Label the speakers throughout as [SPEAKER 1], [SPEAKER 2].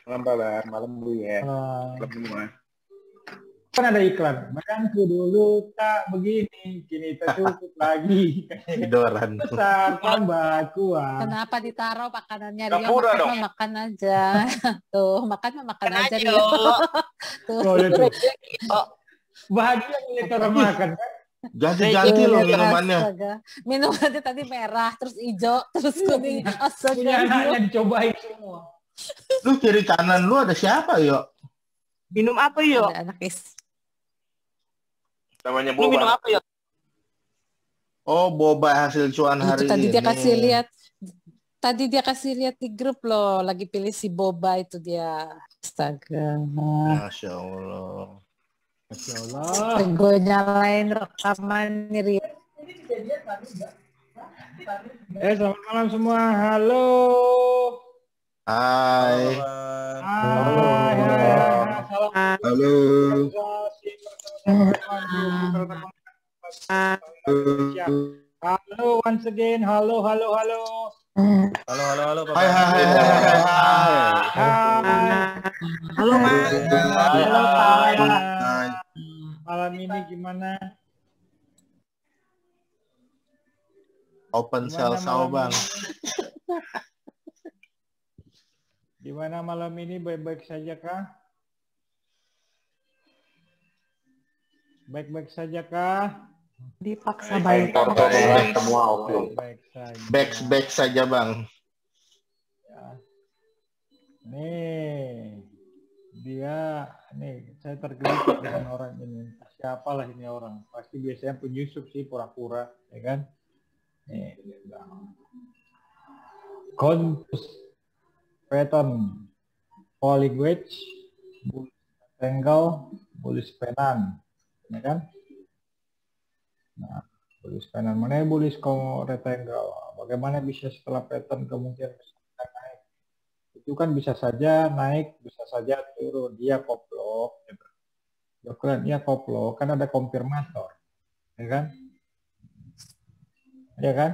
[SPEAKER 1] Malam Pak, malam Bu ya.
[SPEAKER 2] Malam.
[SPEAKER 1] semua.
[SPEAKER 2] Kan ada iklan. Makanku dulu tak begini, kini tak cukup lagi.
[SPEAKER 3] Tiduran.
[SPEAKER 2] Besar tambah kuat.
[SPEAKER 4] Kenapa ditaruh makanannya Rio?
[SPEAKER 1] Dapura
[SPEAKER 4] Makan
[SPEAKER 1] dong.
[SPEAKER 4] mah makan aja. Tuh, makan mah makan aja Rio. Tuh.
[SPEAKER 2] Oh, ya tuh. Bahagia ngeliat orang makan kan?
[SPEAKER 3] Ganti-ganti loh minumannya.
[SPEAKER 4] Astaga. Minumannya tadi merah, terus hijau, terus kuning.
[SPEAKER 2] Punya
[SPEAKER 4] Astaga.
[SPEAKER 2] anaknya dicobain semua.
[SPEAKER 3] Lu kiri kanan lu ada siapa, Yo?
[SPEAKER 5] Minum apa yuk?
[SPEAKER 4] Ada anak is.
[SPEAKER 1] Namanya
[SPEAKER 5] Lu minum
[SPEAKER 1] boba.
[SPEAKER 5] apa yuk?
[SPEAKER 3] Oh, boba hasil cuan hari
[SPEAKER 4] Itu tadi
[SPEAKER 3] ini.
[SPEAKER 4] dia kasih lihat. Tadi dia kasih lihat di grup loh, lagi pilih si boba itu dia. Astaga.
[SPEAKER 3] Masya Allah.
[SPEAKER 2] Masya Allah.
[SPEAKER 4] Gue nyalain rekaman nih Rio.
[SPEAKER 2] Selamat malam semua. Halo.
[SPEAKER 3] Hai.
[SPEAKER 2] Hai.
[SPEAKER 3] Halo.
[SPEAKER 2] Halo once again. Halo.
[SPEAKER 6] Halo Pak.
[SPEAKER 3] Hai, hai, hai, hai, hai.
[SPEAKER 5] Halo Mas.
[SPEAKER 2] Halo Pak.
[SPEAKER 3] Hai.
[SPEAKER 2] Malam ini gimana?
[SPEAKER 3] Open cell sama Bang.
[SPEAKER 2] Gimana malam ini, baik-baik saja kah? Baik-baik saja kah?
[SPEAKER 4] Dipaksa baik.
[SPEAKER 1] Semua oke.
[SPEAKER 2] Baik saja.
[SPEAKER 3] Back saja Bang.
[SPEAKER 2] Ya. Nih, saya tergelitik dengan orang ini. Siapalah ini orang? Pasti biasanya penyusup sih, pura-pura, ya kan? Nih, Contus Pattern Polyguage Bullish Triangle Bullish Pennant, ya kan? Nah, bullish pennant mana bullish rectangle? Bagaimana bisa setelah pattern kemungkinan bisa naik? Itu kan bisa saja naik, bisa saja turun. Dia koplok, gitu. Dia koplok, kan ada konfirmator, ya kan? Ya kan?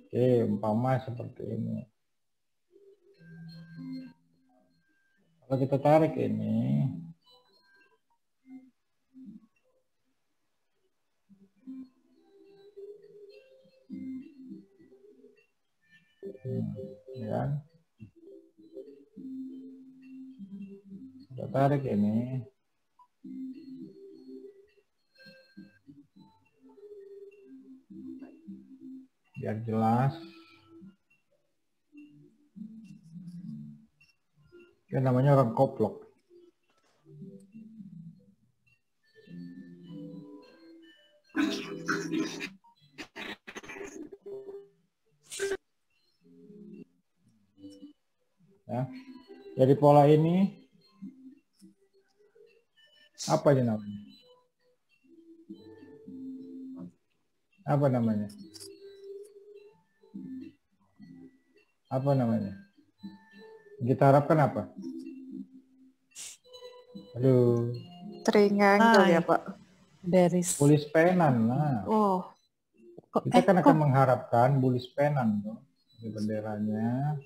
[SPEAKER 2] Oke, umpama seperti ini. Kalau kita tarik ini, ya kan? Kita tarik ini. Biar jelas. Itu namanya orang koplok. Ya. Jadi pola ini apa ini namanya? Apa namanya? Apa namanya? Kita harapkan apa? Aduh.
[SPEAKER 5] Triangle ya Pak.
[SPEAKER 4] Beris.
[SPEAKER 2] Bullish pennant. Nah,
[SPEAKER 5] Oh.
[SPEAKER 2] kita kan akan mengharapkan bullish pennant tuh di benderanya.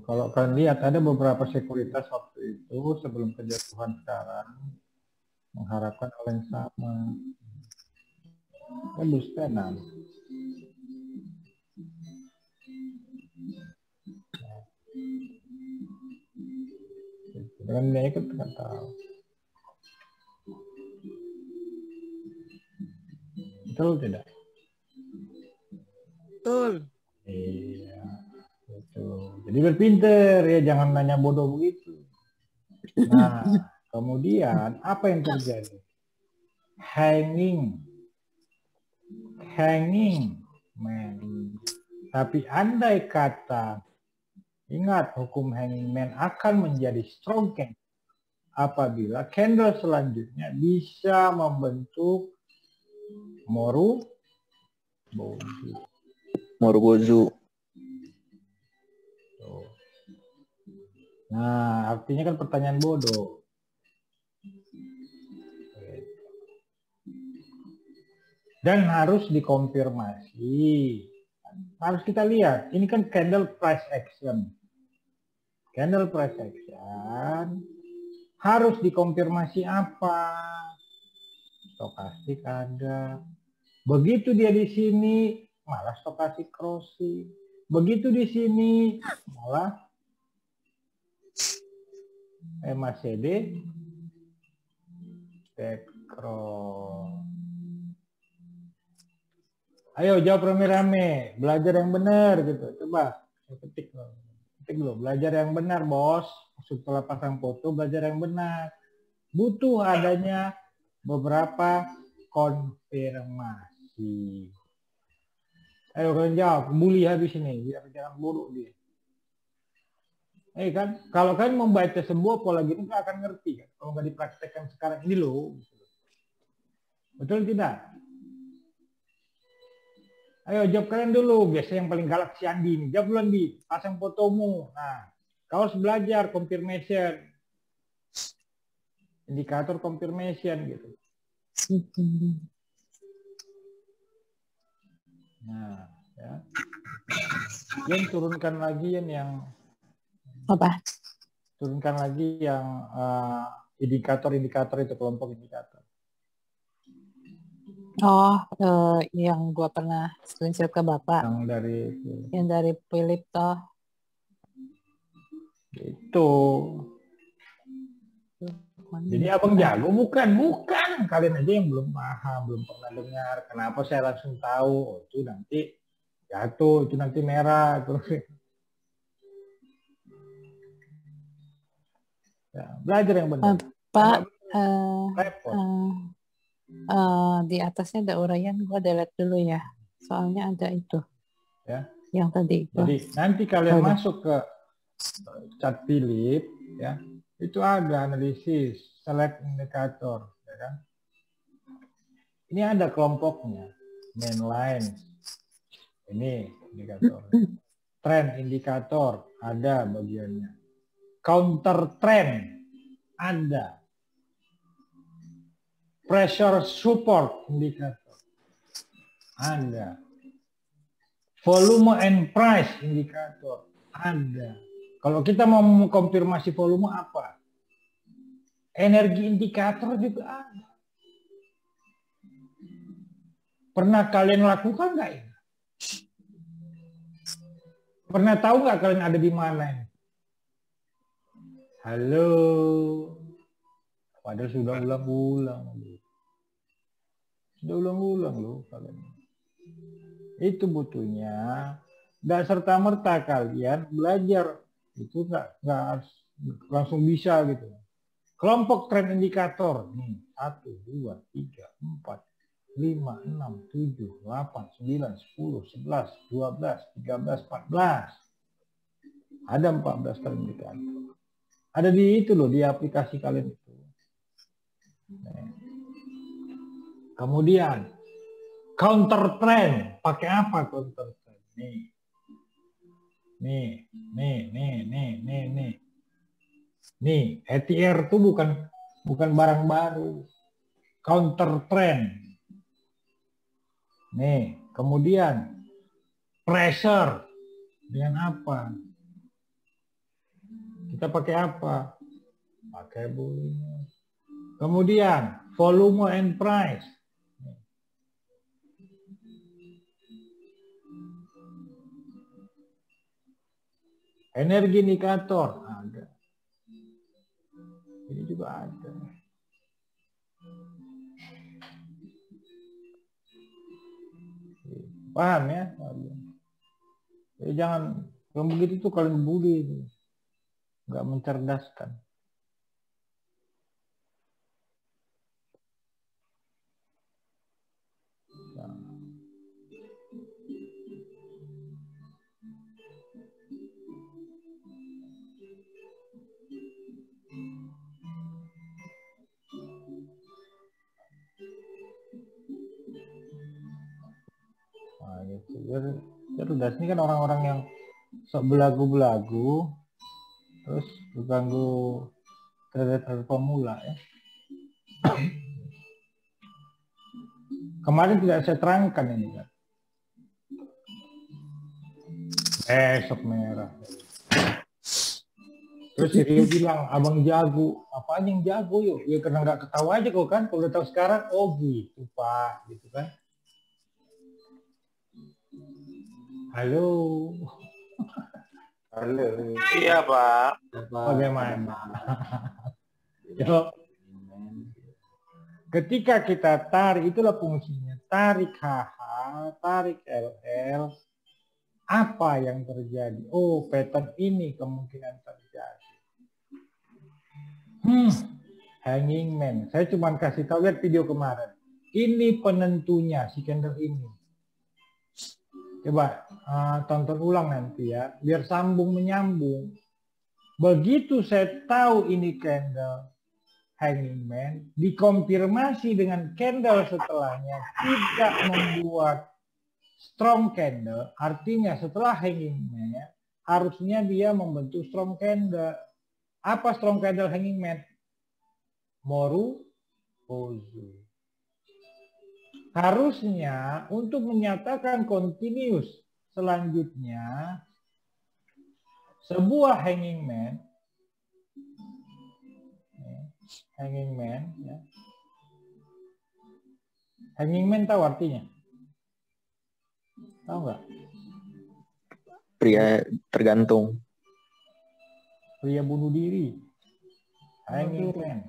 [SPEAKER 2] Kalau kalian lihat ada beberapa sekuritas waktu itu sebelum kejatuhan sekarang mengharapkan hal yang sama. Kan bullish pennant. Dengan dia ikut nggak tahu. Betul tidak?
[SPEAKER 5] Betul.
[SPEAKER 2] Iya. Betul. Jadi berpinter ya, jangan nanya bodoh begitu. Nah, kemudian apa yang terjadi? Hanging, man. Tapi andai kata, ingat hukum hanging man akan menjadi strong candle apabila candle selanjutnya bisa membentuk
[SPEAKER 6] Morubozu.
[SPEAKER 2] Nah, artinya kan pertanyaan bodoh. Dan harus dikonfirmasi. Harus kita lihat. Ini kan candle price action. Candle price action harus dikonfirmasi apa? Stokastik ada. Begitu dia di sini malah stokastik crossing. Begitu di sini malah MACD cross. Ayo jawab rame-rame, belajar yang benar gitu. Coba ketik dulu, belajar yang benar bos. Setelah pasang foto belajar yang benar. Butuh adanya beberapa konfirmasi. Ayo kalian jawab, bully habis ini, biar jangan buruk dia. Kan, kalau kalian membaca sebuah pola gini nggak akan ngerti kan, kalau nggak dipraktekkan sekarang ini loh. Betul tidak? Ayo jawab kalian dulu, biasa yang paling galak si Andi nih. Jawab dulu Andi, pasang fotomu. Nah, kau harus belajar confirmation. Indikator confirmation gitu. Nah, ya. Yang turunkan lagi yang
[SPEAKER 4] Apa?
[SPEAKER 2] Turunkan lagi yang indikator-indikator itu, kelompok indikator.
[SPEAKER 4] Oh, yang gua pernah screenshot ke Bapak.
[SPEAKER 2] Yang
[SPEAKER 4] dari Philip toh.
[SPEAKER 2] Itu. Jadi abang jago bukan. Kalian aja yang belum paham, belum pernah dengar. Kenapa saya langsung tahu? Oh, itu nanti jatuh, itu nanti merah. Ya, belajar yang benar.
[SPEAKER 4] Pak, di atasnya ada uraian, gua delete dulu ya. Soalnya ada itu.
[SPEAKER 2] Ya.
[SPEAKER 4] Yang tadi itu.
[SPEAKER 2] Jadi nanti kalian masuk ke chat Philip, ya. Itu ada analisis, select indikator, ya kan? Ini ada kelompoknya, main line. Ini indikator. Trend indikator ada bagiannya. Counter trend ada. Pressure support indikator ada. Volume and price indikator ada. Kalau kita mau mengkonfirmasi volume apa? Energi indikator juga ada. Pernah kalian lakukan nggak ini? Pernah tahu nggak kalian ada di mana ini? Halo. Padahal sudah ulang-ulang. Sudah ulang-ulang loh kalian. Itu butuhnya. Nggak serta-merta kalian belajar. Itu nggak harus langsung bisa gitu. Kelompok trend indikator. 1, 2, 3, 4, 5, 6, 7, 8, 9, 10, 11, 12, 13, 14. Ada 14 trend indikator. Ada di itu loh, di aplikasi kalian itu. Kemudian counter trend, pakai apa counter trend? Nih, ETR itu bukan barang baru. Counter trend. Nih, kemudian pressure dengan apa? Kita pakai apa? Pakai Bollinger. Kemudian volume and price. Energi indikator ada. Ini juga ada. Paham ya? Jadi jangan kalau begitu tuh kalian bully itu. Nggak mencerdaskan. Nah, gitu. Cerdas ini kan orang-orang yang sok belagu-belagu terus mengganggu trader pemula ya. Kemarin tidak saya terangkan ini kan. Esok merah. Terus si Rio bilang, abang jago. Apaan yang jago yuk? Ya karena nggak ketawa aja kok kan. Kalau udah tahu sekarang, oh gitu Pak. Gitu kan. Halo.
[SPEAKER 1] Halo.
[SPEAKER 3] Iya, Pak.
[SPEAKER 2] Bagaimana? Yuk. Ketika kita tarik, itulah fungsinya. Tarik HH, tarik LL. Apa yang terjadi? Oh, pattern ini kemungkinan terjadi. Hanging man. Saya cuma kasih tahu, lihat video kemarin. Ini penentunya, si candle ini. Coba tonton ulang nanti ya, biar sambung menyambung. Begitu saya tahu ini candle hanging man, dikonfirmasi dengan candle setelahnya tidak membuat strong candle, artinya setelah hanging man, harusnya dia membentuk strong candle. Apa strong candle hanging man? Moru Ozu. Harusnya untuk menyatakan continuous selanjutnya, sebuah hanging man ya. Hanging man tahu artinya? Tahu nggak?
[SPEAKER 6] Pria tergantung.
[SPEAKER 2] Pria bunuh diri. Hanging man.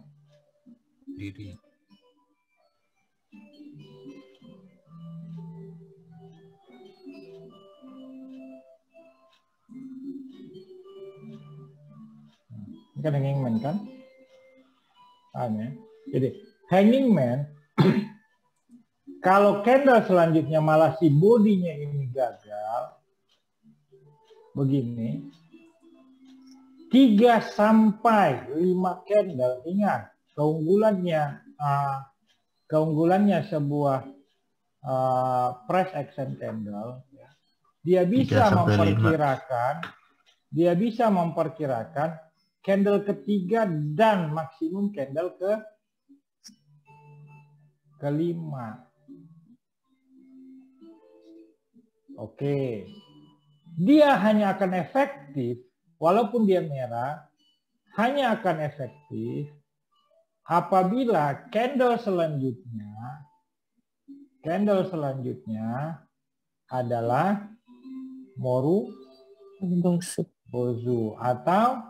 [SPEAKER 7] Diri.
[SPEAKER 2] Ini kan hanging man kan? Paham ya? Jadi hanging man kalau candle selanjutnya malah si bodinya ini gagal begini 3 sampai 5 candle, ingat keunggulannya sebuah price action candle ya. Dia bisa memperkirakan candle ketiga dan maksimum candle kelima. Oke. Dia hanya akan efektif, walaupun dia merah, hanya akan efektif apabila candle selanjutnya adalah Moru Bozu atau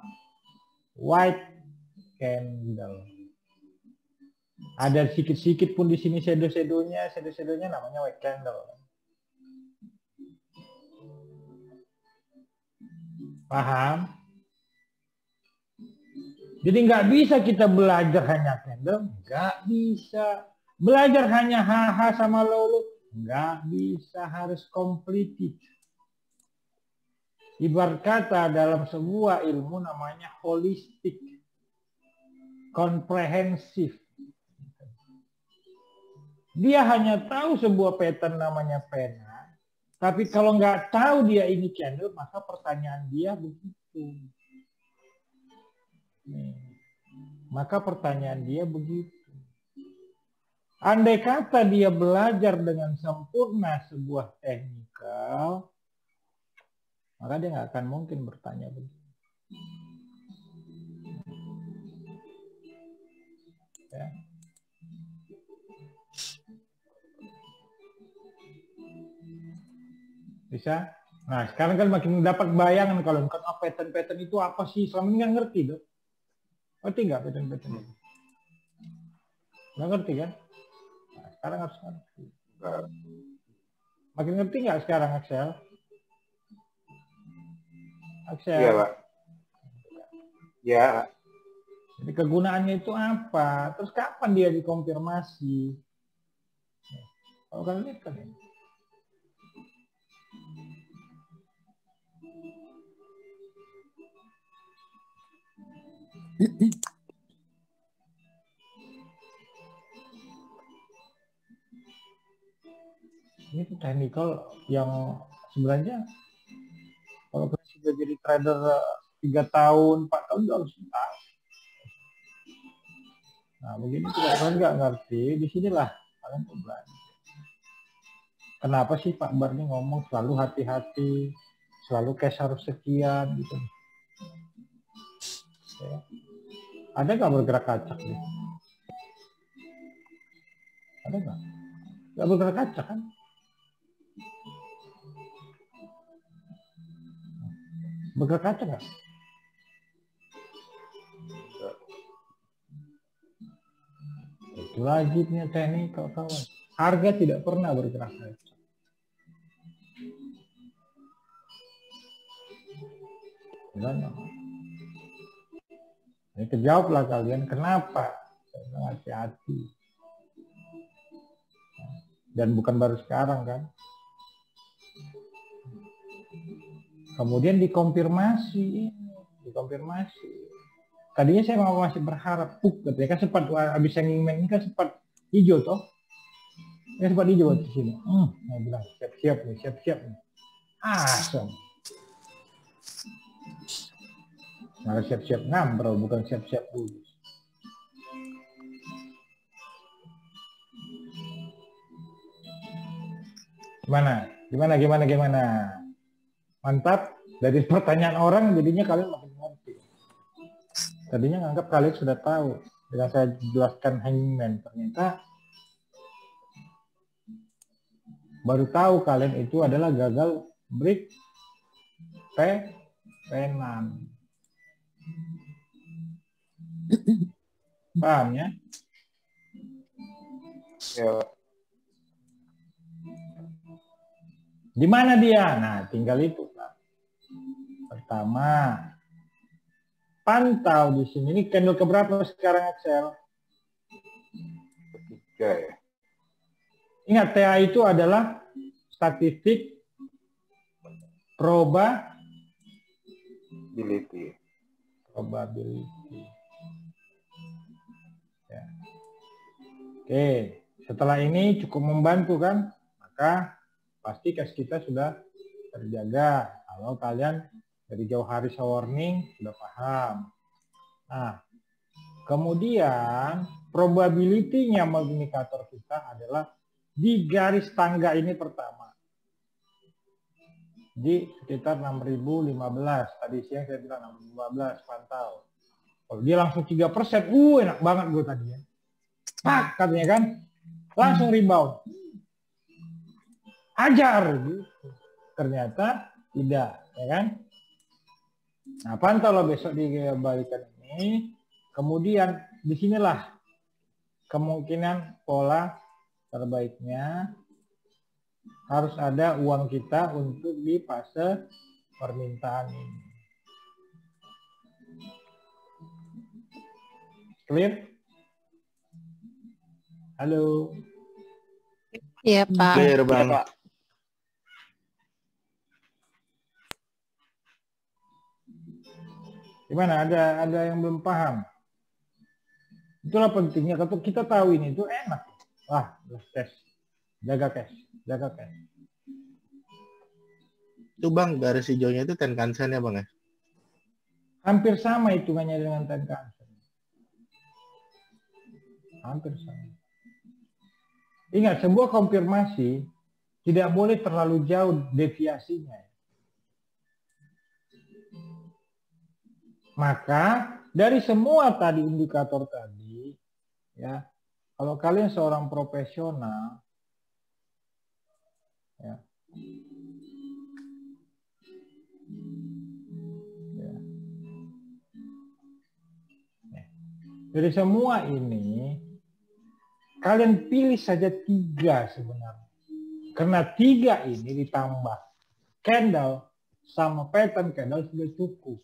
[SPEAKER 2] white candle. Ada sedikit-sedikit pun di sini shadow-shadownya namanya white candle. Paham? Jadi nggak bisa kita belajar hanya candle, nggak bisa. Belajar hanya HH sama lolo, nggak bisa, harus completed. Ibarat kata dalam sebuah ilmu namanya holistik, komprehensif. Dia hanya tahu sebuah pattern namanya pena, tapi kalau nggak tahu dia ini candle, maka pertanyaan dia begitu. Maka pertanyaan dia begitu. Andai kata dia belajar dengan sempurna sebuah teknikal, maka dia nggak akan mungkin bertanya begitu. Ya. Bisa? Nah, sekarang kan makin dapat bayangan kalau bukan pattern-pattern itu apa sih? Selama ini nggak ngerti dong. Ngerti nggak pattern-pattern itu? Nggak ngerti kan? Nah, sekarang harus ngerti. Makin ngerti nggak sekarang Axel? Axel?
[SPEAKER 1] Iya, Pak. Ya.
[SPEAKER 2] Jadi kegunaannya itu apa? Terus kapan dia dikonfirmasi? Kalau kalian lihat kan ini. Ini tuh technical yang sebenarnya kalau kita sudah jadi trader 3 tahun, 4 tahun udah harus tahu. Nah begini juga kalian nggak ngerti, disinilah kalian tuh belajar. Kenapa sih Pak Bar ini ngomong selalu hati-hati? selalu cash harus sekian gitu. Ya. Ada nggak bergerak kacak gitu? Ada nggak? Nggak bergerak kacak kan? Bergerak kacak nggak? Itu wajibnya teknik kawan. Harga tidak pernah bergerak kacak. Ini kejawablah kalian kenapa? Saya bilang hati-hati. Dan bukan baru sekarang kan. Kemudian dikonfirmasi. Tadinya saya masih berharap, katanya kan sempat habis hanging man ini kan sempat hijau toh. Ya sempat hijau di sini. Saya bilang siap-siap nih. Asam. Nah, siap-siap ngambrol, bukan siap-siap dulu. Gimana? Mantap. Dari pertanyaan orang jadinya kalian makin ngerti. Tadinya nganggap kalian sudah tahu. Dengan saya jelaskan hanging man, ternyata baru tahu kalian itu adalah gagal break penan. Paham ya?
[SPEAKER 1] Ya.
[SPEAKER 2] Di mana dia? Nah, tinggal itu, Pak. Pertama, pantau di sini. Ini candle keberapa sekarang Excel?
[SPEAKER 1] Ketiga ya.
[SPEAKER 2] Ingat, TA itu adalah statistik probability. Ya. Oke, setelah ini cukup membantu kan? Maka pasti cash kita sudah terjaga. Kalau kalian dari jauh hari warning sudah paham. Nah, kemudian probability-nya indikator kita adalah di garis tangga ini pertama. Di sekitar 6.015. Tadi siang saya bilang 6.015 pantau. Kalau dia langsung 3%, enak banget gue tadi ya. Pak katanya kan, langsung rebound. Ajar gitu. Ternyata tidak, ya kan? Nah, pantau lo besok dibalikan ini. Kemudian disinilah kemungkinan pola terbaiknya harus ada uang kita untuk di fase permintaan ini. Clear? Halo.
[SPEAKER 4] Iya, Pak.
[SPEAKER 3] Clear, Bang.
[SPEAKER 1] Ya, Pak.
[SPEAKER 2] Gimana? Ada yang belum paham? Itulah pentingnya. Kalau kita tahu ini itu enak. Wah, cash. Jaga cash.
[SPEAKER 3] Itu Bang, garis hijaunya itu Tenkan-sen ya Bang ya?
[SPEAKER 2] Hampir sama hitungannya dengan Tenkan-sen. Hampir sama. Ingat, sebuah konfirmasi tidak boleh terlalu jauh deviasinya. Maka dari semua tadi indikator tadi, ya, kalau kalian seorang profesional, ya, dari semua ini, kalian pilih saja 3 sebenarnya. Karena 3 ini ditambah candle sama pattern candle sudah cukup.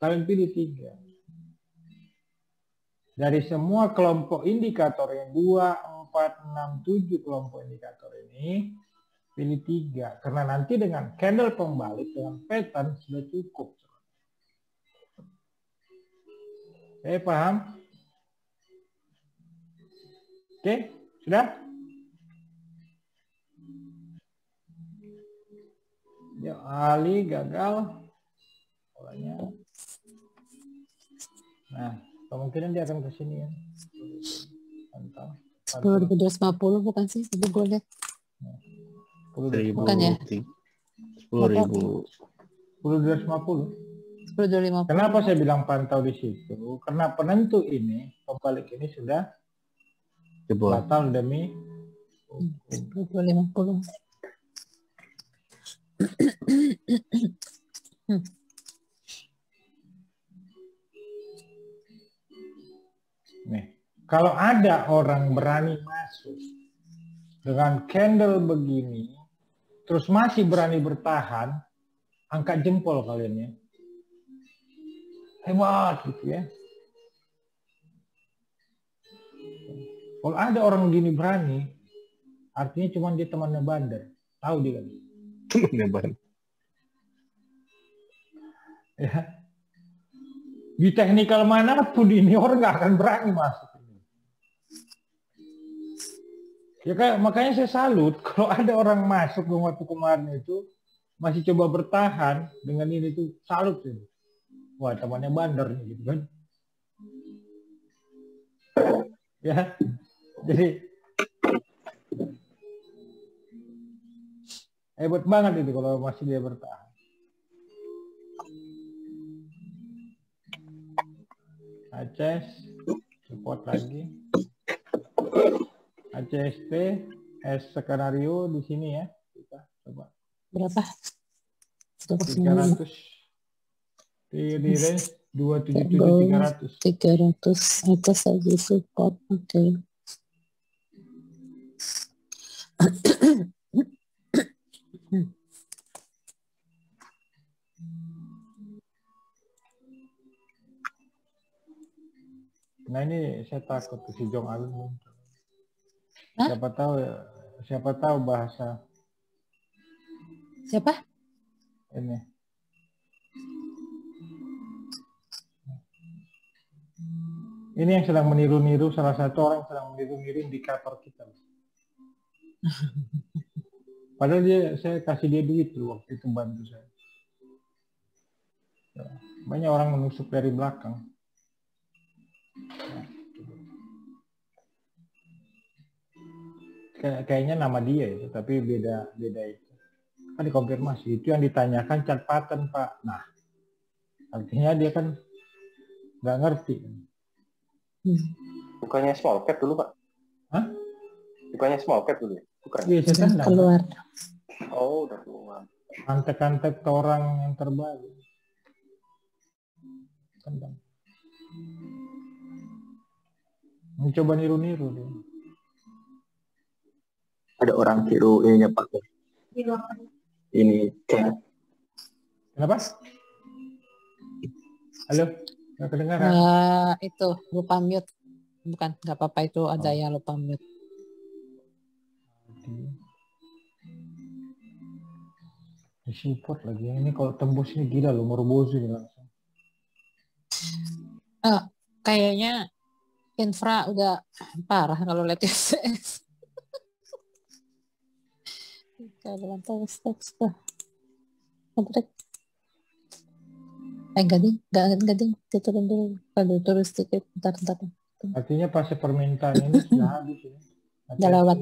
[SPEAKER 2] Kalian pilih 3. Dari semua kelompok indikator yang 2, 4, 6, 7 kelompok indikator ini, pilih 3. Karena nanti dengan candle pembalik dengan pattern sudah cukup. Oke, paham? Oke, sudah? Ya, Ali gagal. Polanya. Nah, kemungkinan dia akan ke sini ya. Pantau.
[SPEAKER 4] 10.250 bukan sih? Tadi gue lihat. Bukan ya?
[SPEAKER 3] 10.000.
[SPEAKER 2] 10.250.
[SPEAKER 4] 10.250.
[SPEAKER 2] Kenapa saya bilang pantau di situ? Karena penentu ini, pembalik ini sudah
[SPEAKER 3] Jebol.
[SPEAKER 2] batal demi
[SPEAKER 4] 10.250.
[SPEAKER 2] Nih, kalau ada orang berani masuk dengan candle begini, terus masih berani bertahan, angkat jempol kalian ya. Hebat gitu ya. Kalau ada orang begini berani, artinya cuma dia temannya bandar. Tahu dia kan?
[SPEAKER 3] Temennya Ban.
[SPEAKER 2] Ya. Di teknikal manapun ini orang nggak akan berani masuk. Ya kayak makanya saya salut kalau ada orang masuk waktu kemarin itu masih coba bertahan dengan ini tuh salut sih. Wah temannya bandar nih gitu kan. Ya jadi hebat banget itu kalau masih dia bertahan. Aceh support lagi. ACST S skenario di sini ya. Kita coba.
[SPEAKER 4] Berapa?
[SPEAKER 2] 300. Di range 277 300.
[SPEAKER 4] 300 atas saja support. Oke.
[SPEAKER 2] Nah ini saya takut si Jong Alun.
[SPEAKER 4] Hah?
[SPEAKER 2] Siapa tahu bahasa
[SPEAKER 4] Siapa?
[SPEAKER 2] ini. Ini yang sedang meniru-niru, salah satu orang sedang meniru-niru indikator kita. Padahal saya kasih dia duit dulu waktu itu bantu saya. Banyak orang menusuk dari belakang. Kayaknya nama dia itu, tapi beda itu. Kan dikonfirmasi itu yang ditanyakan chart pattern Pak. Nah, artinya dia kan nggak ngerti.
[SPEAKER 1] Bukannya small cap dulu Pak?
[SPEAKER 2] Hah?
[SPEAKER 1] Bukannya small cap dulu ya? Bukan.
[SPEAKER 2] Iya, saya tendang.
[SPEAKER 4] Keluar.
[SPEAKER 1] Oh, udah keluar.
[SPEAKER 2] Antek-antek ke orang yang terbaru. Tendang. Mencoba niru-niru dia.
[SPEAKER 6] Ada orang tiru ininya Pak. Ini chat.
[SPEAKER 2] Kenapa? Halo? Nggak kedengaran?
[SPEAKER 4] Itu lupa mute. Bukan, nggak apa-apa itu ada ya lupa mute.
[SPEAKER 2] Support lagi. Ini kalau tembus ini gila loh, merbozu ini langsung.
[SPEAKER 4] Kayaknya infra udah parah kalau lihat SS. Kalau terus enggak ding, turun dulu. Kalau terus sedikit, bentar.
[SPEAKER 2] Artinya fase permintaan ini sudah habis ya.
[SPEAKER 4] Udah lewat.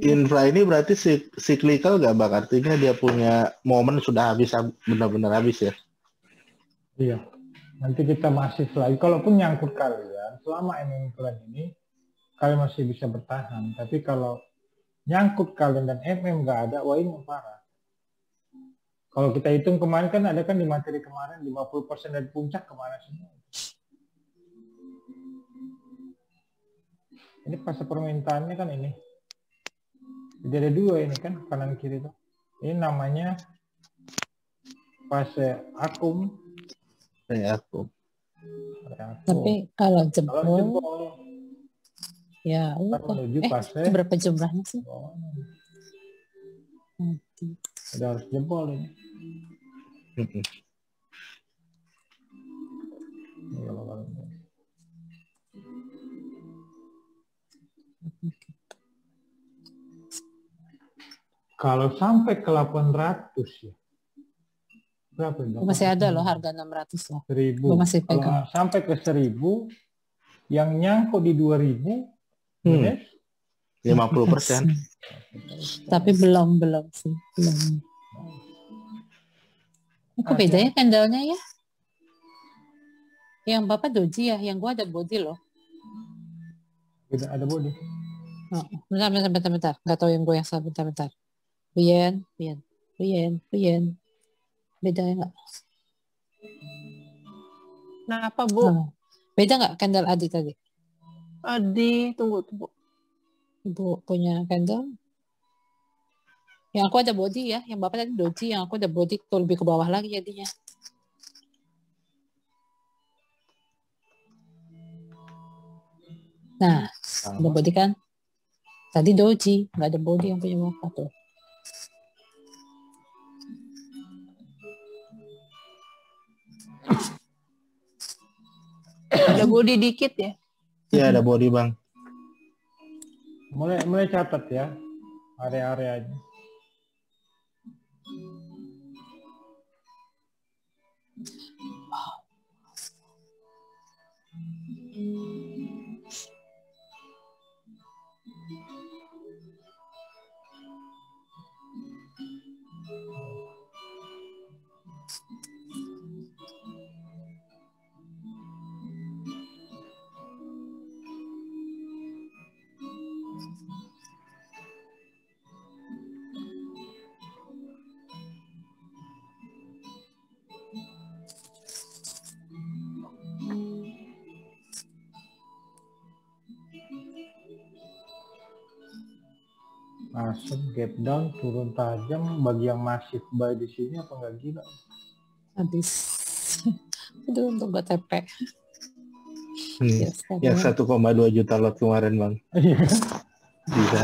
[SPEAKER 3] Infra ini berarti cyclical gak Bang? Artinya dia punya momen sudah habis, benar-benar habis ya?
[SPEAKER 2] Iya. Nanti kita masih lagi. Kalaupun nyangkut kalian, selama MM ini, kalian masih bisa bertahan. Tapi kalau nyangkut kalian dan MM nggak ada, wah ini parah. Kalau kita hitung kemarin kan ada kan di materi kemarin 50% dari puncak kemana semua. Ini fase permintaannya kan ini. Jadi ada dua ini kan, kanan kiri tuh. Ini namanya fase akum.
[SPEAKER 3] Akum.
[SPEAKER 4] Tapi kalau jebol ya
[SPEAKER 2] menuju fase
[SPEAKER 4] berapa jumlahnya sih?
[SPEAKER 2] Udah harus jempol ini. Kalau sampai ke 800 ya. Berapa?
[SPEAKER 4] Masih ada loh harga 600 loh.
[SPEAKER 2] 1000.
[SPEAKER 4] Masih pegang.
[SPEAKER 2] Kalau sampai ke 1000 yang nyangkut di 2000 yes,
[SPEAKER 3] 50%.
[SPEAKER 4] Tapi belum sih. Belum. Kok beda ya candlenya ya? Yang Bapak doji ya, yang gua ada body loh.
[SPEAKER 2] Tidak ada body.
[SPEAKER 4] Oh, bentar. Nggak tahu yang gue yang salah, bentar. Buyen. Beda ya nggak?
[SPEAKER 5] Kenapa, Bu?
[SPEAKER 4] Oh. Beda nggak candle Adi tadi?
[SPEAKER 5] Adi, tunggu.
[SPEAKER 4] Ibu punya candle? Yang aku ada body ya, yang Bapak tadi doji, yang aku ada body tuh lebih ke bawah lagi jadinya. Nah, ada body kan? Tadi doji, nggak ada body yang punya Bapak tuh.
[SPEAKER 5] Ada body dikit ya?
[SPEAKER 3] Iya, ada body, Bang.
[SPEAKER 2] Mulai catat ya area-areanya. Masuk gap down, turun tajam. Bagi yang masih buy di sini apa nggak gila?
[SPEAKER 4] Habis. Aduh, untuk buat TP.
[SPEAKER 3] Yang 1,2 juta lot kemarin, Bang.
[SPEAKER 2] Iya.
[SPEAKER 3] Bisa.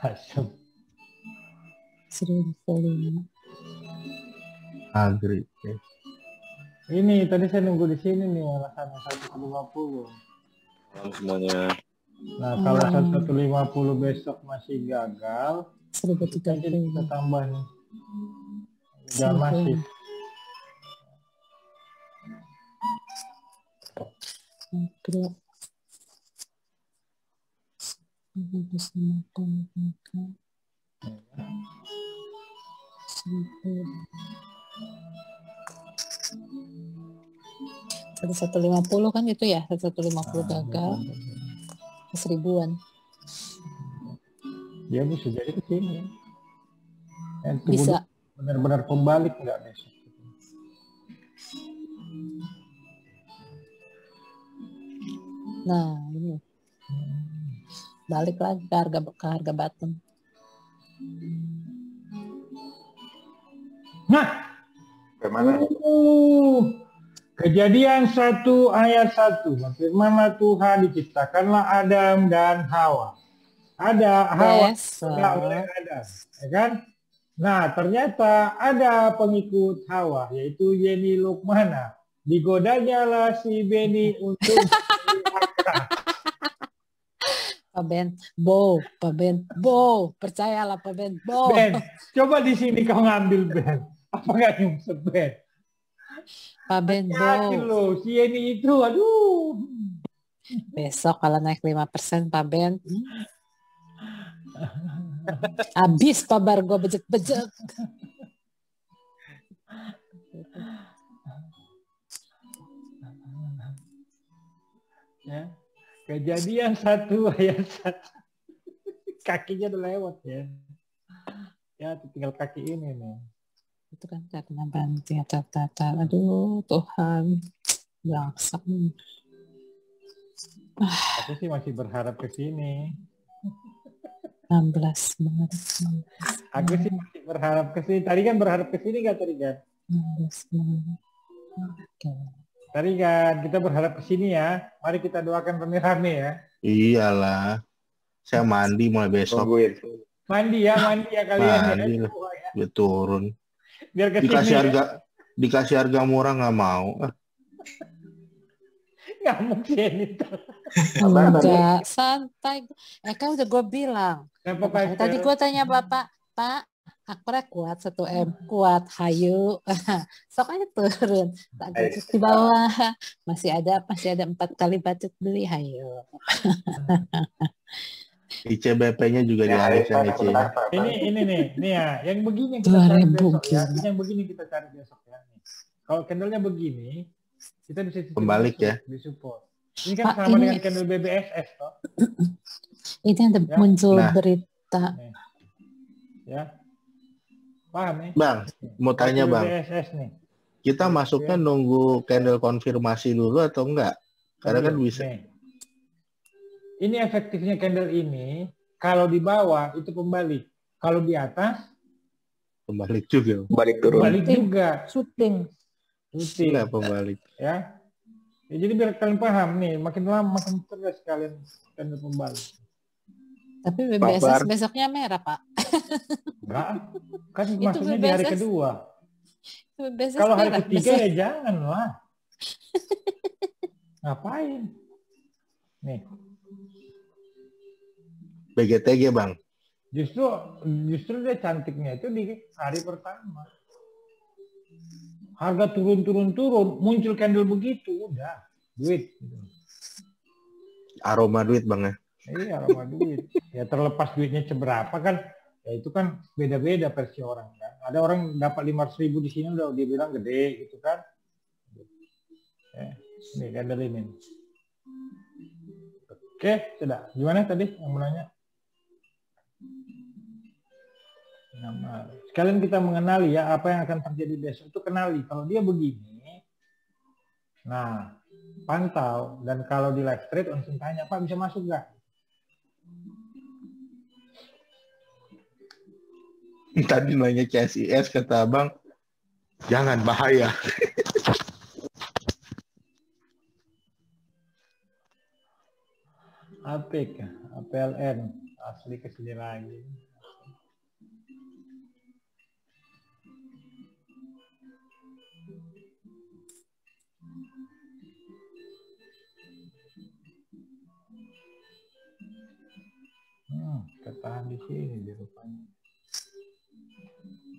[SPEAKER 2] Asem.
[SPEAKER 4] 1.5.
[SPEAKER 3] Agri.
[SPEAKER 2] Ini tadi saya nunggu di sini nih alasannya 150.
[SPEAKER 6] Malam semuanya.
[SPEAKER 2] Nah kalau 150 besok masih gagal,
[SPEAKER 4] 1.300.
[SPEAKER 2] kita tambah nih. Jangan masih.
[SPEAKER 4] Ada 150 kan itu ya, 150 gagal. 1000-an.
[SPEAKER 2] Dia bisa jadi ke sini.
[SPEAKER 4] Bisa.
[SPEAKER 2] Benar-benar pembalik nggak besok?
[SPEAKER 4] Nah, ini. Balik lagi ke harga bottom.
[SPEAKER 2] Nah,
[SPEAKER 1] Bagaimana?
[SPEAKER 2] Kejadian 1 ayat 1. Firman Tuhan diciptakanlah Adam dan Hawa. Ada Hawa oleh Adam, ya kan? Nah, ternyata ada pengikut Hawa, yaitu Yeni Lukmana. Digodanya lah si Beni untuk
[SPEAKER 4] Pak Ben, percayalah Pak Ben,
[SPEAKER 2] Ben, coba di sini kau ngambil Ben. Apa nggak nyungsep Ben?
[SPEAKER 4] Pak Ben,
[SPEAKER 2] Yakin loh, si Yeni itu, aduh.
[SPEAKER 4] Besok kalau naik 5% Pak Ben. Habis kabar gue bejek-bejek.
[SPEAKER 2] Ya. Kejadian 1 ayat 1. Kakinya udah lewat ya. Ya tinggal kaki ini nih.
[SPEAKER 4] Itu kan karena banting tata. Aduh Tuhan. Bangsa.
[SPEAKER 2] Aku sih masih berharap ke sini.
[SPEAKER 4] 16 banget.
[SPEAKER 2] Aku sih masih berharap ke sini. Tadi kan berharap ke sini nggak tadi kan?
[SPEAKER 4] 16 banget. Oke.
[SPEAKER 2] Tadi kan kita berharap ke sini ya. Mari kita doakan rame-rame ya.
[SPEAKER 3] Iyalah. Saya mandi mulai besok.
[SPEAKER 1] Tungguin.
[SPEAKER 2] Mandi ya kalian
[SPEAKER 3] Mandi
[SPEAKER 2] ya.
[SPEAKER 3] lah. Biar turun.
[SPEAKER 2] Biar ke
[SPEAKER 3] Dikasih harga murah nggak mau.
[SPEAKER 2] Nggak mungkin itu.
[SPEAKER 4] Enggak, santai. Kan udah gue bilang.
[SPEAKER 2] Nah, pokoknya
[SPEAKER 4] Tadi gue tanya Bapak, Pak, Akbarnya kuat, 1M kuat, hayu. Sok aja turun. Tak gadget di bawah. Masih ada 4 kali budget beli, hayu.
[SPEAKER 3] ICBP-nya juga
[SPEAKER 1] Ya,
[SPEAKER 3] dihabisin
[SPEAKER 1] Arifan,
[SPEAKER 3] IC-nya.
[SPEAKER 1] kenapa, Bang?
[SPEAKER 2] Ini ya, yang begini yang kita cari
[SPEAKER 4] 2000
[SPEAKER 2] besok ya.
[SPEAKER 4] gila.
[SPEAKER 2] Ini yang begini kita cari besok ya. Nih. Kalau candlenya begini, kita bisa
[SPEAKER 3] Pembalik ya.
[SPEAKER 2] di support. Ini kan
[SPEAKER 4] Pak,
[SPEAKER 2] sama
[SPEAKER 4] ini-
[SPEAKER 2] dengan candle BBSS toh.
[SPEAKER 4] Ini ada
[SPEAKER 2] Ya.
[SPEAKER 4] muncul
[SPEAKER 3] Nah.
[SPEAKER 4] berita.
[SPEAKER 2] Ya. Paham nih?
[SPEAKER 3] Bang, mau tanya Bang,
[SPEAKER 2] BBSS nih.
[SPEAKER 3] kita masuknya nunggu candle konfirmasi dulu atau enggak? Karena kan bisa.
[SPEAKER 2] Nih. Ini efektifnya candle ini, kalau di bawah itu pembalik. Kalau di atas,
[SPEAKER 3] Pembalik juga.
[SPEAKER 6] Balik turun.
[SPEAKER 2] pembalik juga.
[SPEAKER 4] Syuting.
[SPEAKER 2] Rutin.
[SPEAKER 3] Enggak pembalik.
[SPEAKER 2] Ya. Jadi biar kalian paham nih, makin lama makin cerdas kalian candle pembalik.
[SPEAKER 4] Tapi BBSS
[SPEAKER 6] Kabar.
[SPEAKER 4] besoknya merah, Pak.
[SPEAKER 2] Enggak. Kan
[SPEAKER 4] Itu
[SPEAKER 2] maksudnya di hari
[SPEAKER 4] BBSS.
[SPEAKER 2] kedua.
[SPEAKER 4] BBSS
[SPEAKER 2] Kalau hari
[SPEAKER 4] merah
[SPEAKER 2] ketiga
[SPEAKER 4] besok.
[SPEAKER 2] ya jangan lah. Ngapain? Nih,
[SPEAKER 3] BGTG Bang.
[SPEAKER 2] justru dia cantiknya itu di hari pertama. Harga turun, muncul candle begitu, udah duit.
[SPEAKER 3] Aroma duit Bang ya.
[SPEAKER 2] Iya, aroma duit. Ya terlepas duitnya seberapa kan, ya itu kan beda-beda versi orang kan. Ada orang dapat 500.000 di sini udah dia bilang gede gitu kan. Ini candle ini. Oke, sudah. Gimana tadi yang menanya? Nah, sekalian kita mengenali ya apa yang akan terjadi besok itu kenali. Kalau dia begini, nah pantau dan kalau di live trade langsung tanya Pak bisa masuk nggak?
[SPEAKER 3] Tadi nanya CSIS kata Abang, jangan bahaya.
[SPEAKER 2] APK, APLN, asli kesini lagi. Ketahan di sini di rupanya.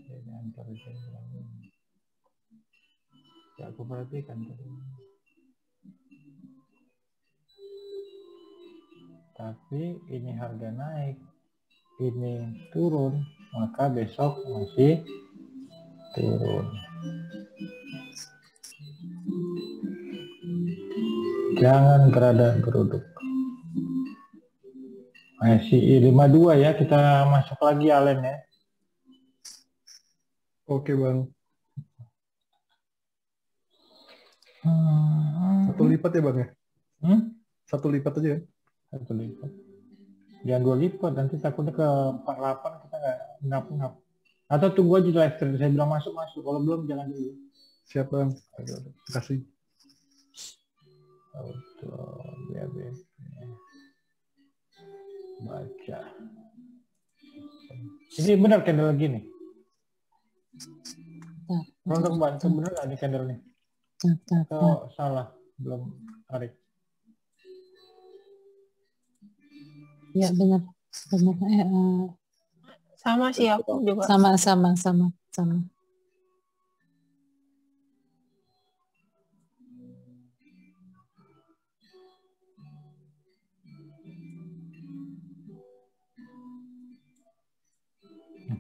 [SPEAKER 2] Ini antar jam. Ya aku perhatikan tadi. Tapi ini harga naik, ini turun, maka besok masih turun. Jangan gerada geruduk. Masih 52 ya, kita masuk lagi Alen ya.
[SPEAKER 8] Oke Bang. Satu lipat ya Bang ya? Satu lipat aja ya?
[SPEAKER 2] Satu lipat. Jangan 2 lipat, nanti takutnya ke 48 kita nggak ngap-ngap. Atau tunggu aja live stream, saya bilang masuk. Kalau belum jangan dulu.
[SPEAKER 8] Siap Bang. Terima kasih.
[SPEAKER 2] Auto, diabetes. Baca. Ini benar candle gini. Untuk bantu benar nggak ini candle nih? Atau salah? Belum tarik.
[SPEAKER 4] Ya benar.
[SPEAKER 5] Sama sih aku juga.
[SPEAKER 4] Sama.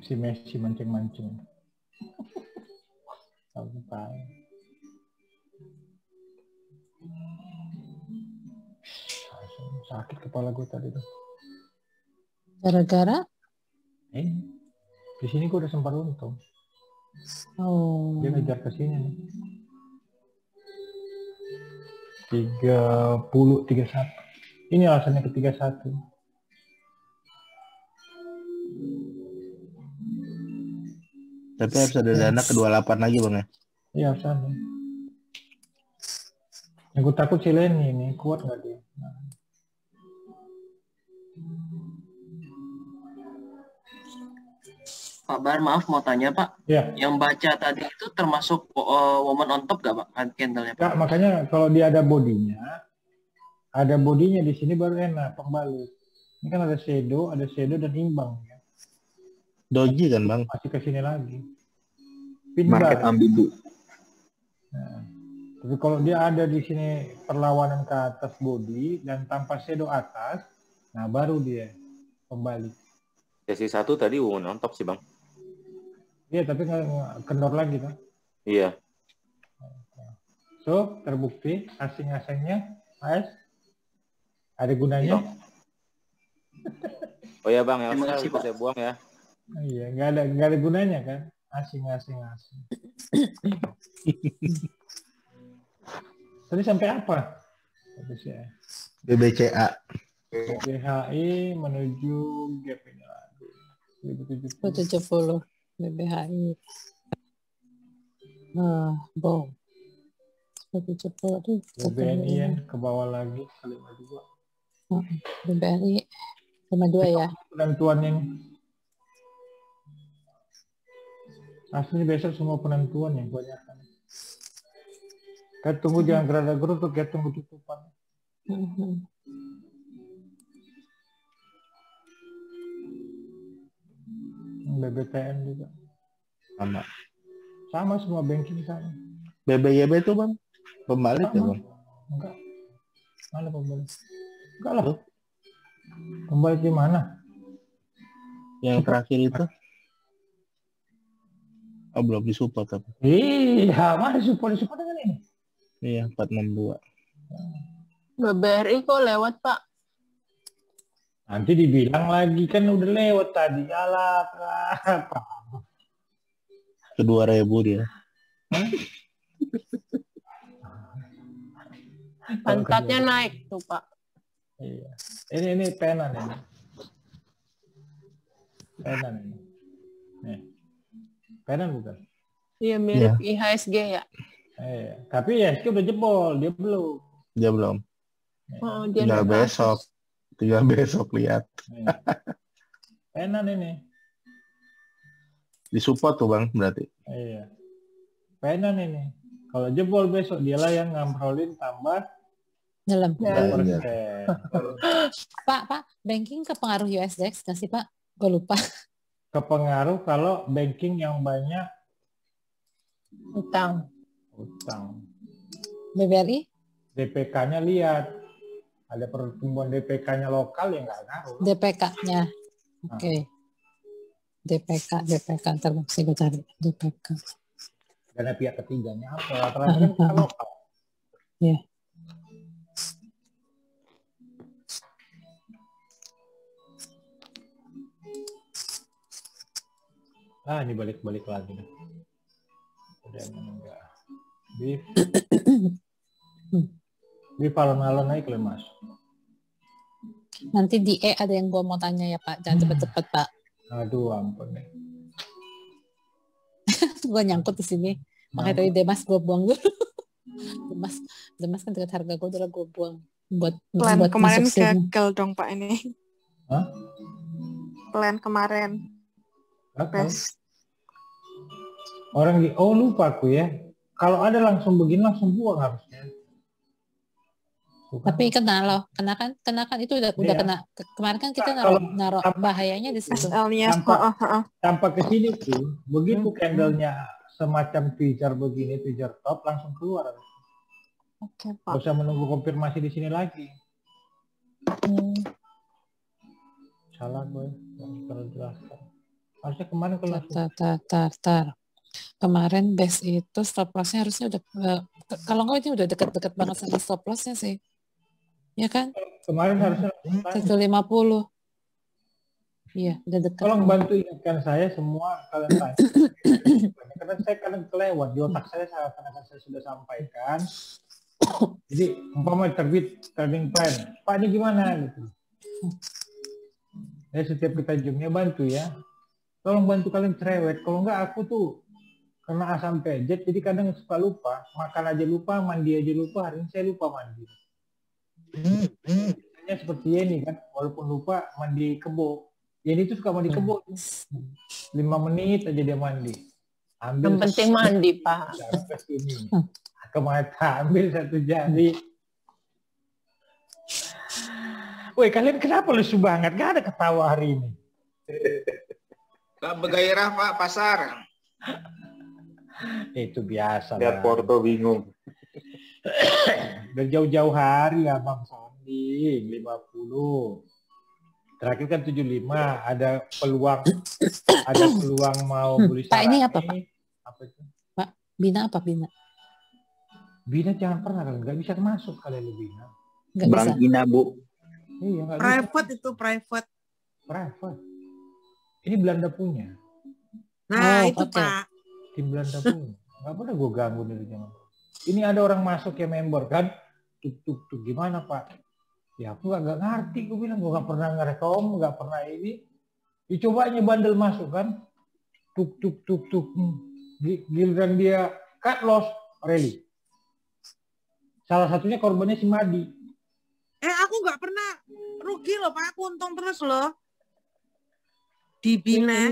[SPEAKER 2] Si Messi mancing-mancing. Sampai. Sakit kepala gue tadi tuh.
[SPEAKER 4] Gara-gara?
[SPEAKER 2] Di sini gue udah sempat untung.
[SPEAKER 4] Oh.
[SPEAKER 2] Dia ngejar ke sini nih. 31. Ini alasannya ke 31.
[SPEAKER 3] Tapi harus ada dana ke 28 lagi Bang ya.
[SPEAKER 2] Iya harus ada. Yang gue takut si Lenny ini kuat nggak dia?
[SPEAKER 9] Pak Bar, maaf mau tanya Pak.
[SPEAKER 2] Ya.
[SPEAKER 9] Yang baca tadi itu termasuk woman on top gak Pak? Candle-nya Pak?
[SPEAKER 2] Nah, makanya kalau dia ada bodinya di sini baru enak pembalik. Ini kan ada shadow dan imbang. Ya.
[SPEAKER 3] Doji kan bang?
[SPEAKER 2] Masih ke sini lagi.
[SPEAKER 6] Market
[SPEAKER 2] Pindah.
[SPEAKER 6] ambigu.
[SPEAKER 2] Nah, tapi kalau dia ada di sini perlawanan ke atas body dan tanpa shadow atas, nah baru dia kembali.
[SPEAKER 10] Sesi 1 tadi woman on top sih bang.
[SPEAKER 2] Iya, tapi nggak kendor lagi kan?
[SPEAKER 10] Iya.
[SPEAKER 2] So, terbukti asing-asingnya, AS, ada gunanya?
[SPEAKER 10] Oh ya bang,
[SPEAKER 9] Terima
[SPEAKER 10] Elsa
[SPEAKER 9] kasih,
[SPEAKER 10] bisa
[SPEAKER 9] Pak.
[SPEAKER 10] saya buang ya.
[SPEAKER 2] Iya, nggak ada gunanya kan? Asing. Tadi sampai apa?
[SPEAKER 3] BBCA.
[SPEAKER 2] BBHI menuju gap ini lagi.
[SPEAKER 4] 70 BBHI. Bom. 70.
[SPEAKER 2] BBNI kan ke bawah lagi ke 52.
[SPEAKER 4] BBRI 52 ya.
[SPEAKER 2] Penentuan yang aslinya besok semua penentuan yang banyak kan. Kita tunggu jangan gerada geruduk, kita tunggu tutupan. BBTN juga. Sama semua banking sama.
[SPEAKER 3] BBYB itu bang? Pembalik ya bang?
[SPEAKER 2] Enggak. Mana pembalik? Enggak lah. Pembalik di mana?
[SPEAKER 3] Yang terakhir itu? Oh belum disupport tapi.
[SPEAKER 2] Iya, mana support dengan ini?
[SPEAKER 3] Iya 462.
[SPEAKER 5] BBRI kok lewat Pak?
[SPEAKER 2] Nanti dibilang lagi kan udah lewat tadi. Alah, apa?
[SPEAKER 3] Ke 2.000 dia.
[SPEAKER 5] Pantatnya naik tuh Pak.
[SPEAKER 2] Iya. Ini penan ini. Penan ini. Nih. Penan bukan?
[SPEAKER 5] Iya mirip IHSG ya.
[SPEAKER 2] Tapi IHSG udah jebol, dia belum.
[SPEAKER 3] Dia belum.
[SPEAKER 5] Oh, dia
[SPEAKER 3] Tinggal besok. Tinggal besok lihat.
[SPEAKER 2] Penan ini.
[SPEAKER 3] Disupport tuh bang berarti.
[SPEAKER 2] Iya. Penan ini. Kalau jebol besok dialah yang ngamprolin tambah
[SPEAKER 4] Dalam.
[SPEAKER 2] Pak,
[SPEAKER 4] banking kepengaruh USDX nggak sih Pak? Gue lupa.
[SPEAKER 2] Kepengaruh kalau banking yang banyak
[SPEAKER 5] utang.
[SPEAKER 4] BBRI?
[SPEAKER 2] DPK-nya lihat. Ada pertumbuhan DPK-nya lokal yang nggak ngaruh.
[SPEAKER 4] DPK-nya. Oke. DPK. Ntar gue cari. DPK.
[SPEAKER 2] Karena pihak ketiganya apa? Rata-rata kan lokal.
[SPEAKER 4] Iya.
[SPEAKER 2] Ini balik-balik lagi nih. Udah enggak. Beef alon-alon naik loh Mas.
[SPEAKER 4] Nanti di ada yang gue mau tanya ya Pak. Jangan cepet-cepet Pak.
[SPEAKER 2] Aduh ampun nih.
[SPEAKER 4] Gue nyangkut di sini. Makanya tadi Demas gue buang dulu. Demas kan dekat harga gue udah gue buang. Buat
[SPEAKER 11] kemarin
[SPEAKER 4] masuk sini.
[SPEAKER 11] gagal dong Pak ini.
[SPEAKER 2] Hah?
[SPEAKER 11] Plan kemarin.
[SPEAKER 2] Orang lupa aku ya. Kalau ada langsung begini langsung buang harusnya. Bukan.
[SPEAKER 4] Tapi kena kan itu udah kena. Kemarin kan kita naruh bahayanya di situ.
[SPEAKER 2] Tanpa kesini tuh, begitu candlenya semacam tweezer begini, tweezer top langsung keluar.
[SPEAKER 11] Oke Pak.
[SPEAKER 2] Gak usah menunggu konfirmasi di sini lagi. Salah gue, harus jelaskan. Harusnya kemarin
[SPEAKER 4] Tar. Kemarin base itu stop lossnya harusnya udah kalau nggak ini udah deket-deket banget sama stop lossnya sih, ya kan?
[SPEAKER 2] Kemarin harusnya
[SPEAKER 4] 150. Iya, udah dekat.
[SPEAKER 2] Tolong bantu ingatkan saya semua kalian tanya. Karena saya kadang kelewat di otak saya karena saya sudah sampaikan. Jadi umpama terbit trading plan, Pak ini gimana gitu. Ya setiap kita zoomnya bantu ya. Tolong bantu kalian cerewet. Kalau enggak aku tuh kena A sampai Z, jadi kadang suka lupa. Makan aja lupa, mandi aja lupa. Hari ini saya lupa mandi. Biasanya seperti ini kan, walaupun lupa mandi kebo. Ini tuh suka mandi kebo. 5 menit aja dia mandi. Ambil
[SPEAKER 5] yang penting mandi Pak.
[SPEAKER 2] Ke mata, ambil 1 jari. Woi kalian kenapa lesu banget? Gak ada ketawa hari ini.
[SPEAKER 12] Gak bergairah Pak pasar.
[SPEAKER 2] Itu biasa.
[SPEAKER 1] Lihat
[SPEAKER 2] Bang.
[SPEAKER 1] Porto bingung.
[SPEAKER 2] Udah jauh-jauh hari ya Bang Sandi, 50. Terakhir kan 75, ada peluang mau beli
[SPEAKER 4] Pak ini
[SPEAKER 2] Sarani.
[SPEAKER 4] apa Pak?
[SPEAKER 2] Apa itu?
[SPEAKER 4] Pak, Bina apa Bina?
[SPEAKER 2] Bina jangan pernah kan, nggak bisa masuk kalian Bina.
[SPEAKER 4] Nggak
[SPEAKER 6] Bang
[SPEAKER 4] bisa.
[SPEAKER 6] Ina, Bu.
[SPEAKER 2] Iya, nggak bisa.
[SPEAKER 13] Private itu private.
[SPEAKER 2] Private. Ini Belanda punya.
[SPEAKER 13] Nah,
[SPEAKER 4] Oh,
[SPEAKER 13] itu
[SPEAKER 4] oke.
[SPEAKER 13] Pak.
[SPEAKER 2] Tim Belanda punya. Nggak pernah gue ganggu dari jangan. Ini ada orang masuk ya member kan. Tuk gimana Pak? Ya aku nggak ngerti. Gue bilang gue nggak pernah ngerekom, nggak pernah ini. Dicobanya bandel masuk kan. Tuk. Giliran dia cut loss rally. Salah satunya korbannya si Madi.
[SPEAKER 13] Aku nggak pernah rugi loh Pak. Aku untung terus loh. Di Bina.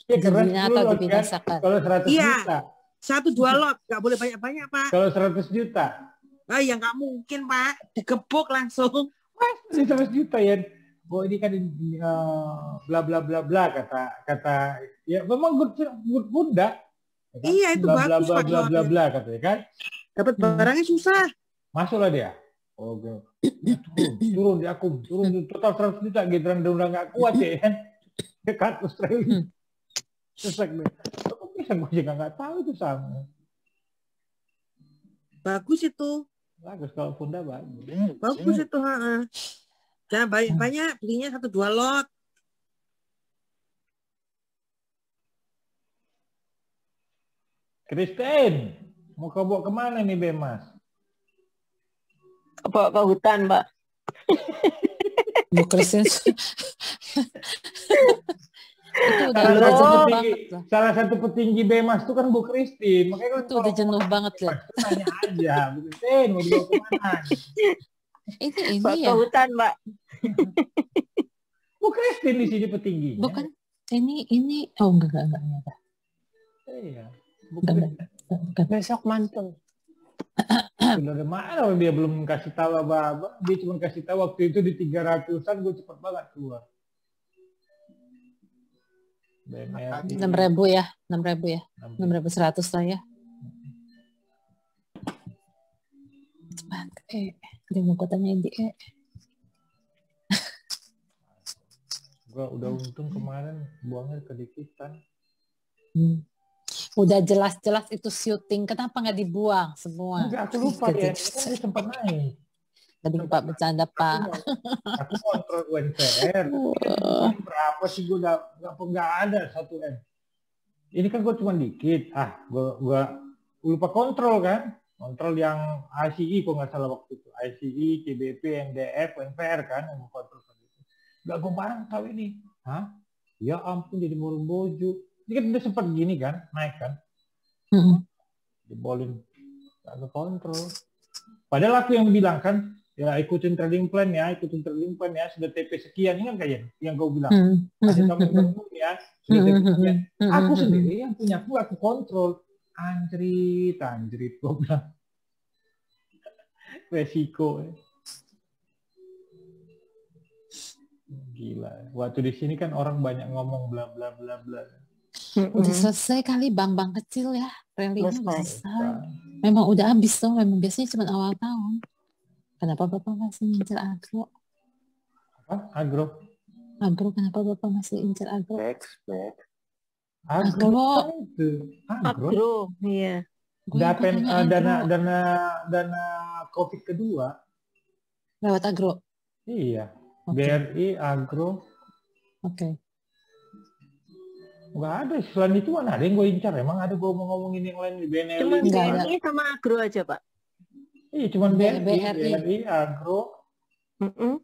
[SPEAKER 2] Ya, karena
[SPEAKER 4] Dibina
[SPEAKER 2] 10
[SPEAKER 4] atau
[SPEAKER 2] lot,
[SPEAKER 4] dibinasakan?
[SPEAKER 2] kan? Kalau 100
[SPEAKER 13] Iya.
[SPEAKER 2] juta.
[SPEAKER 13] 1-2 lot. Nggak boleh banyak-banyak Pak.
[SPEAKER 2] Kalau 100 juta.
[SPEAKER 13] Ya nggak mungkin Pak. Digebuk langsung.
[SPEAKER 2] Pasti 100 juta ya. Oh ini kan bla bla bla bla kata ya memang good bunda. Ya kan?
[SPEAKER 13] Iya itu
[SPEAKER 2] bla,
[SPEAKER 13] bagus
[SPEAKER 2] bla,
[SPEAKER 13] Pak.
[SPEAKER 2] bla bla bla katanya kan.
[SPEAKER 13] Dapat barangnya susah.
[SPEAKER 2] Masuklah dia. Oh turun di akun, turun total 100 juta giliran dia udah nggak kuat ya kan. Dekat Australia. Sesek deh. Kok bisa gue juga nggak tahu itu sama.
[SPEAKER 13] Bagus itu.
[SPEAKER 2] Bagus kalau bunda bagus.
[SPEAKER 13] Bagus itu. Jangan banyak-banyak. Belinya 1-2 lot.
[SPEAKER 2] Kristen, mau kau bawa kemana nih Bemas?
[SPEAKER 5] Bawa ke hutan, Pak.
[SPEAKER 4] Bu Kristen. Itu udah
[SPEAKER 2] Salah satu
[SPEAKER 4] jenuh
[SPEAKER 2] petinggi-
[SPEAKER 4] banget lah.
[SPEAKER 2] Salah satu petinggi Bemas itu kan Bu Kristin. Makanya kan
[SPEAKER 4] Itu udah jenuh banget ya.
[SPEAKER 2] tanya aja, Bu Kristin mau dibawa kemana?
[SPEAKER 4] Ini
[SPEAKER 5] Bawa
[SPEAKER 4] ya.
[SPEAKER 5] ke hutan, Pak.
[SPEAKER 2] Bu Kristin di sini petingginya.
[SPEAKER 4] Bukan. Ini. Oh enggak.
[SPEAKER 2] Iya. Bu
[SPEAKER 4] Enggak.
[SPEAKER 2] Kristin.
[SPEAKER 4] Bukan.
[SPEAKER 5] Besok mantul.
[SPEAKER 2] Sudah ada mana dia belum kasih tahu apa-apa. Dia cuma kasih tahu waktu itu di 300-an gue cepet banget keluar. BMRI.
[SPEAKER 4] 6.000 ya. 6.100 lah ya. Cepat. Dia mau tanyain di
[SPEAKER 2] Gue udah untung kemarin buangnya kedikitan.
[SPEAKER 4] Udah jelas-jelas itu syuting. Kenapa nggak dibuang semua?
[SPEAKER 2] Enggak, aku lupa ya. Kan dia sempat naik.
[SPEAKER 4] Tadi Pak bercanda Pak.
[SPEAKER 2] Aku kontrol UNVR. Berapa sih gue nggak ada 1 M. Ini kan gue cuma dikit. Gue lupa kontrol kan. Kontrol yang ICI kok nggak salah waktu itu. ICI, CBP, NDF, UNVR kan yang gue kontrol. Nggak gue barang tahu ini. Ya ampun jadi murung bojo. Ini kan udah sempat gini kan, naik kan. Dibolin. Nggak ke kontrol. Padahal aku yang bilang kan, ya ikutin trading plan ya, sudah TP sekian, ini kan kayak yang kau bilang. Kasih kamu bangun ya, sudah TP sekian. Aku sendiri yang punya aku kontrol. Anjrit, gue bilang. Resiko. Gila. Waktu di sini kan orang banyak ngomong bla bla bla bla.
[SPEAKER 4] Udah selesai kali bang kecil ya. Rally-nya udah selesai. Memang udah habis tuh, memang biasanya cuma awal tahun. Kenapa Bapak masih ngincer agro?
[SPEAKER 2] Apa? Agro?
[SPEAKER 4] Agro, kenapa Bapak masih incer agro?
[SPEAKER 2] Agro.
[SPEAKER 5] Agro, iya.
[SPEAKER 2] Dana COVID kedua.
[SPEAKER 4] Lewat agro?
[SPEAKER 2] Iya. BRI, agro.
[SPEAKER 4] Oke.
[SPEAKER 2] Nggak ada. Selain itu mana ada yang gue incar. Emang ada gue mau ngomongin yang lain di BNL?
[SPEAKER 5] Cuma BNI sama agro aja, Pak.
[SPEAKER 2] Iya, cuma BRI, agro.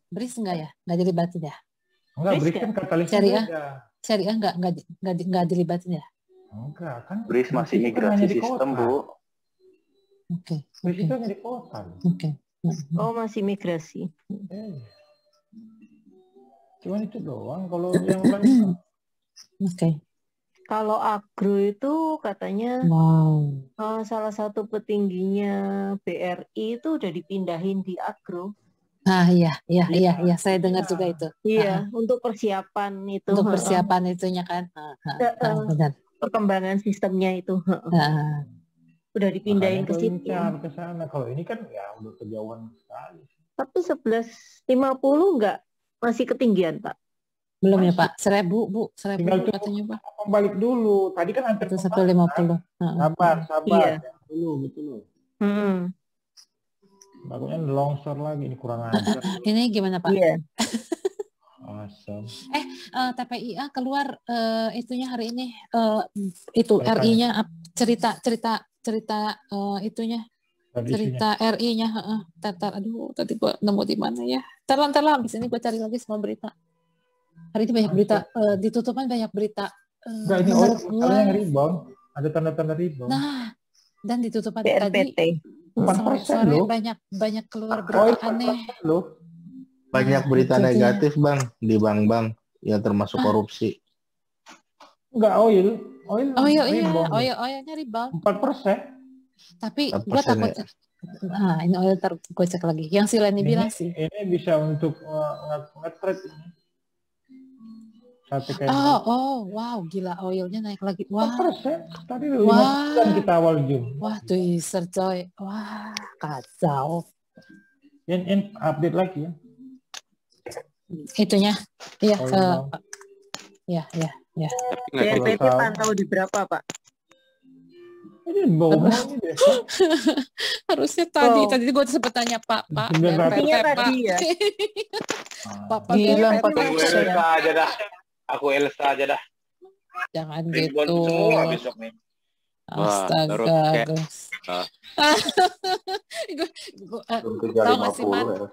[SPEAKER 4] BRIS enggak ya? Nggak dilibatin ya?
[SPEAKER 2] Enggak, BRIS kan katalisnya beda.
[SPEAKER 4] Syariah enggak dilibatin ya?
[SPEAKER 2] Enggak, kan.
[SPEAKER 1] BRIS masih migrasi sistem, Bu.
[SPEAKER 4] Oke.
[SPEAKER 2] BRIS itu hanya di kota.
[SPEAKER 4] Oke.
[SPEAKER 5] Oh, masih migrasi.
[SPEAKER 2] Cuman itu doang. Kalau yang lain.
[SPEAKER 4] Oke.
[SPEAKER 5] Kalau agro itu katanya salah satu petingginya BRI itu udah dipindahin di agro.
[SPEAKER 4] Ah iya, saya dengar juga itu.
[SPEAKER 5] Iya, untuk persiapan itu.
[SPEAKER 4] Untuk persiapan itunya kan. Benar.
[SPEAKER 5] Perkembangan sistemnya itu. Udah dipindahin ke situ.
[SPEAKER 2] Ke sana. Kalau ini kan ya udah kejauhan sekali.
[SPEAKER 5] Tapi 11.50 enggak masih ketinggian, Pak?
[SPEAKER 4] Belum ya, Pak. 1.000, Bu. 1.000 katanya, Pak.
[SPEAKER 2] Balik dulu. Tadi kan hampir
[SPEAKER 4] 150.
[SPEAKER 2] Sabar.
[SPEAKER 5] Iya.
[SPEAKER 2] Betul. Takutnya longsor lagi, ini kurang ajar.
[SPEAKER 4] Ini gimana, Pak?
[SPEAKER 5] Iya.
[SPEAKER 2] Awesome.
[SPEAKER 4] TPIA keluar itunya hari ini itu RI-nya cerita itunya. Cerita RI-nya, aduh, tadi gua nemu di mana ya? Terlang, di sini gua cari lagi semua berita. Hari ini banyak berita, ditutupan banyak berita.
[SPEAKER 2] Enggak, ini orang yang rebound, ada tanda-tanda rebound.
[SPEAKER 4] Nah, dan ditutupan
[SPEAKER 5] BNPT.
[SPEAKER 4] tadi sore banyak keluar berita aneh.
[SPEAKER 3] Banyak berita negatif, Bang, di bank-bank yang termasuk korupsi.
[SPEAKER 2] Enggak, oil
[SPEAKER 4] oilnya rebound
[SPEAKER 2] 4%.
[SPEAKER 4] Tapi gue takut ini oil gue cek lagi yang si Leni bilang sih
[SPEAKER 2] ini bisa untuk nge-trade ini.
[SPEAKER 4] Wow, gila oilnya naik lagi. Wah,
[SPEAKER 2] 4%. Tadi 5% kita awal Jun.
[SPEAKER 4] Wah, teaser coy. Wah, kacau.
[SPEAKER 2] Yang update lagi ya.
[SPEAKER 4] Itunya. Iya, ya.
[SPEAKER 5] BNPT pantau di berapa, Pak?
[SPEAKER 2] Ini bohong ini deh.
[SPEAKER 4] Harusnya tadi gue sempat tanya Pak.
[SPEAKER 5] BNPT tadi ya.
[SPEAKER 4] Pak
[SPEAKER 10] bilang aku Elsa aja dah.
[SPEAKER 4] Jangan gitu.
[SPEAKER 10] Semua besok nih.
[SPEAKER 4] Astaga, Gus.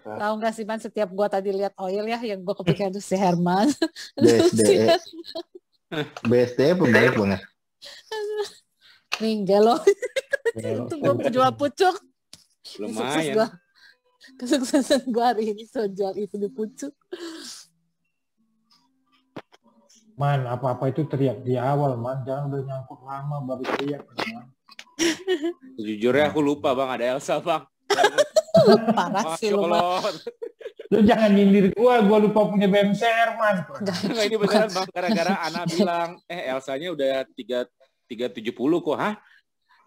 [SPEAKER 4] Tahu nggak sih, Man, setiap gua tadi lihat oil ya, yang gua kepikiran itu si Herman.
[SPEAKER 3] BSD pembaik banget.
[SPEAKER 4] Minggal loh. Itu gua jual pucuk.
[SPEAKER 10] Lumayan.
[SPEAKER 4] Kesuksesan gua hari ini jual itu di pucuk.
[SPEAKER 2] Man, apa-apa itu teriak di awal, Man. Jangan udah nyangkut lama baru teriak, Man.
[SPEAKER 10] Jujurnya aku lupa, Bang, ada Elsa, Bang.
[SPEAKER 4] Parah sih lu, Bang.
[SPEAKER 2] Lu jangan nyindir gua lupa punya BMCR, Man.
[SPEAKER 10] Enggak, ini beneran, Bang. Gara-gara Ana bilang, Elsanya udah 370 kok, hah?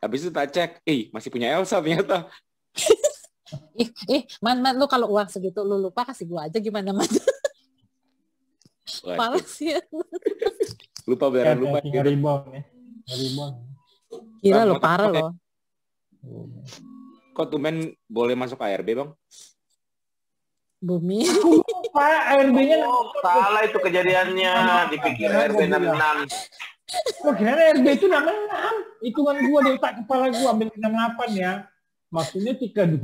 [SPEAKER 10] Habis itu tak cek, masih punya Elsa ternyata.
[SPEAKER 4] Man, lu kalau uang segitu lu lupa, kasih gua aja gimana, Man. Males ya.
[SPEAKER 10] Lupa beneran lupa.
[SPEAKER 2] Rebound.
[SPEAKER 4] Kira lo parah lo.
[SPEAKER 10] Kok tumben boleh masuk ARB, Bang?
[SPEAKER 4] Bumi.
[SPEAKER 2] Lupa ARB-nya.
[SPEAKER 10] Salah itu kejadiannya. Dipikir ARB 66.
[SPEAKER 2] Kok kira ARB itu 66? Hitungan gua di otak kepala gua ambil 68 ya. Maksudnya 32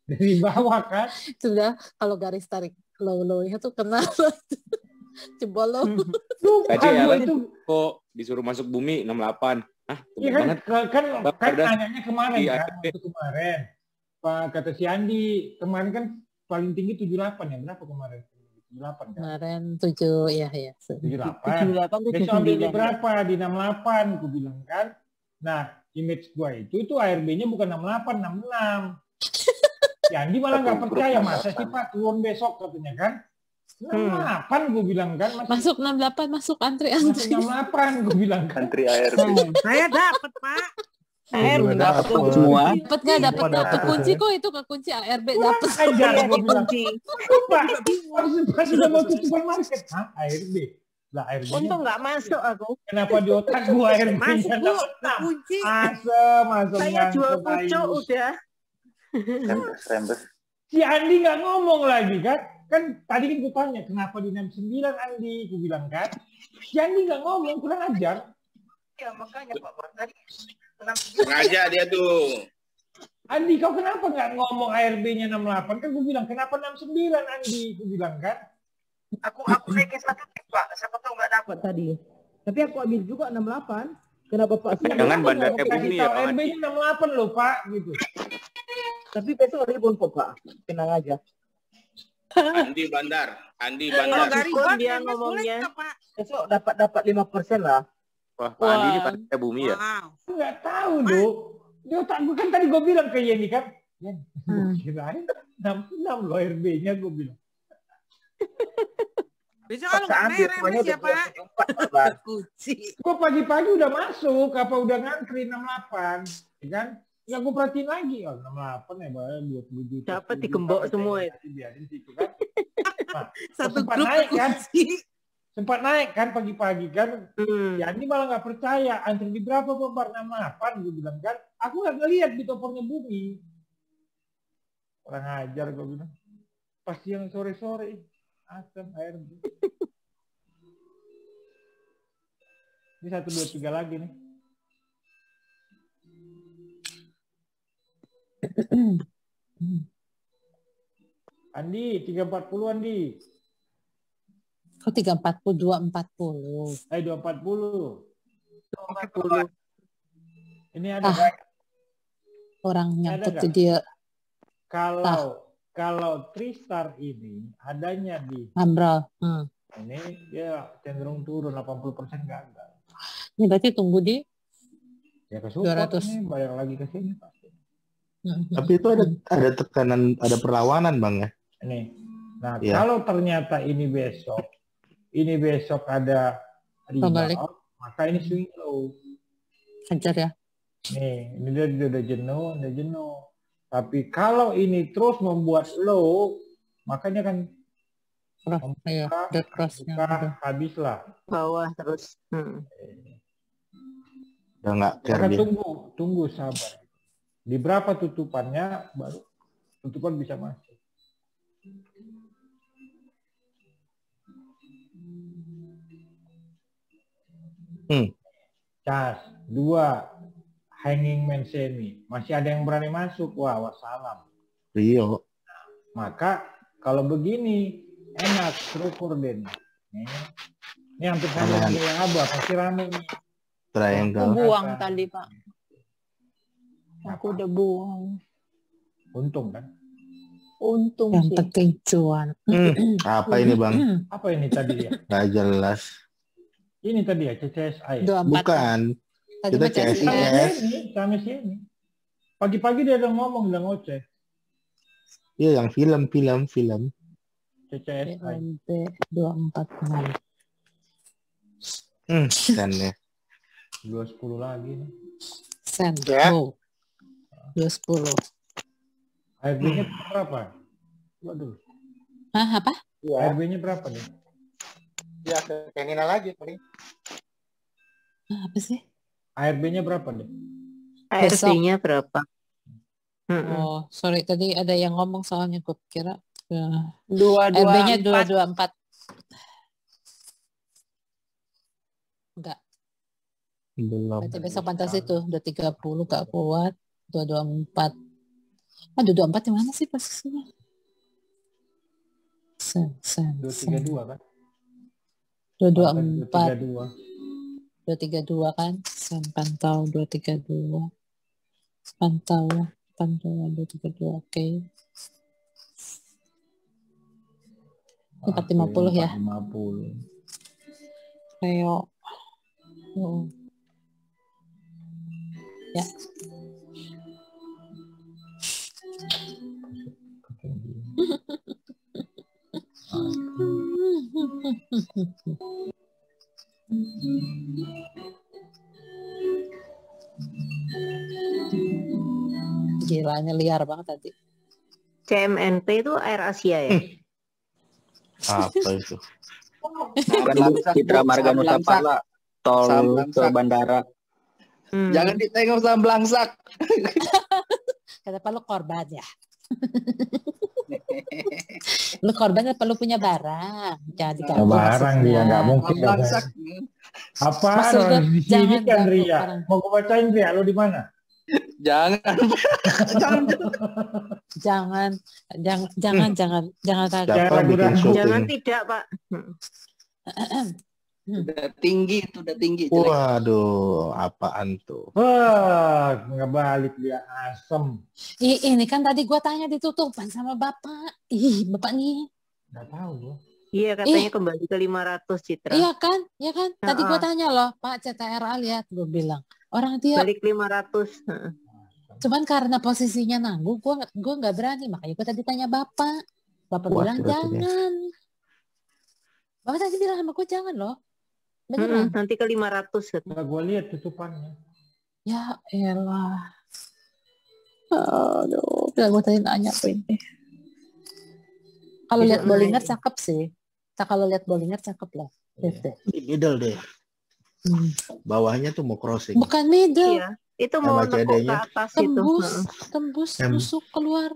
[SPEAKER 2] dari bawah kan.
[SPEAKER 4] Sudah kalau garis tarik low-low-nya tuh kenal. Coba lo.
[SPEAKER 10] Tadi Alan itu kok disuruh masuk bumi 68.
[SPEAKER 2] Iya kan nanyanya kemarin kan. Waktu kemarin. Pak kata si Andi, kemarin kan paling tinggi 78 ya. Berapa kemarin? 78 kan?
[SPEAKER 4] Kemarin 7 ya.
[SPEAKER 2] 78. Besok ambilnya berapa? Di 68 gue bilang kan. Nah, image gua itu ARB-nya bukan 68, 66. Si Andi malah nggak percaya, masa sih Pak turun besok katanya kan. 68 gue bilang kan.
[SPEAKER 4] Masuk 68, masuk antri.
[SPEAKER 2] 68 gue bilang kan.
[SPEAKER 1] Antri ARB.
[SPEAKER 13] Saya dapat, Pak.
[SPEAKER 5] ARB
[SPEAKER 6] dapat semua.
[SPEAKER 4] Dapat kunci kok itu ke kunci ARB dapat.
[SPEAKER 2] Ajar gue bilang. Pak, harus sudah mau tutupan market. ARB. Lah ARB.
[SPEAKER 5] Untung nggak masuk aku.
[SPEAKER 2] Kenapa di otak gue ARB-nya
[SPEAKER 13] kunci.
[SPEAKER 2] Masuk.
[SPEAKER 5] Saya jual pucuk udah.
[SPEAKER 1] Rembes.
[SPEAKER 2] Si Andi nggak ngomong lagi kan. Kan tadi kan gue tanya kenapa di 69 Andi, gue bilang kan. Si Andi nggak ngomong, kurang ajar.
[SPEAKER 5] Ya makanya Pak tadi.
[SPEAKER 10] Sengaja dia tuh.
[SPEAKER 2] Andi kau kenapa nggak ngomong ARB-nya 68? Kan gue bilang kenapa 69 Andi, gue bilang kan.
[SPEAKER 5] Aku request satu Pak, siapa tahu nggak dapat tadi. Tapi aku ambil juga 68. Kenapa Pak?
[SPEAKER 10] Jangan bandarnya bumi ya, Pak.
[SPEAKER 2] ARB-nya 68 loh Pak, gitu.
[SPEAKER 5] Tapi besok ribun kok Pak, tenang aja.
[SPEAKER 10] Andi bandar.
[SPEAKER 13] Kalau dari
[SPEAKER 5] dia ngomongnya. Besok dapat 5% lah.
[SPEAKER 10] Wah, Pak Andi ini bandarnya bumi ya?
[SPEAKER 2] Nggak tahu loh. Di otak gue kan tadi gue bilang ke Yeni kan. Ya, kirain 66 loh RB-nya gue bilang.
[SPEAKER 13] Biasanya kalau nggak merem siapa? Kunci.
[SPEAKER 2] Gue pagi-pagi udah masuk, apa udah ngantri 68, ya kan? Ya gue perhatiin lagi, 68 ya, bayar 20 juta.
[SPEAKER 5] Dapat digembok semua ya.
[SPEAKER 2] Biarin situ kan. Nah,
[SPEAKER 13] Satu
[SPEAKER 2] sempat
[SPEAKER 13] grup
[SPEAKER 2] naik kan?
[SPEAKER 13] kunci.
[SPEAKER 2] Sempat naik kan pagi-pagi kan? Ya ini malah nggak percaya, antri di berapa Pak? 68 gue bilang kan? Aku nggak ngeliat di topornya Bumi. Orang ajar gue bilang. Pasti yang sore-sore. Asam ARB. Ini 1, 2, 3 lagi nih. Andi, 340 Andi.
[SPEAKER 4] Kok 340, 240.
[SPEAKER 2] 240.
[SPEAKER 5] 240.
[SPEAKER 2] Ini ada
[SPEAKER 4] orang nyangkut
[SPEAKER 2] ada
[SPEAKER 4] di dia.
[SPEAKER 2] Kalau Tristar ini adanya di
[SPEAKER 4] Ambrol.
[SPEAKER 2] Ini dia cenderung turun 80% gagal.
[SPEAKER 4] Ini berarti tunggu di
[SPEAKER 2] Ya ke support
[SPEAKER 4] 200.
[SPEAKER 2] ini, bayar lagi ke sini pasti.
[SPEAKER 3] Tapi itu ada tekanan, ada perlawanan Bang ya.
[SPEAKER 2] Ini. Nah,
[SPEAKER 3] Ya.
[SPEAKER 2] kalau ternyata ini besok ada
[SPEAKER 4] Kembali.
[SPEAKER 2] rebound, maka ini swing low.
[SPEAKER 4] Hajar ya.
[SPEAKER 2] Nih, ini dia udah jenuh. Tapi kalau ini terus membuat low, makanya kan habislah.
[SPEAKER 5] Bawah terus.
[SPEAKER 3] Udah nggak care
[SPEAKER 2] Maka
[SPEAKER 3] dia.
[SPEAKER 2] tunggu sabar. Di berapa tutupannya baru tutupan bisa masuk. Cas 2 hanging man semi. Masih ada yang berani masuk. Wah, wassalam.
[SPEAKER 3] Rio.
[SPEAKER 2] Maka kalau begini enak struktur Den. Ini hampir sama dengan yang abu, pasti rame nih.
[SPEAKER 3] Triangle.
[SPEAKER 11] Aku buang tadi Pak. Aku udah buang.
[SPEAKER 2] Untung kan?
[SPEAKER 11] Untung
[SPEAKER 4] Yang
[SPEAKER 11] sih.
[SPEAKER 4] penting cuan.
[SPEAKER 3] Apa ini Bang?
[SPEAKER 2] Apa ini tadi ya?
[SPEAKER 3] Nggak jelas.
[SPEAKER 2] Ini tadi ya CCSI.
[SPEAKER 4] 24.
[SPEAKER 3] Bukan.
[SPEAKER 4] Tadi
[SPEAKER 3] Kita
[SPEAKER 4] mah CCS.
[SPEAKER 3] CSIS.
[SPEAKER 2] Sama sini. Pagi-pagi dia udah ngomong, udah ngoceh.
[SPEAKER 3] Iya yang film.
[SPEAKER 2] CCSI.
[SPEAKER 4] PMP 246.
[SPEAKER 3] Sen ya.
[SPEAKER 2] 210 lagi nih.
[SPEAKER 4] Sen.
[SPEAKER 3] Ya.
[SPEAKER 4] Go. 210.
[SPEAKER 2] ARB-nya berapa? Waduh.
[SPEAKER 4] Hah, apa?
[SPEAKER 2] ARB-nya berapa nih?
[SPEAKER 3] Ya, kayak Nina lagi paling.
[SPEAKER 4] Apa sih?
[SPEAKER 2] ARB-nya berapa nih?
[SPEAKER 5] ARB-nya berapa?
[SPEAKER 4] Oh, sorry tadi ada yang ngomong soalnya gue kira.
[SPEAKER 11] 224.
[SPEAKER 4] RB-nya 224. Enggak.
[SPEAKER 3] Belum.
[SPEAKER 4] Berarti besok pantas itu udah 30 gak kuat. 224. Ah, 224 di mana sih posisinya? Sen.
[SPEAKER 2] 232 kan?
[SPEAKER 4] 224.
[SPEAKER 2] 232.
[SPEAKER 4] 232 kan? Sen pantau 232. Pantau 232. Oke. 450 ya.
[SPEAKER 2] 450.
[SPEAKER 4] Kayak ya. Gilanya liar banget tadi.
[SPEAKER 5] CMNP itu Air Asia ya?
[SPEAKER 3] Apa itu?
[SPEAKER 6] Citra Marga Nusantara tol ke bandara.
[SPEAKER 12] Jangan ditengok sama belangsak.
[SPEAKER 4] Kata Pak lu korban ya. Lu korban apa lu punya barang? Jadi
[SPEAKER 2] Ya, barang dia nggak mungkin.
[SPEAKER 12] Belangsak.
[SPEAKER 2] Apaan orang di sini kan Ria? Mau gue bacain Ria, lu di mana?
[SPEAKER 12] Jangan.
[SPEAKER 4] Jangan
[SPEAKER 5] Jangan tidak Pak.
[SPEAKER 12] Udah tinggi itu, udah tinggi.
[SPEAKER 3] Waduh, apaan tuh?
[SPEAKER 2] Wah, nggak balik dia asem.
[SPEAKER 4] Ini kan tadi gua tanya ditutupan sama Bapak. Bapak nih.
[SPEAKER 2] Nggak tahu gua.
[SPEAKER 5] Iya katanya kembali ke 500 Citra.
[SPEAKER 4] Iya kan? Tadi gua tanya loh, Pak CTRA lihat, gua bilang. Orang dia
[SPEAKER 5] balik 500.
[SPEAKER 4] Cuman karena posisinya nanggung, gue nggak berani. Makanya gue tadi tanya Bapak. Bapak
[SPEAKER 3] Puas
[SPEAKER 4] bilang
[SPEAKER 3] berarti dia.
[SPEAKER 4] jangan. Bapak tadi bilang sama gue jangan loh. Beneran.
[SPEAKER 11] Nanti ke 500.
[SPEAKER 2] Nggak gue lihat tutupannya.
[SPEAKER 4] Ya elah. Aduh, bilang gue tadi nanya apa ini. Kalau lihat Bollinger cakep sih. Kalau lihat Bollinger cakep lah. Lihat deh.
[SPEAKER 3] Di middle deh. Bawahnya tuh mau crossing.
[SPEAKER 4] Bukan middle.
[SPEAKER 11] Iya. Itu mau nekuk ke atas itu.
[SPEAKER 4] Tembus tusuk keluar.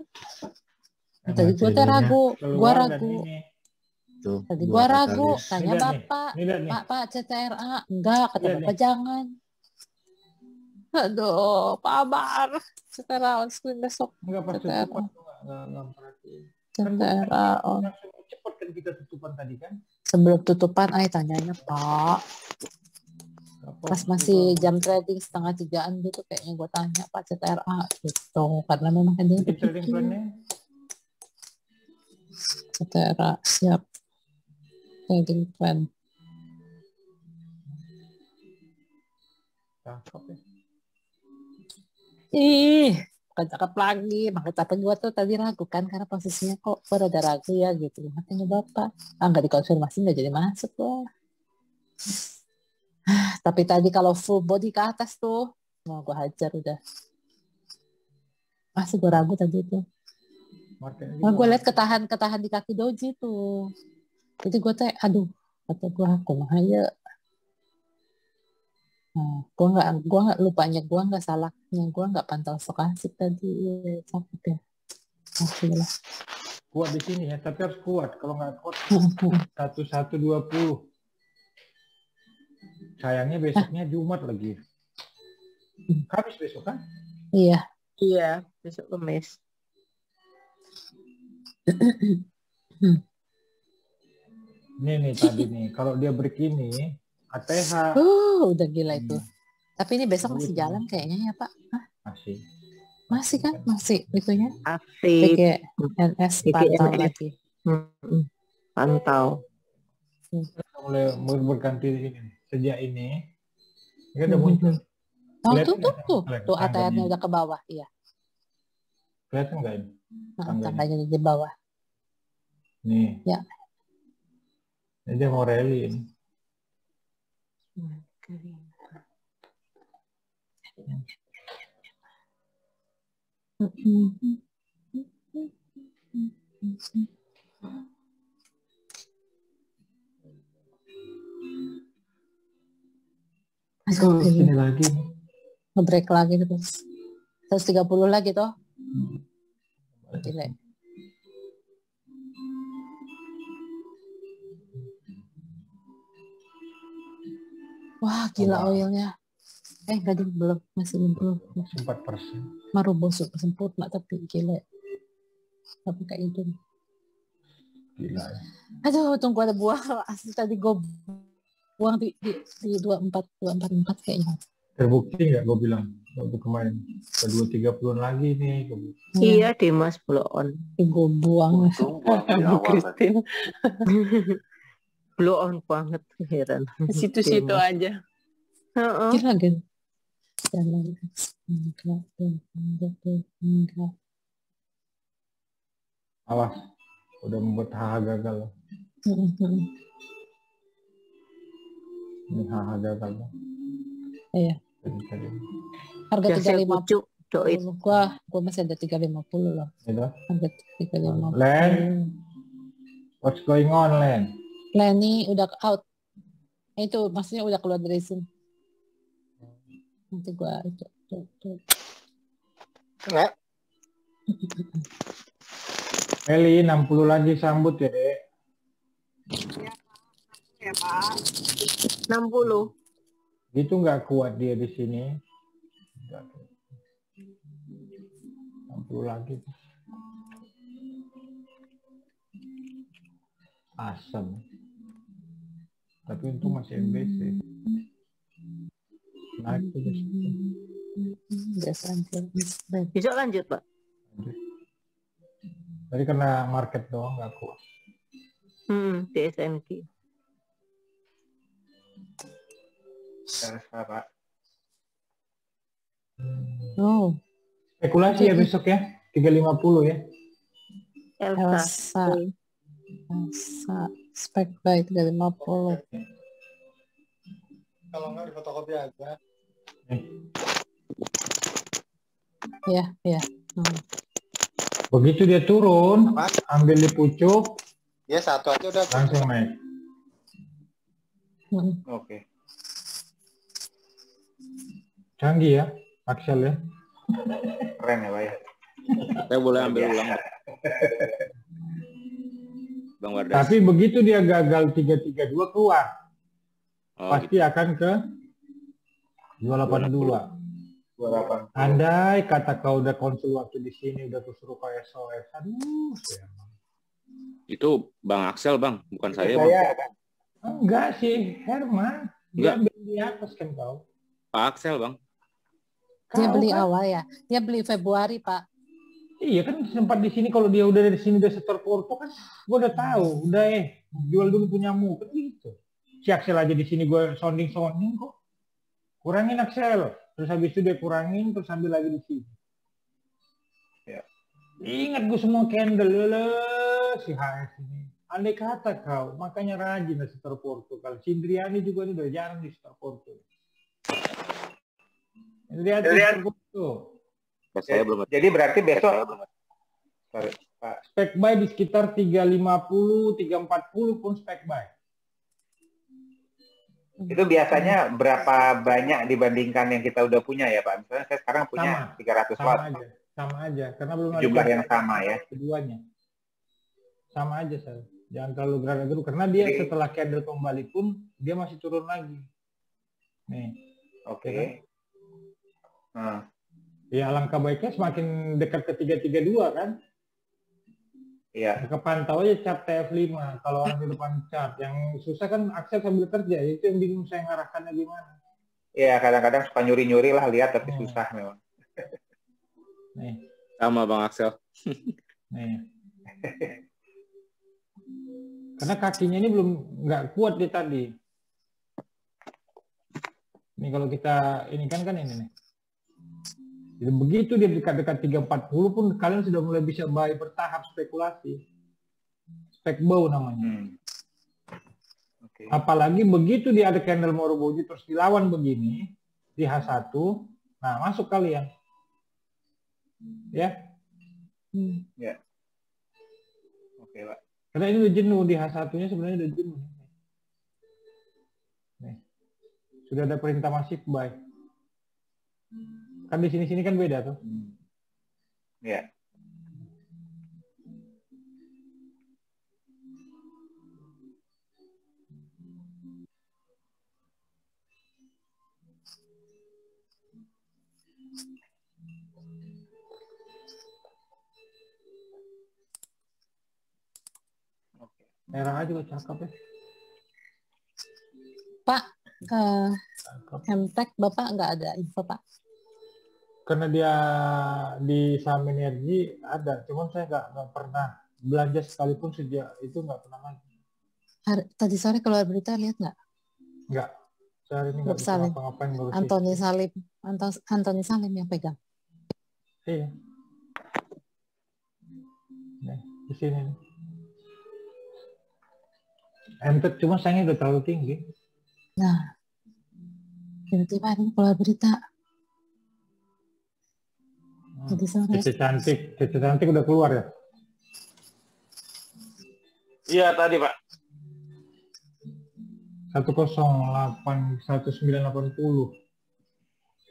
[SPEAKER 3] Sama
[SPEAKER 4] Tadi gue
[SPEAKER 3] CD-nya
[SPEAKER 4] ragu. Gue
[SPEAKER 2] Keluar dan
[SPEAKER 4] ragu.
[SPEAKER 2] ini.
[SPEAKER 3] tuh.
[SPEAKER 4] Tadi
[SPEAKER 3] dua
[SPEAKER 4] gue ragu.
[SPEAKER 3] katalis.
[SPEAKER 4] Tanya
[SPEAKER 2] Ini lihat
[SPEAKER 4] Bapak.
[SPEAKER 2] nih. Ini lihat nih.
[SPEAKER 4] Pak CTRA. Enggak, kata
[SPEAKER 2] Lihat
[SPEAKER 4] Bapak
[SPEAKER 2] nih.
[SPEAKER 4] jangan. Aduh, Pak Amar. CTRA on screen besok.
[SPEAKER 2] Enggak pas
[SPEAKER 4] CTRA.
[SPEAKER 2] tutupan nggak perhatiin.
[SPEAKER 4] CTRA on.
[SPEAKER 2] Langsung cepet kan kita tutupan tadi kan.
[SPEAKER 4] Sebelum tutupan, tanyanya Pak. Pas masih jam trading 2:30 gitu, kayaknya gue tanya Pak CTRA gitu. Karena memang ada yang
[SPEAKER 2] trading plan-nya.
[SPEAKER 4] CTRA siap. Trading plan.
[SPEAKER 2] Cakep ya.
[SPEAKER 4] Ih, bukan cakep lagi. Makanya gue tuh tadi ragu kan, karena posisinya kok rada ragu ya gitu. Makanya Bapak, nggak dikonfirmasi nggak jadi masuk loh. Tapi tadi kalau full body ke atas tuh, mau gue hajar udah. Masih gue ragu tadi tuh. Nah, gue lihat ketahan di kaki doji tuh. Jadi gue teh, aduh, kata gue kumaha ya. Nah, gue nggak lupanya, gue nggak salahnya, gue nggak pantau stokastik tadi. Sakit ya. Alhamdulillah.
[SPEAKER 2] Kuat di sini ya, tapi harus kuat. Kalau nggak kuat 1120. Sayangnya besoknya Jumat lagi. Kamis besok kan?
[SPEAKER 4] Iya.
[SPEAKER 11] Iya, besok Kamis.
[SPEAKER 2] Nih tadi nih, kalau dia break ini, ATH.
[SPEAKER 4] Udah gila itu. Tapi ini besok masih jalan kayaknya ya Pak. Hah? Masih kan? Masih itunya?
[SPEAKER 11] Aktif.
[SPEAKER 4] NS pantau lagi.
[SPEAKER 11] Pantau.
[SPEAKER 2] Mulai berganti ini. Sejak ini udah muncul.
[SPEAKER 4] Oh tuh ATR-nya udah ke bawah, iya.
[SPEAKER 2] Kelihatan nggak ini?
[SPEAKER 4] Tangganya di bawah.
[SPEAKER 2] Nih.
[SPEAKER 4] Ya.
[SPEAKER 2] Ini dia mau rally ini. Sini lagi.
[SPEAKER 4] Nge-break lagi terus. 130 lagi toh. Gila. Wah, gila oilnya. Enggak belum, masih belum.
[SPEAKER 2] 4%.
[SPEAKER 4] Marubo sempurna tapi gila. Tapi kayak itu.
[SPEAKER 2] Gila ya.
[SPEAKER 4] Aduh, tunggu ada buah. Asli tadi gue buang di 244 kayaknya.
[SPEAKER 2] Terbukti nggak gue bilang waktu kemarin. Ke 230-an lagi nih.
[SPEAKER 11] Iya, Dimas blow on.
[SPEAKER 4] Gue buang.
[SPEAKER 11] Christine. Blow on banget, heran.
[SPEAKER 13] Situ-situ aja.
[SPEAKER 4] Kira gitu.
[SPEAKER 2] Awas, udah membuat HH gagal. Ini HH gagal.
[SPEAKER 4] Iya. Harga 350. Gua masih ada 350 loh.
[SPEAKER 2] Itu?
[SPEAKER 4] Harga 350.
[SPEAKER 2] Len, what's going on, Len?
[SPEAKER 4] Lenny udah out. Itu maksudnya udah keluar dari Zoom. Nanti gua itu.
[SPEAKER 3] Enggak.
[SPEAKER 2] Meli 60 lagi sambut ya, Dek.
[SPEAKER 13] Ya, Pak.
[SPEAKER 11] 60.
[SPEAKER 2] Gitu nggak kuat dia di sini. 60 lagi. Asam. Tapi untung masih MBC. Naik terus.
[SPEAKER 11] Besok lanjut, Pak.
[SPEAKER 2] Tadi kena market doang nggak kuat.
[SPEAKER 11] DSNG.
[SPEAKER 2] Pak.
[SPEAKER 4] Oh.
[SPEAKER 2] Spekulasi ya besok ya. 350 ya.
[SPEAKER 4] Elsa spek buy 350.
[SPEAKER 8] Kalau nggak di fotokopi aja.
[SPEAKER 4] Ya.
[SPEAKER 2] Begitu dia turun, ambil di pucuk,
[SPEAKER 14] Ya satu aja udah.
[SPEAKER 2] langsung naik.
[SPEAKER 14] Oke.
[SPEAKER 2] Canggih ya, Axel ya.
[SPEAKER 14] Keren ya, Pak ya.
[SPEAKER 10] Saya boleh ambil ulang. Bang Wardas.
[SPEAKER 2] Tapi begitu dia gagal 332 keluar, pasti
[SPEAKER 10] gitu.
[SPEAKER 2] akan ke 282.
[SPEAKER 14] 28.
[SPEAKER 2] Andai kata kau udah konsul waktu di sini udah suruh ke SOS, aduh.
[SPEAKER 10] Itu Bang Axel, Bang, bukan saya, Bang.
[SPEAKER 2] Enggak sih, Herman. Dia
[SPEAKER 10] Enggak.
[SPEAKER 2] beli di atas kan kau.
[SPEAKER 10] Pak Axel, Bang.
[SPEAKER 4] Dia
[SPEAKER 2] Kau
[SPEAKER 4] beli
[SPEAKER 2] kan?
[SPEAKER 4] awal ya. Dia beli Februari, Pak.
[SPEAKER 2] Iya kan sempat di sini kalau dia udah dari sini udah setor Porto kan, gue udah tahu, udah jual dulu punyamu kan gitu. Si Axel aja di sini gue sounding kok. Kurangin Axel, terus habis itu dia kurangin, terus ambil lagi di sini.
[SPEAKER 14] Ya.
[SPEAKER 2] Ingat gue semua candle, si HS ini. Andai kata kau, makanya rajin lah setor Porto. Kalau Cindriani juga ini udah jarang di setor Porto. Lihat setor Porto.
[SPEAKER 10] Saya belum.
[SPEAKER 14] Jadi berarti besok sorry, Pak.
[SPEAKER 2] Spek buy di sekitar 350, 340 pun spek buy.
[SPEAKER 14] Itu biasanya berapa banyak dibandingkan yang kita udah punya ya, Pak? Misalnya saya sekarang punya 300 watt.
[SPEAKER 2] Sama aja, karena belum ada
[SPEAKER 14] Jumlah yang sama ya.
[SPEAKER 2] Keduanya. Sama aja, saya. Jangan terlalu gerah-geru karena dia setelah candle kembali pun dia masih turun lagi. Nih.
[SPEAKER 14] Oke.
[SPEAKER 2] Ya alangkah baiknya semakin dekat ke 332 kan?
[SPEAKER 14] Iya.
[SPEAKER 2] Kepantau aja chart TF5 kalau orang di depan chart. Yang susah kan Axel sambil kerja, itu yang bingung saya ngarahkannya gimana.
[SPEAKER 14] Iya, kadang-kadang suka nyuri-nyuri lah lihat tapi susah memang.
[SPEAKER 2] Nih.
[SPEAKER 10] Sama Bang Axel.
[SPEAKER 2] Nih. Karena kakinya ini belum nggak kuat dia tadi. Ini kalau kita ini kan ini nih. Jadi begitu dia dekat-dekat 340 pun kalian sudah mulai bisa buy bertahap spekulasi. Spek bow namanya.
[SPEAKER 14] Okay.
[SPEAKER 2] Apalagi begitu dia ada candle Moroboji terus dilawan begini di H1, nah masuk kalian. Ya.
[SPEAKER 14] Ya. Oke, Pak.
[SPEAKER 2] Karena ini udah jenuh di H1-nya sebenarnya udah jenuh. Nih. Sudah ada perintah masif buy. Kan di sini kan beda tuh.
[SPEAKER 14] Iya.
[SPEAKER 2] Merah juga cakep ya.
[SPEAKER 4] Pak, Hemtek Bapak nggak ada info, Pak?
[SPEAKER 2] Karena dia di saham energi ada, cuman saya nggak pernah belanja sekalipun sejak itu nggak pernah lagi.
[SPEAKER 4] Tadi sore keluar berita lihat nggak?
[SPEAKER 2] Nggak. Sehari ini nggak bisa ngapa-ngapain baru
[SPEAKER 4] Antoni Salim yang pegang.
[SPEAKER 2] Iya. Nih, di sini nih. Entet cuma sayangnya udah terlalu tinggi.
[SPEAKER 4] Nah, tiba-tiba ini keluar berita. Jadi sore.
[SPEAKER 2] Cece cantik udah keluar ya?
[SPEAKER 3] Iya tadi Pak.
[SPEAKER 2] 108, 1980.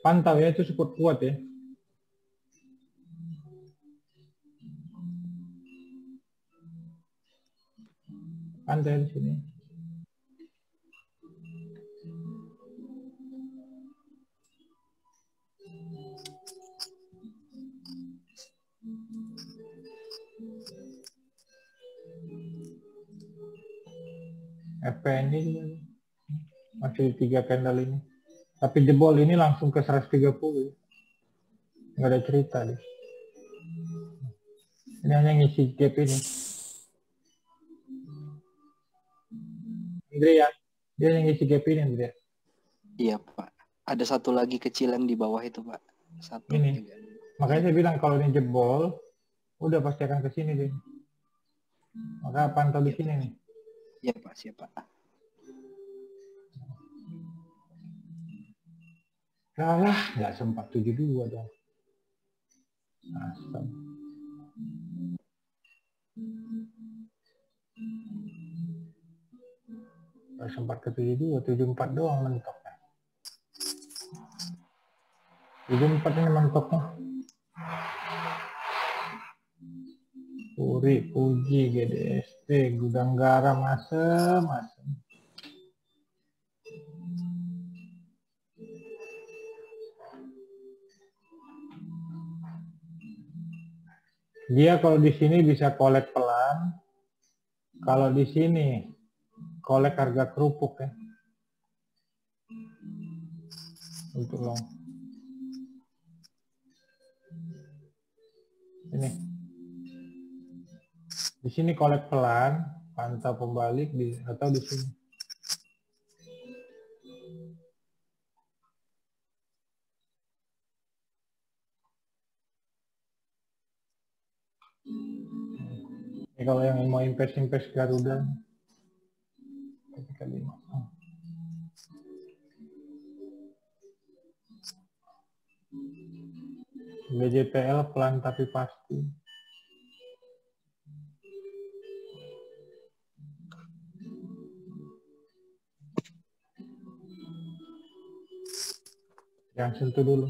[SPEAKER 2] Pantau ya, itu support kuat ya. Pantau di sini. FPN ini juga masih 3 candle ini, tapi jebol ini langsung ke 130, nggak ada cerita deh. Ini hanya ngisi gap ini. Andrea, dia yang ngisi gap ini Andrea.
[SPEAKER 12] Iya Pak, ada satu lagi kecil yang di bawah itu Pak. Satu.
[SPEAKER 2] Ini Makanya saya bilang kalau ini jebol, udah pasti akan ke sini deh. Maka pantau di sini nih.
[SPEAKER 12] Iya Pak, siap Pak.
[SPEAKER 2] Kalah, nggak sempat 72 dong. Asam. Nggak sempat ke 72, 74 doang mentoknya. 74 ini mentoknya. Puri, Puji, GDST, Gudang Garam, asem. Dia kalau di sini bisa kolek pelan, kalau di sini kolek harga kerupuk ya. Untuk long. Ini. Di sini kolek pelan, pantau pembalik atau di sini. Ini kalau yang mau invest Garuda. BJPL pelan tapi pasti. Yang sentuh dulu.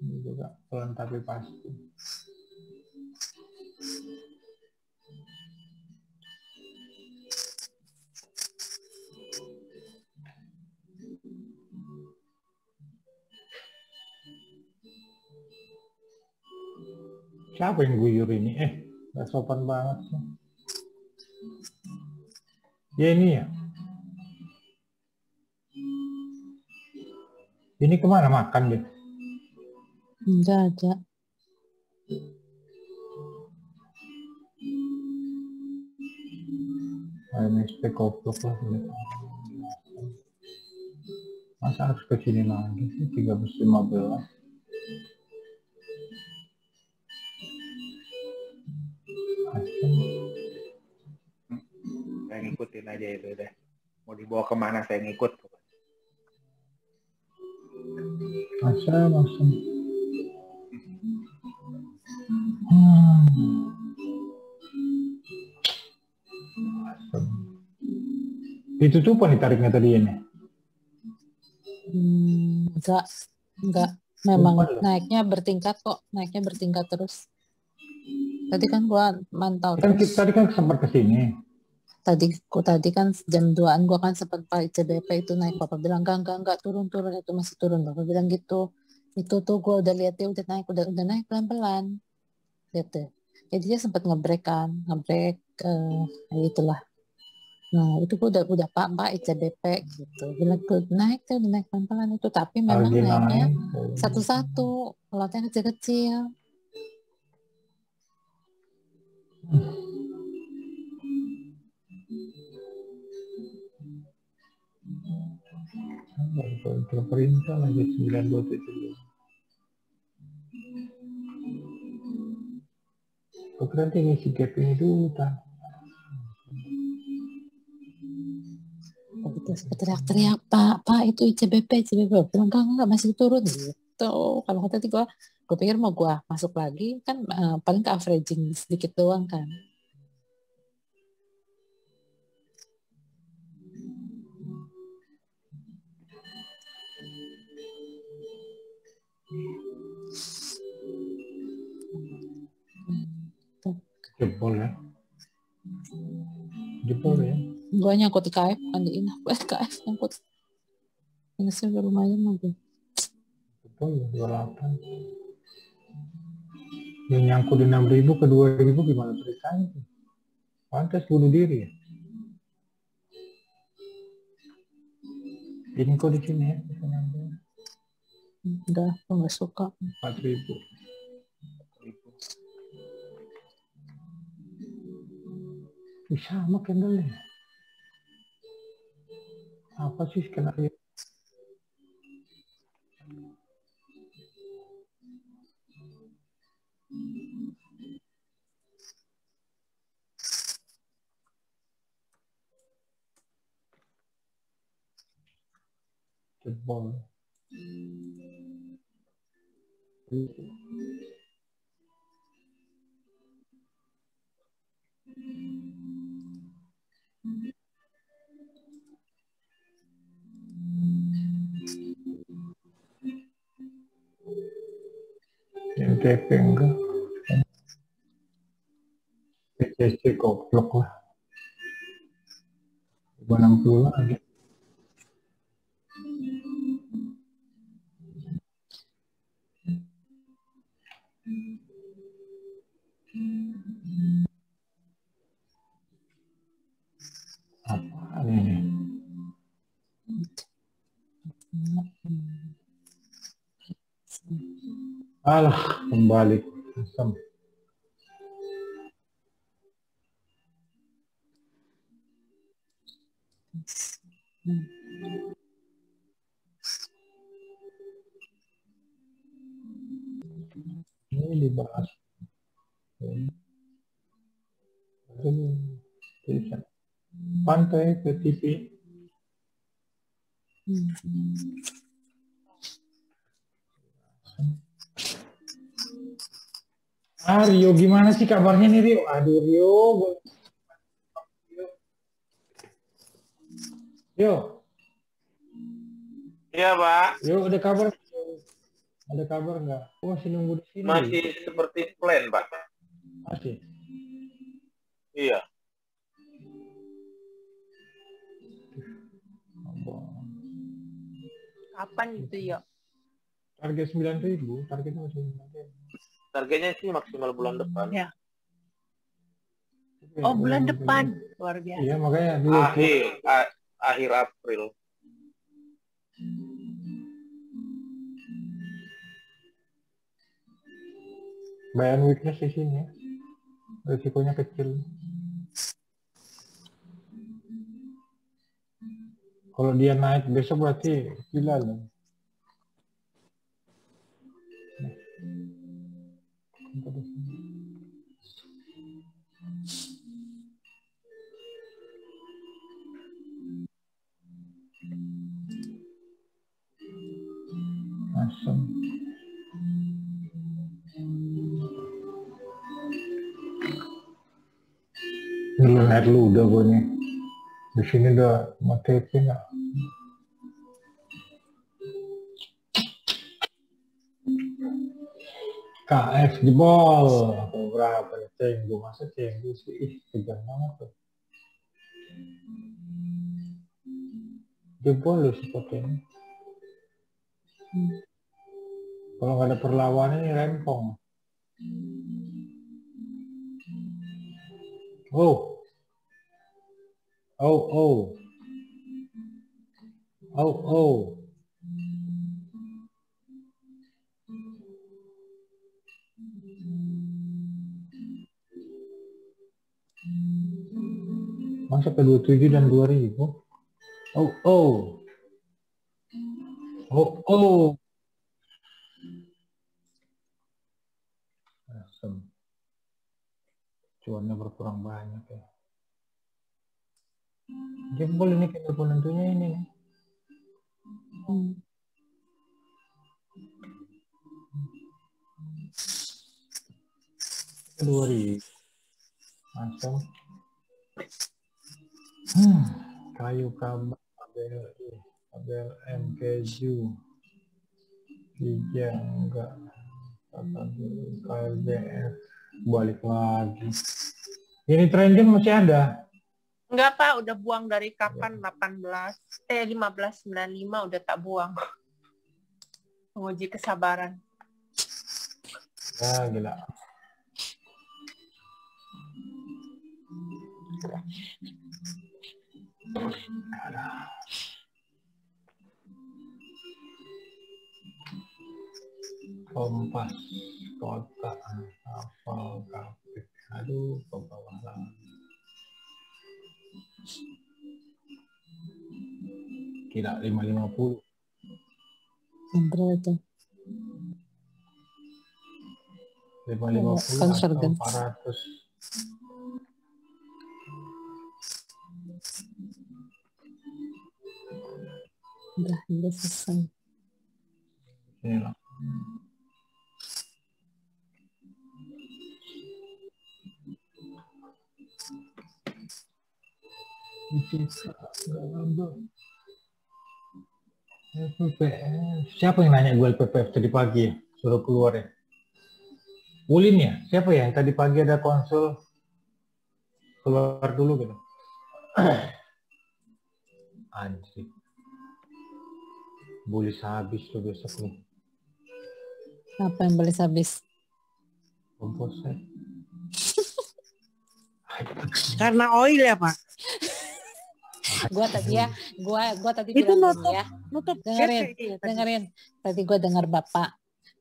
[SPEAKER 2] Ini juga pelan tapi pasti. Siapa yang guyur ini? Gak sopan banget sih. Ya ini ya. Ini kemana makan deh?
[SPEAKER 4] Enggak ada.
[SPEAKER 2] MSP goblok lah. Masa harus ke sini lagi sih? 13.15.
[SPEAKER 14] Saya ngikutin aja itu deh. Mau dibawa kemana saya ngikut.
[SPEAKER 2] Asam. Ditutupan ditariknya tadi ini.
[SPEAKER 4] Enggak. Memang naiknya bertingkat kok. Naiknya bertingkat terus. Tadi kan gua mantau terus.
[SPEAKER 2] Tadi kan sempat ke sini.
[SPEAKER 4] Tadi kan jam 2-an gua kan sempat Pak ICBP itu naik. Bapak bilang enggak turun itu masih turun. Bapak bilang gitu. Itu tuh gua udah lihat dia udah naik pelan-pelan. Lihat deh. Jadi dia sempat ngebrek itulah. Nah, itu gua udah Pak ICBP gitu. Bilang naik pelan-pelan itu, tapi memang naiknya satu-satu. Lotnya kecil-kecil.
[SPEAKER 2] Perintah lagi 927. Oke, nanti ngisi gap ini dulu
[SPEAKER 4] Begitu teriak-teriak Pak itu ICBP bilang enggak masih turun gitu. Kalau tadi gue pikir mau gue masuk lagi kan paling ke averaging sedikit doang kan.
[SPEAKER 2] Jebol ya.
[SPEAKER 4] Gue nyangkut di KF kan di INAH. Gue KF nyangkut. Ini sih udah lumayan lagi.
[SPEAKER 2] Betul 28. Yang nyangkut di 6.000 ke 2.000 gimana ceritanya? Pantas bunuh diri ya. Ini kok di sini ya.
[SPEAKER 4] Udah, gue gak suka.
[SPEAKER 2] 4.000. Sama candle-nya. Apa sih skenario? Jebol. NTP enggak. PCC goblok lah. 60 lagi. Apa ini? Alah, kembali. Asam. Ini dibahas. Pantai ke TV. Rio, gimana sih kabarnya nih Rio? Aduh Rio. Rio.
[SPEAKER 14] Iya Pak.
[SPEAKER 2] Rio, ada kabar? Ada kabar nggak? Oh, masih nunggu di sini.
[SPEAKER 14] Masih seperti plan Pak.
[SPEAKER 2] Masih.
[SPEAKER 14] Iya.
[SPEAKER 13] Kapan itu ya?
[SPEAKER 2] Target 9.000, targetnya masih 9.000.
[SPEAKER 14] Targetnya sih maksimal bulan depan.
[SPEAKER 13] Ya. Oh, bulan depan. Luar biasa.
[SPEAKER 2] Iya, makanya
[SPEAKER 14] akhir April.
[SPEAKER 2] Buy on weakness di sini. Risikonya kecil. Kalau dia naik besok berarti gila loh. Asam. Ngelunet lu udah gue nih. Di sini udah mau TP nggak? KF jebol. Berapa nih Cenggu? Masa Cenggu sih? Ih, tegang banget tuh. Jebol loh spotnya. Kalau nggak ada perlawanan ini rempong. Oh. Oh, oh. Oh, oh. Masa ke 27 dan 2000? Oh, oh. Oh, oh. Asem. Cuannya berkurang banyak ya. Jempol ini ke penentunya ini nih. Kedua ribu. Asem. Kayu kabel, kabel MKU, hijau enggak, KLBF, balik lagi. Ini trennya masih ada?
[SPEAKER 13] Enggak Pak, udah buang dari kapan 1595 udah tak buang. Menguji kesabaran.
[SPEAKER 2] Ya gila. Kompas kota hafal kapit. Aduh, ke bawah lagi. Kira 550.
[SPEAKER 4] Berapa?
[SPEAKER 2] 550 atau 400.
[SPEAKER 4] Udah selesai.
[SPEAKER 2] Inilah. LPPF. Siapa yang nanya gue LPPF tadi pagi ya? Suruh keluar ya. Ulin ya? Siapa ya yang tadi pagi ada konsul keluar dulu gitu? Anjir. Bulis habis tuh besok nih.
[SPEAKER 4] Apa yang boleh habis?
[SPEAKER 2] Komposer.
[SPEAKER 13] Karena oil ya Pak.
[SPEAKER 4] Gua tadi
[SPEAKER 13] Itu
[SPEAKER 4] bilang
[SPEAKER 13] nutup,
[SPEAKER 4] gini ya.
[SPEAKER 13] nutup
[SPEAKER 4] Dengerin. Tadi gue dengar Bapak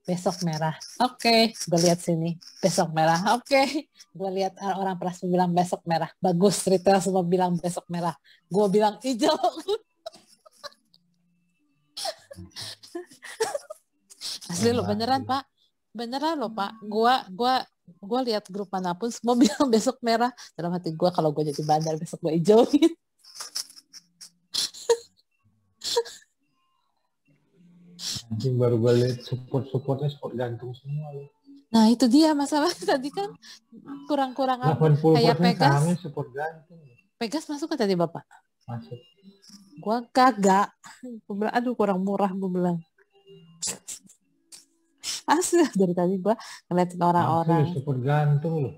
[SPEAKER 4] besok merah. Oke, gue lihat sini besok merah. Oke, gue lihat orang peras bilang besok merah. Bagus, retail semua bilang besok merah. Gue bilang hijau. Asli lo beneran Pak. Beneran lo Pak. Gua lihat grup manapun semua bilang besok merah. Dalam hati gue kalau gue jadi bandar besok gue hijauin.
[SPEAKER 2] Anjing baru gue lihat supportnya support gantung semua loh.
[SPEAKER 4] Nah itu dia masalah tadi kan kurang-kurang
[SPEAKER 2] 80%
[SPEAKER 4] kayak Pegas.
[SPEAKER 2] sahamnya support gantung.
[SPEAKER 4] Pegas masuk ke tadi Bapak?
[SPEAKER 2] Masuk.
[SPEAKER 4] Gua kagak. Gue bilang aduh kurang murah gue bilang. Asli dari tadi gue ngeliatin orang-orang.
[SPEAKER 2] Asli support gantung loh.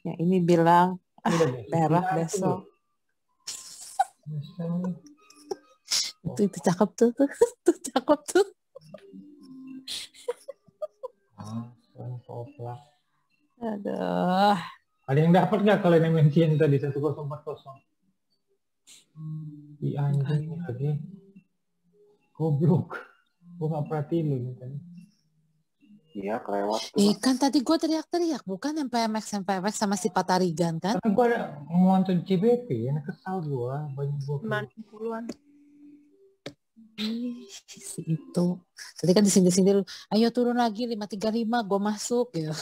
[SPEAKER 4] Yang ini bilang merah besok. Itu cakep tuh cakep tuh. Aduh.
[SPEAKER 2] Ada yang dapat nggak kalian yang mention tadi 1040? Di anjing lagi. Goblok. Gue nggak perhatiin lu nih tadi.
[SPEAKER 14] Iya, kelewat.
[SPEAKER 4] Kan tadi gue teriak-teriak, bukan yang PMX sama si Patarigan kan?
[SPEAKER 2] Karena gue ada mau nonton CBP, ya kesal gue. Banyak gue.
[SPEAKER 13] 90-an.
[SPEAKER 4] Si itu. Tadi kan di sini ayo turun lagi 535, gue masuk ya.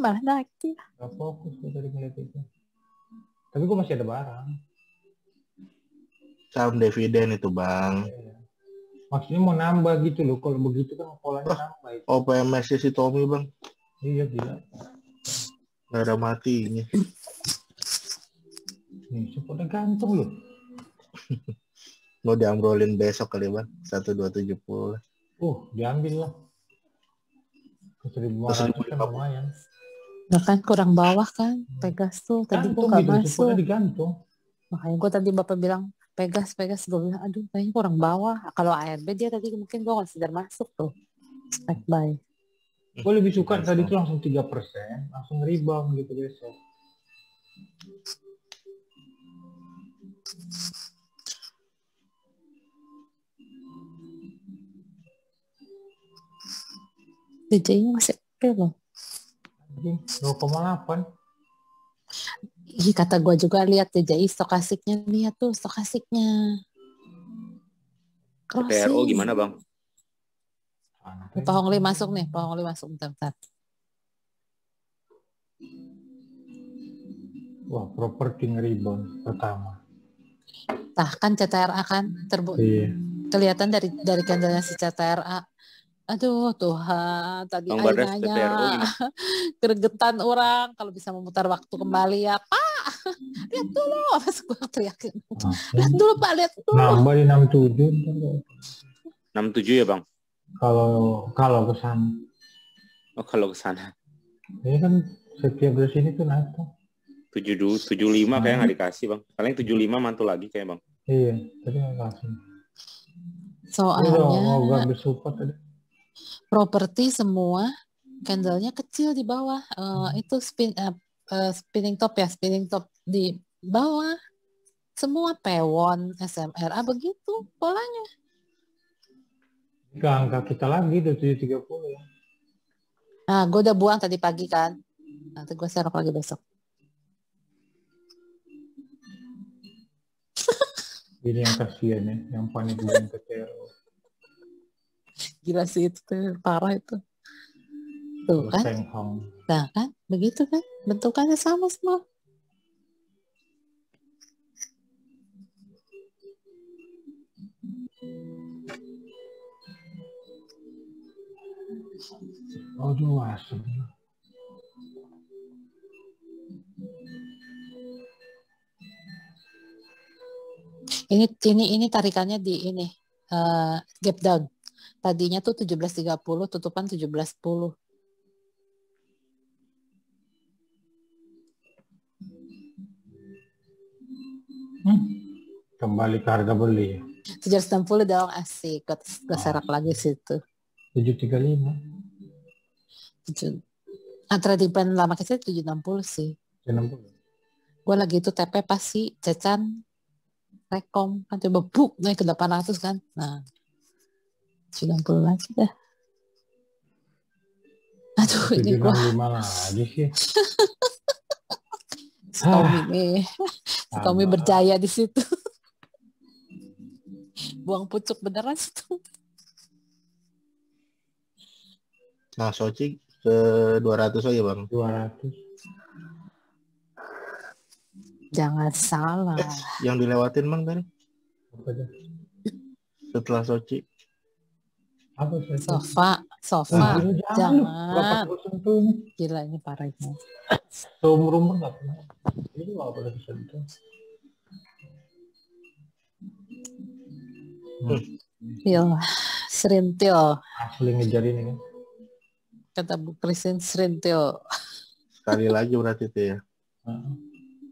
[SPEAKER 4] Malah naik ya.
[SPEAKER 2] Gak fokus gue tadi ngeliat itu. Tapi gue masih ada barang.
[SPEAKER 3] Saham dividen itu Bang.
[SPEAKER 2] Maksudnya mau nambah gitu loh. Kalau begitu kan polanya nambah itu.
[SPEAKER 3] OPMS si Tommy Bang.
[SPEAKER 2] Iya gila.
[SPEAKER 3] Gak ada matinya.
[SPEAKER 2] Nih supportnya gantung loh.
[SPEAKER 3] Mau diambrolin besok kali Bang. 1270.
[SPEAKER 2] Diambil lah. 1.500 kan lumayan.
[SPEAKER 4] Nah kan kurang bawah kan Pegas tuh. Tadi gue gak
[SPEAKER 2] gitu,
[SPEAKER 4] masuk.
[SPEAKER 2] Digantung.
[SPEAKER 4] Makanya gue tadi Bapak bilang Pegas, gue bilang aduh kayaknya kurang bawah. Kalau ARB dia tadi mungkin gue consider masuk tuh. Back buy.
[SPEAKER 2] Gue lebih suka tadi tuh langsung 3%. Langsung rebound gitu besok.
[SPEAKER 4] DJI masih oke loh.
[SPEAKER 2] 0,8.
[SPEAKER 4] Ih, kata gue juga lihat DJI stokasiknya, lihat tuh stokasiknya.
[SPEAKER 10] PRO gimana Bang?
[SPEAKER 4] Pak Hongli masuk nih, Pak Hongli masuk bentar.
[SPEAKER 2] Wah, properti rebound pertama.
[SPEAKER 4] Nah, kan CTRA kan kelihatan dari candlenya si CTRA. Aduh Tuhan, tadi airnya gregetan orang kalau bisa memutar waktu kembali ya Pak. Lihat dulu, pas gue teriakin. Lihat dulu Pak, lihat dulu.
[SPEAKER 2] Nambah di 67.
[SPEAKER 10] 67 ya Bang?
[SPEAKER 2] Kalau ke sana.
[SPEAKER 10] Oh, kalau ke sana.
[SPEAKER 2] Ini kan setiap dari sini tuh naik tuh.
[SPEAKER 10] 75 kayak nggak dikasih Bang. Paling 75 mantul lagi kayak Bang.
[SPEAKER 2] Iya, tadi nggak kasih.
[SPEAKER 4] Soalnya
[SPEAKER 2] mau ambil support tadi.
[SPEAKER 4] Properti semua candlenya kecil di bawah. Itu spinning top di bawah. Semua P1, SMRA begitu polanya.
[SPEAKER 2] Ke angka kita lagi tuh 730 ya.
[SPEAKER 4] Nah, gue udah buang tadi pagi kan. Nanti gue serok lagi besok.
[SPEAKER 2] Ini yang kasihan ya, yang panik buying ke TRO.
[SPEAKER 4] Gila sih itu tuh, parah itu. Tuh kan. Nah kan, begitu kan. Bentukannya sama semua.
[SPEAKER 2] Aduh, asem.
[SPEAKER 4] Ini tarikannya di ini gap down. Tadinya tuh 17.30, tutupan 17.10.
[SPEAKER 2] Kembali ke harga beli.
[SPEAKER 4] 760 dong, asik. Gue serak lagi situ.
[SPEAKER 2] 735.
[SPEAKER 4] Antara di plan lama kecil 760 sih.
[SPEAKER 2] 760.
[SPEAKER 4] Gue lagi itu TP pasti Cecan rekom kan coba buk naik ke 800 kan. Nah 90 lagi dah. Aduh ini gue
[SPEAKER 2] lagi sih.
[SPEAKER 4] Tommy berjaya di situ. Buang pucuk beneran situ.
[SPEAKER 3] Nah, Soci ke 200 aja, Bang.
[SPEAKER 2] 200.
[SPEAKER 4] Jangan salah.
[SPEAKER 3] Yang dilewatin, Bang, tadi?
[SPEAKER 2] Apa itu?
[SPEAKER 3] Setelah Soci.
[SPEAKER 2] Apa itu?
[SPEAKER 4] Sofa. Jangan. Gila ini parah itu.
[SPEAKER 2] Seumur-umur nggak pernah. Ini nggak boleh bisa itu.
[SPEAKER 4] Serintil.
[SPEAKER 2] Asli ngejar ini kan.
[SPEAKER 4] Kata Bu Christine serintil.
[SPEAKER 3] Sekali lagi berarti itu ya.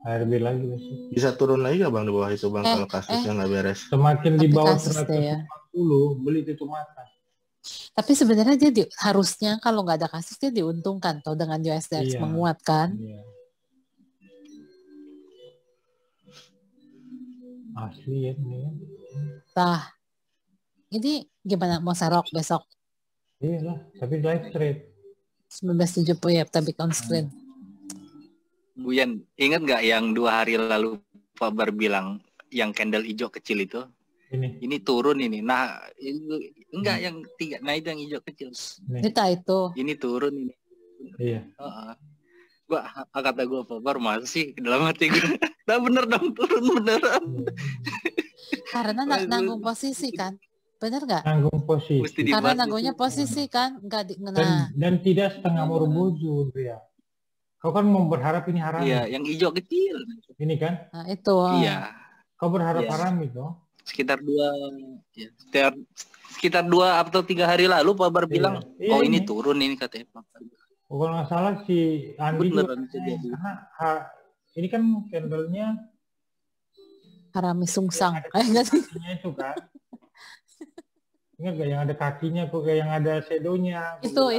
[SPEAKER 2] ARB lagi besok.
[SPEAKER 3] Bisa turun lagi nggak Bang di bawah itu Bang kalau kasusnya nggak beres?
[SPEAKER 2] Semakin di bawah
[SPEAKER 4] 140 ya.
[SPEAKER 2] beli tutup mata.
[SPEAKER 4] Tapi sebenarnya dia harusnya kalau nggak ada kasus dia diuntungkan toh dengan USDX menguat kan.
[SPEAKER 2] Iya. Asli ya ini.
[SPEAKER 4] Nah, ini gimana mau serok besok?
[SPEAKER 2] Iya lah, tapi live trade.
[SPEAKER 4] 1970 ya, tapi on screen.
[SPEAKER 15] Buyan, ingat nggak yang 2 hari lalu Pak Bar bilang yang candle hijau kecil itu? Ini turun ini. Nah, enggak yang 3. Nah, itu yang hijau kecil.
[SPEAKER 4] Itu.
[SPEAKER 15] Ini turun ini.
[SPEAKER 2] Iya.
[SPEAKER 15] Kata gue Pak Bar masih dalam hati gue. Nah, bener dong turun beneran.
[SPEAKER 4] Karena nanggung posisi kan. Bener nggak?
[SPEAKER 2] Nanggung posisi.
[SPEAKER 4] Karena nanggungnya posisi kan. Nggak
[SPEAKER 2] dan tidak setengah buru ya. Kau kan mau berharap ini haram.
[SPEAKER 15] Iya, yang hijau kecil.
[SPEAKER 2] Ini kan?
[SPEAKER 4] Nah, itu.
[SPEAKER 15] Iya.
[SPEAKER 2] Kau berharap haram itu?
[SPEAKER 15] Sekitar 2 atau 3 hari lalu Pak Bar bilang, ini turun ini katanya Pak Bar.
[SPEAKER 2] Kalau nggak salah si Andi
[SPEAKER 15] beneran
[SPEAKER 2] karena ini kan candlenya
[SPEAKER 4] harami sungsang.
[SPEAKER 2] Itu kan. Ingat gak yang ada kakinya kok kayak yang ada shadownya?
[SPEAKER 4] Itu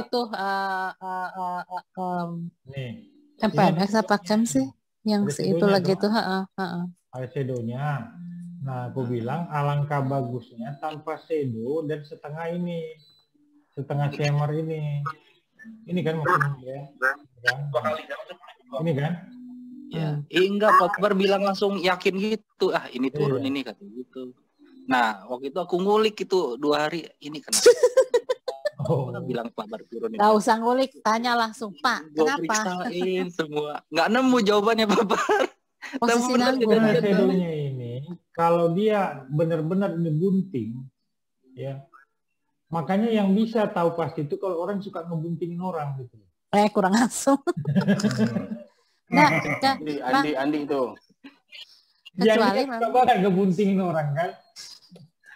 [SPEAKER 2] nih.
[SPEAKER 4] MPMX apa Cam sih? Yang itu lagi tuh,
[SPEAKER 2] ada shadownya. Nah, aku bilang alangkah bagusnya tanpa shadow dan setengah shimmer ini. Ini kan maksudnya ya. Ini kan?
[SPEAKER 15] Ya. Enggak, Pak Bar bilang langsung yakin gitu. Ini turun ini katanya gitu. Nah, waktu itu aku ngulik itu 2 hari ini kenapa? Bilang Pak Bar turun ini.
[SPEAKER 4] Gak usah ngulik, tanya langsung Pak.
[SPEAKER 15] Gua
[SPEAKER 4] kenapa?
[SPEAKER 15] periksain semua. Nggak nemu jawabannya Pak Bar.
[SPEAKER 4] Posisi nanggung.
[SPEAKER 2] Shadownya ini, kalau dia benar-benar ini bunting, ya. Makanya yang bisa tahu pasti itu kalau orang suka ngebuntingin orang gitu.
[SPEAKER 4] Kurang langsung.
[SPEAKER 6] Andi itu.
[SPEAKER 2] Kecuali ya, kan banget ngebuntingin orang kan.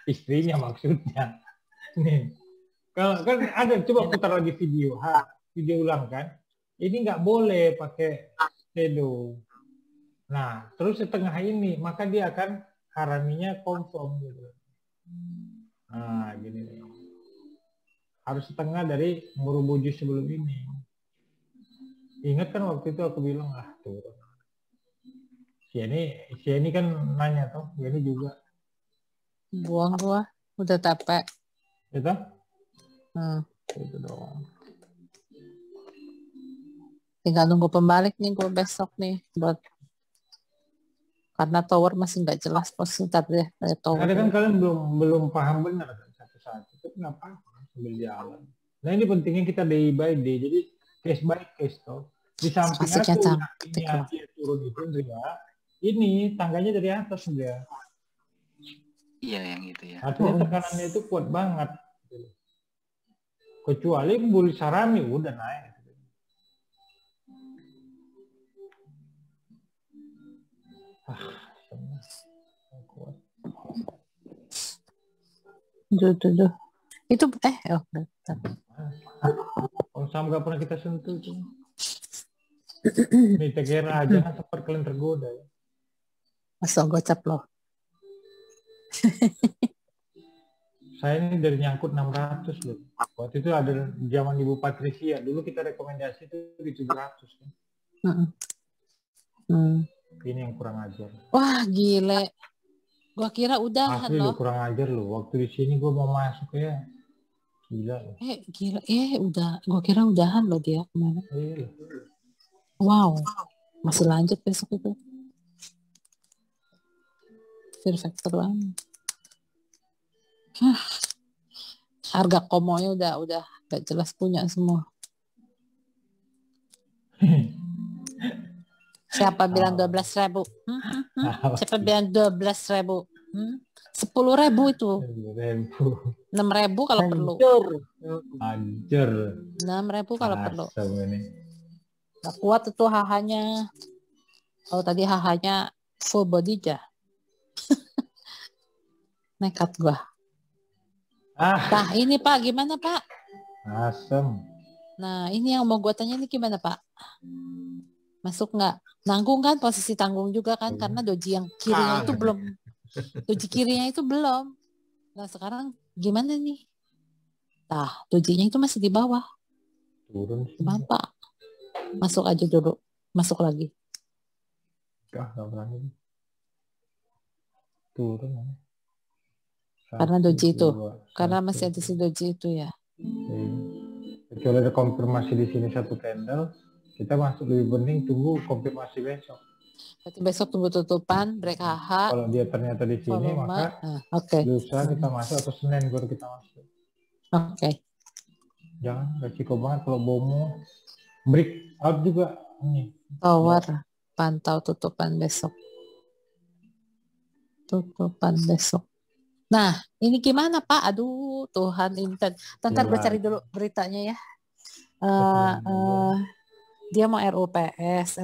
[SPEAKER 2] Istrinya maksudnya. Nih. Kalau kan ada coba putar lagi video ulang kan. Ini nggak boleh pakai shadow. Nah, terus setengah ini maka dia akan haraminya confirm gitu. Nah, gini nih. Harus setengah dari murubuju sebelum ini. Ingat kan waktu itu aku bilang turun. Si ini kan nanya toh, ini juga.
[SPEAKER 4] Buang gua, udah capek.
[SPEAKER 2] Itu?
[SPEAKER 4] Itu doang. Tinggal nunggu pembalik nih gua besok nih buat karena tower masih nggak jelas posisi tadi tower.
[SPEAKER 2] Ada kan kalian belum paham benar kan satu-satu. Tapi nggak apa-apa sambil jalan. Nah ini pentingnya kita day by day. Jadi case by case toh. Di samping dia turun itu enggak. Ini tangganya dari atas enggak.
[SPEAKER 15] Iya yang itu ya.
[SPEAKER 2] Artinya tekanannya itu kuat banget. Kecuali Bullish Harami udah naik.
[SPEAKER 4] Duh. Itu oh bentar.
[SPEAKER 2] Om Sam gak pernah kita sentuh itu. Ini Tegera aja kan sempat kalian tergoda ya.
[SPEAKER 4] Masa gocap loh.
[SPEAKER 2] Saya ini dari nyangkut 600 loh. Waktu itu ada zaman Ibu Patricia. Dulu kita rekomendasi itu di 700 kan. Ini yang kurang ajar.
[SPEAKER 4] Wah gile. Gua kira udahan
[SPEAKER 2] Asli
[SPEAKER 4] loh.
[SPEAKER 2] lu kurang ajar lu. Waktu di sini gua mau masuk ya. Gila loh.
[SPEAKER 4] Gila. Udah. Gua kira udahan loh dia kemana.
[SPEAKER 2] Iya.
[SPEAKER 4] Wow. Masih lanjut besok itu. Fear factor banget. Harga komonya udah gak jelas punya semua. Siapa bilang 12.000? Siapa bilang 12.000? 10.000 itu. 6.000 kalau perlu.
[SPEAKER 2] Anjir.
[SPEAKER 4] 6.000 kalau perlu.
[SPEAKER 2] Ini.
[SPEAKER 4] Gak kuat itu hahanya. Kalau tadi hahanya full body aja. Nekat gua. Nah ini Pak, gimana Pak?
[SPEAKER 2] Asem.
[SPEAKER 4] Nah ini yang mau gua tanya ini gimana Pak? Masuk nggak? Nanggung kan, posisi tanggung juga kan, karena doji yang kirinya itu belum. Doji kirinya itu belum. Nah sekarang gimana nih? Nah dojinya itu masih di bawah.
[SPEAKER 2] Turun.
[SPEAKER 4] Gimana Pak? Masuk aja dulu. Masuk lagi.
[SPEAKER 2] Gak berani. Turun.
[SPEAKER 4] Karena doji itu. Karena masih ada si doji itu ya.
[SPEAKER 2] Kecuali ada konfirmasi di sini satu candle, kita masuk lebih penting tunggu konfirmasi besok.
[SPEAKER 4] Berarti besok tunggu tutupan, break HH.
[SPEAKER 2] Kalau dia ternyata di sini, maka lusa kita masuk atau Senin baru kita masuk.
[SPEAKER 4] Oke.
[SPEAKER 2] Jangan resiko banget kalau bomo. Break out juga.
[SPEAKER 4] Tower, pantau tutupan besok. Tutupan besok. Nah, ini gimana Pak? Aduh, Tuhan ini. Ntar gue cari dulu beritanya ya. Dia mau RUPS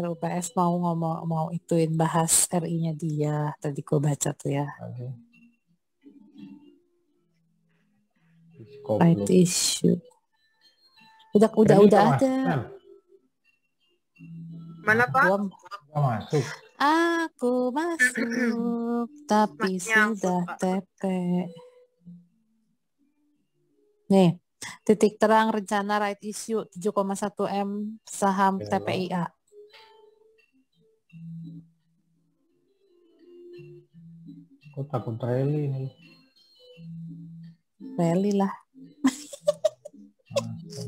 [SPEAKER 4] mau ituin bahas RI-nya dia. Tadi gue baca tuh ya. Right issue. Udah ada.
[SPEAKER 13] Mana Pak?
[SPEAKER 2] Masuk.
[SPEAKER 4] Aku masuk, tapi sudah TP. Nih, titik terang rencana right issue 7,1 M saham TPIA.
[SPEAKER 2] Aku takut rally nih.
[SPEAKER 4] Rally lah.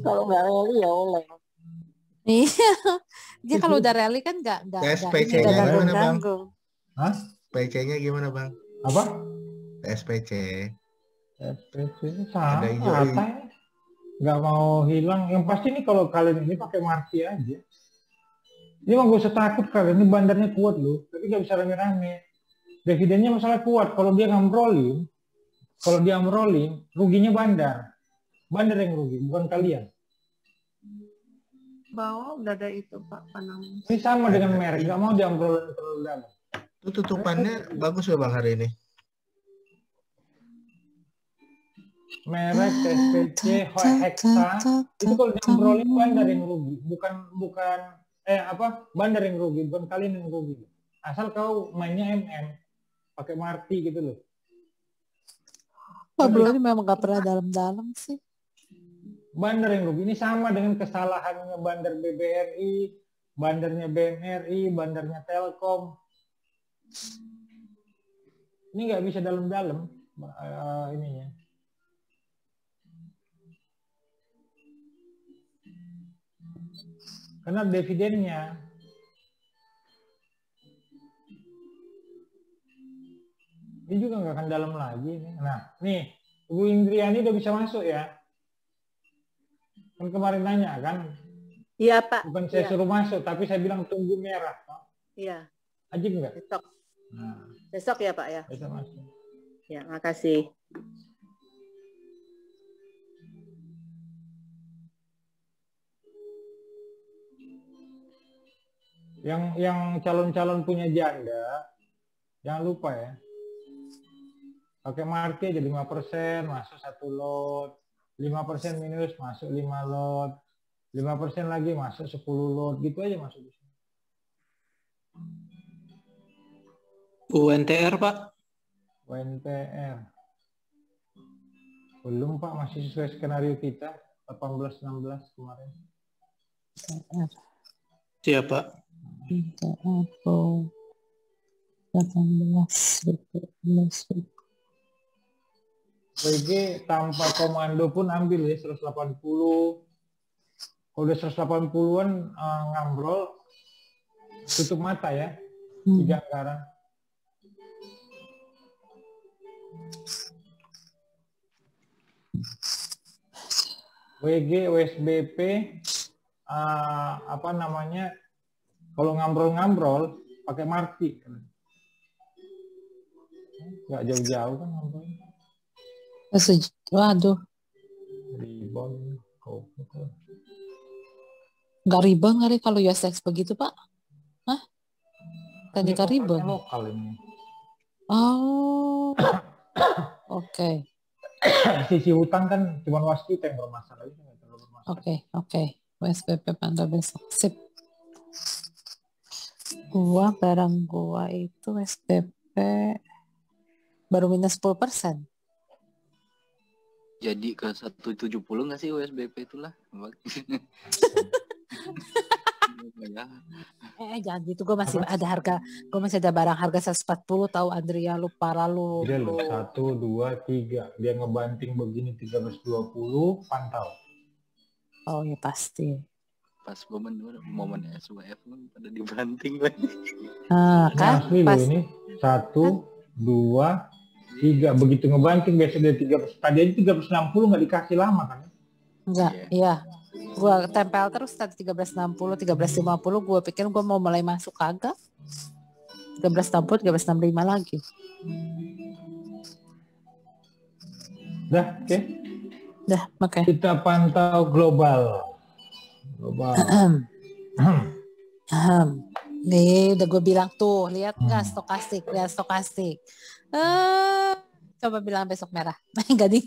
[SPEAKER 12] Kalau nggak rally ya oleh.
[SPEAKER 4] Iya, dia kalau udah rally kan nggak
[SPEAKER 3] SPC-nya gimana Bang?
[SPEAKER 2] Hah?
[SPEAKER 3] SPC-nya gimana Bang?
[SPEAKER 2] Apa?
[SPEAKER 3] SPC.
[SPEAKER 2] SPC sama rata. Nggak mau hilang. Yang pasti nih kalau kalian ini pakai marti aja. Ini mah gak usah takut kalian. Ini bandarnya kuat loh. Tapi nggak bisa rame-rame. Dividennya masalah kuat. Kalau dia ngamrolin, ruginya bandar. Bandar yang rugi, bukan kalian.
[SPEAKER 13] Bawah udah ada itu Pak Panam.
[SPEAKER 2] Ini sama dengan merek, nggak mau diambrolin terlalu dalam.
[SPEAKER 3] Itu tutupannya bagus ya Bang hari ini?
[SPEAKER 2] Merek, SPC, Hexa, itu kalau diambrolin bandar yang rugi, bandar yang rugi, bukan kalian yang rugi. Asal kau mainnya pakai marti gitu loh.
[SPEAKER 4] Pak Bro ini memang nggak pernah dalam-dalam sih.
[SPEAKER 2] Bandar yang rugi. Ini sama dengan kesalahannya bandar BBRI, bandarnya BMRI, bandarnya Telkom. Ini nggak bisa dalam-dalam ininya. Karena dividennya. Ini juga nggak akan dalam lagi. Nah, nih, Ibu Indriani udah bisa masuk ya. Kan kemarin nanya kan?
[SPEAKER 13] Iya Pak.
[SPEAKER 2] Bukan saya suruh masuk, tapi saya bilang tunggu merah.
[SPEAKER 13] Iya.
[SPEAKER 2] Ajib nggak?
[SPEAKER 13] Besok.
[SPEAKER 2] Nah.
[SPEAKER 13] Besok ya Pak ya?
[SPEAKER 2] Bisa masuk.
[SPEAKER 13] Ya, makasih.
[SPEAKER 2] Yang calon-calon punya janda, jangan lupa ya. Pakai market aja 5%, masuk 1 lot. 5% minus, masuk 5 lot. 5% lagi, masuk 10 lot. Gitu aja masuk di sini.
[SPEAKER 16] UNTR, Pak?
[SPEAKER 2] UNTR. Belum, Pak. Masih sesuai skenario kita. 18-16 kemarin.
[SPEAKER 16] Siapa?
[SPEAKER 4] 18.
[SPEAKER 2] WG tanpa komando pun ambil ya 180. Kalau udah 180-an ngambrol, tutup mata ya. 3 anggaran. WG, USBP, apa namanya, kalau ngambrol-ngambrol pakai marti. Nggak jauh-jauh kan ngambrol.
[SPEAKER 4] Waduh.
[SPEAKER 2] Ribon.
[SPEAKER 4] Nggak ribon kali kalau USX begitu, Pak? Hah? Tadi kan ribon.
[SPEAKER 2] Lokal ini.
[SPEAKER 4] Oh. Oke.
[SPEAKER 2] Sisi hutang kan cuma waskita yang bermasalah.
[SPEAKER 4] Oke. USBP pantau besok. Sip. Barang gua itu USBP baru minus 10%.
[SPEAKER 15] Jadi ke 170 nggak sih USBP itulah?
[SPEAKER 4] Jangan gitu, gue masih ada harga, gue masih ada barang harga 140 tahu Andrea, lu parah lu.
[SPEAKER 2] Udah lu 1, 2, 3 dia ngebanting begini 1320 pantau.
[SPEAKER 4] Oh ya pasti.
[SPEAKER 15] Pas momen SWF pada dibanting lagi.
[SPEAKER 4] Kan
[SPEAKER 2] asli pas ini 1, 2, 3 begitu ngebanting besok dia 300. Tadi aja 360 nggak dikasih lama kan?
[SPEAKER 4] Enggak, iya. Gua tempel terus tadi 1360, 1350, gua pikir gua mau mulai masuk kagak. 1360, 1365 lagi.
[SPEAKER 2] Dah, oke.
[SPEAKER 4] Dah, oke.
[SPEAKER 2] Kita pantau global.
[SPEAKER 4] Nih, udah gue bilang tuh, lihat nggak stokastik. Coba bilang besok merah. Enggak nih.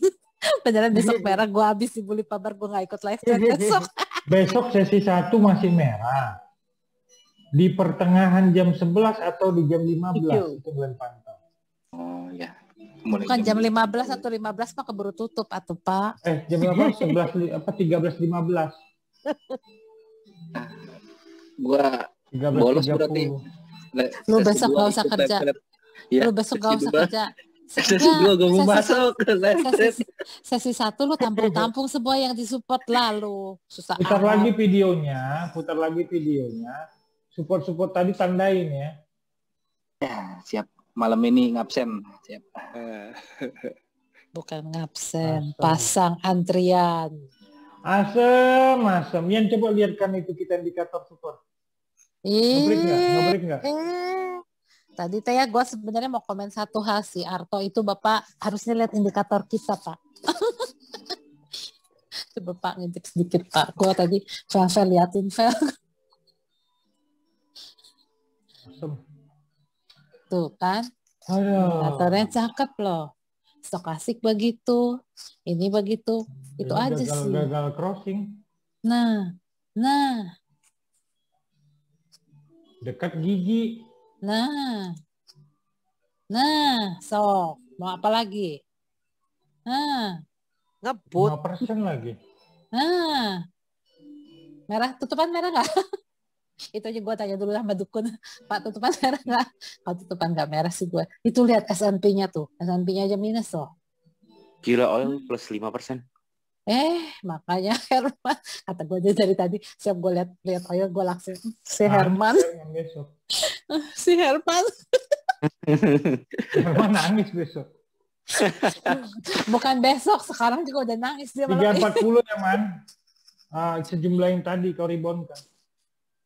[SPEAKER 4] Beneran besok merah, gue habis dibully pabar, gue gak ikut live besok.
[SPEAKER 2] Besok sesi 1 masih merah. Di pertengahan jam 11 atau di jam 15 itu bulan pantau.
[SPEAKER 15] Oh ya.
[SPEAKER 4] Bukan jam 15 atau 15 Pak, keburu tutup atau Pak.
[SPEAKER 2] Jam berapa? 13.15.
[SPEAKER 15] Gua bolos berarti.
[SPEAKER 4] Lu besok gak usah kerja. Lu besok gak usah kerja.
[SPEAKER 15] Sesi 2 gue mau masuk ke
[SPEAKER 4] sesi 1 lu tampung semua yang disupport lalu. Susah.
[SPEAKER 2] Putar lagi videonya. Support tadi tandain ya.
[SPEAKER 15] Ya, siap. Malam ini ngabsen. Siap.
[SPEAKER 4] Bukan ngabsen, pasang antrian.
[SPEAKER 2] Asem. Yan coba lihatkan itu kita indikator support. Ngebreak nggak?
[SPEAKER 4] Tadi teh ya gue sebenarnya mau komen satu hal sih, Arto itu Bapak harusnya lihat indikator kita Pak. Coba Pak ngintip sedikit Pak. Gue tadi liatin Vel. Tuh kan, indikatornya cakep loh. Stokastik begitu, ini begitu, itu aja sih.
[SPEAKER 2] Gagal crossing.
[SPEAKER 4] Nah.
[SPEAKER 2] Dekat gigi.
[SPEAKER 4] Nah, so mau apa lagi?
[SPEAKER 13] Ngebut.
[SPEAKER 2] 5% lagi.
[SPEAKER 4] Merah, tutupan merah nggak? Itu aja gue tanya dulu sama dukun, Pak tutupan merah nggak? Kalau tutupan nggak merah sih gue. Itu lihat S&P-nya tuh, S&P-nya aja minus loh.
[SPEAKER 10] Gila, oil plus 5%.
[SPEAKER 4] Makanya Herman, kata gue aja dari tadi, siap gue lihat oil, gue langsung si Herman. Si Herman.
[SPEAKER 2] Herman nangis besok.
[SPEAKER 4] Bukan besok, sekarang juga udah nangis dia.
[SPEAKER 2] 340 ya Man. Sejumlah yang tadi kau ribonkan.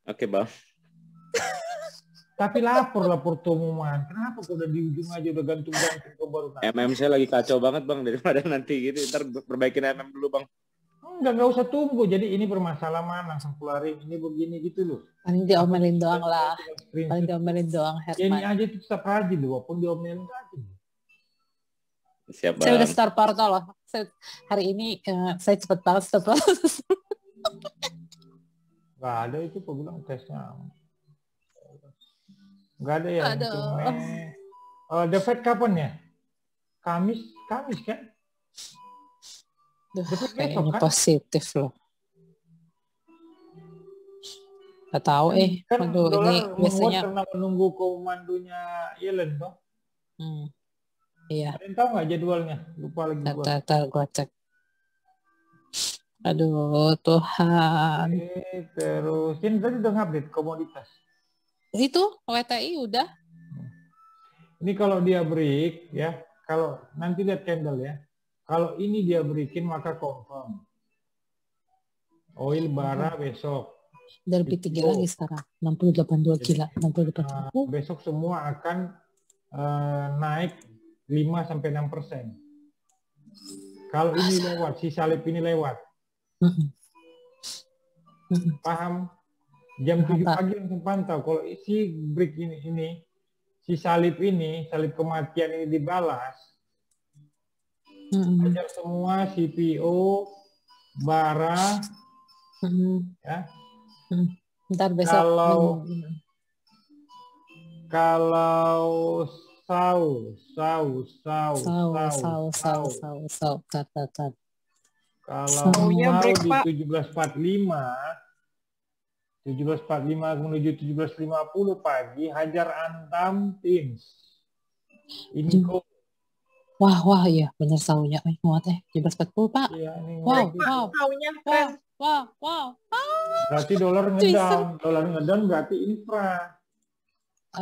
[SPEAKER 10] Oke Bang.
[SPEAKER 2] Tapi lapor tuh Man. Kenapa kau udah di ujung aja udah gantung kau baru nangis?
[SPEAKER 10] MM saya lagi kacau banget Bang, daripada nanti gitu. Ntar perbaikin MM dulu Bang.
[SPEAKER 2] Nggak usah tunggu. Jadi ini bermasalah langsung keluarin. Ini begini gitu loh.
[SPEAKER 4] Paling diomelin doang lah. Paling diomelin doang
[SPEAKER 2] Ini
[SPEAKER 4] Herman.
[SPEAKER 2] aja itu tetap rajin loh, walaupun diomelin rajin.
[SPEAKER 10] Siap,
[SPEAKER 4] Saya udah
[SPEAKER 10] Bang.
[SPEAKER 4] start portal loh. Hari ini saya cepet banget start portal.
[SPEAKER 2] Nggak ada itu aku bilang tesnya. Nggak ada ya.
[SPEAKER 4] Aduh.
[SPEAKER 2] The Fed kapan ya? Kamis kan?
[SPEAKER 4] Duh,
[SPEAKER 2] The Fed
[SPEAKER 4] kayaknya
[SPEAKER 2] besok kan?
[SPEAKER 4] positif loh. Gak tahu
[SPEAKER 2] Kan
[SPEAKER 4] aduh
[SPEAKER 2] dolar
[SPEAKER 4] ini
[SPEAKER 2] menguat
[SPEAKER 4] biasanya
[SPEAKER 2] karena menunggu komandonya Yellen toh.
[SPEAKER 4] Iya.
[SPEAKER 2] Ada yang tahu nggak jadwalnya? Lupa lagi gua.
[SPEAKER 4] Tar gua cek. Aduh Tuhan.
[SPEAKER 2] Terus ini tadi udah ngupdate komoditas.
[SPEAKER 4] Itu WTI udah.
[SPEAKER 2] Ini kalau dia break ya, kalau nanti lihat candle ya. Kalau ini dia breakin maka confirm. Oil bara besok.
[SPEAKER 4] Udah lebih tinggi lagi sekarang. 68.2 gila. 68.
[SPEAKER 2] Besok semua akan naik 5-6%. Kalau ini lewat, si salib ini lewat. Paham? Jam 7 pagi langsung pantau. Kalau si break ini si salib kematian ini dibalas, hajar semua CPO, bara, ya.
[SPEAKER 4] Ntar besok.
[SPEAKER 2] Kalau kalau mau di 17.45 menuju 17.50 pagi, hajar Antam Pins. Ini kok.
[SPEAKER 4] Wah iya bener saunya. Muat 17.40 Pak.
[SPEAKER 2] Iya, ini
[SPEAKER 4] wow.
[SPEAKER 2] Berarti dolar ngedown berarti infra.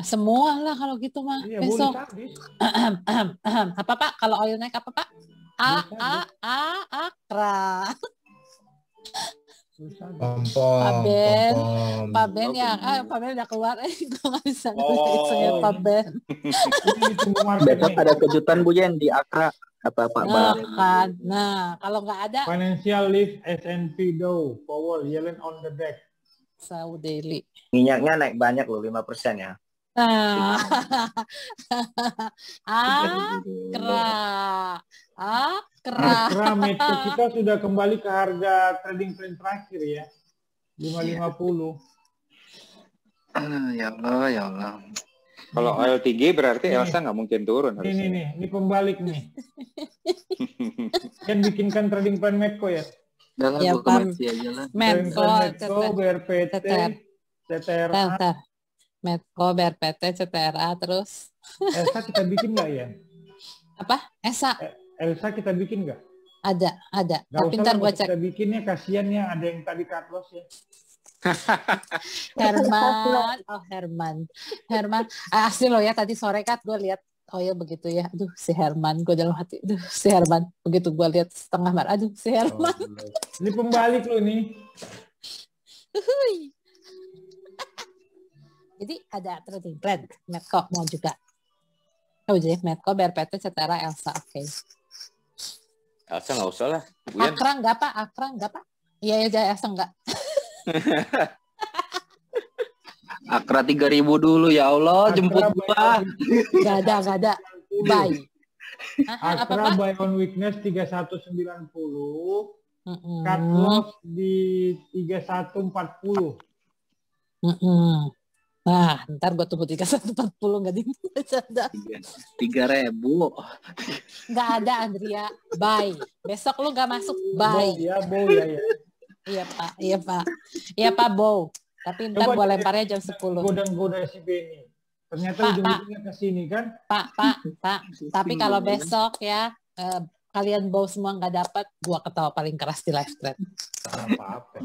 [SPEAKER 4] Semua lah kalau gitu mah.
[SPEAKER 2] Iya,
[SPEAKER 4] besok. Apa Pak? Kalau oil naik apa Pak? Akra. Pak Ben ya, Pak Ben udah keluar, gue nggak bisa ngeliat Pak Ben.
[SPEAKER 6] Besok ada kejutan Bu Yen di Akra apa Pak Bang?
[SPEAKER 4] Kan, nah kalau nggak ada.
[SPEAKER 2] Financial lift S&P Dow, Powell, Yellen on the deck.
[SPEAKER 4] Sau daily.
[SPEAKER 6] Minyaknya naik banyak loh, 5% ya.
[SPEAKER 2] Akra Metro kita sudah kembali ke harga trading plan terakhir ya, 550.
[SPEAKER 15] Ya Allah.
[SPEAKER 10] Kalau oil tinggi berarti Elsa nggak mungkin turun.
[SPEAKER 2] Ini pembalik nih. Kan bikinkan trading plan Medco ya.
[SPEAKER 4] Ya Pak. Medco,
[SPEAKER 2] BRPT, CTRA.
[SPEAKER 4] Medco, BRPT, CTRA, terus.
[SPEAKER 2] Elsa kita bikin nggak ya?
[SPEAKER 4] Apa?
[SPEAKER 2] Elsa kita bikin nggak?
[SPEAKER 4] Ada.
[SPEAKER 2] Gak
[SPEAKER 4] Tapi ntar gue cek.
[SPEAKER 2] Kita bikinnya kasihan ya, ada yang tadi cut loss ya.
[SPEAKER 4] Herman. Asli loh ya, tadi sore kan gue lihat oil begitu ya. Aduh si Herman, gue dalam hati. Aduh si Herman. Begitu gue lihat setengah mar. Aduh si Herman.
[SPEAKER 2] Ini pembalik loh nih.
[SPEAKER 4] Jadi ada trading plan, Medco mau juga. Oh jadi Medco, BRPT, CTRA, Elsa, oke.
[SPEAKER 10] Elsa nggak usah lah.
[SPEAKER 4] Akra nggak Pak? Iya ya Elsa nggak.
[SPEAKER 15] Akra 3.000 dulu ya Allah, jemput gua.
[SPEAKER 4] Gak ada. Buy.
[SPEAKER 2] Akra buy on weakness 3190. Cut loss di 3140.
[SPEAKER 4] Nah, ntar gue tunggu 3140 nggak ada.
[SPEAKER 15] 3.000.
[SPEAKER 4] Nggak ada Andrea. Buy. Besok lu nggak masuk. Buy.
[SPEAKER 2] Bow ya.
[SPEAKER 4] Iya Pak Bow. Tapi ntar gue lemparnya jam 10.
[SPEAKER 2] Goda si Benny. Ternyata ujung-ujungnya ke sini kan?
[SPEAKER 4] Pak. Tapi kalau besok ya kalian Bow semua nggak dapat, gue ketawa paling keras di live thread.
[SPEAKER 2] Apa-apa.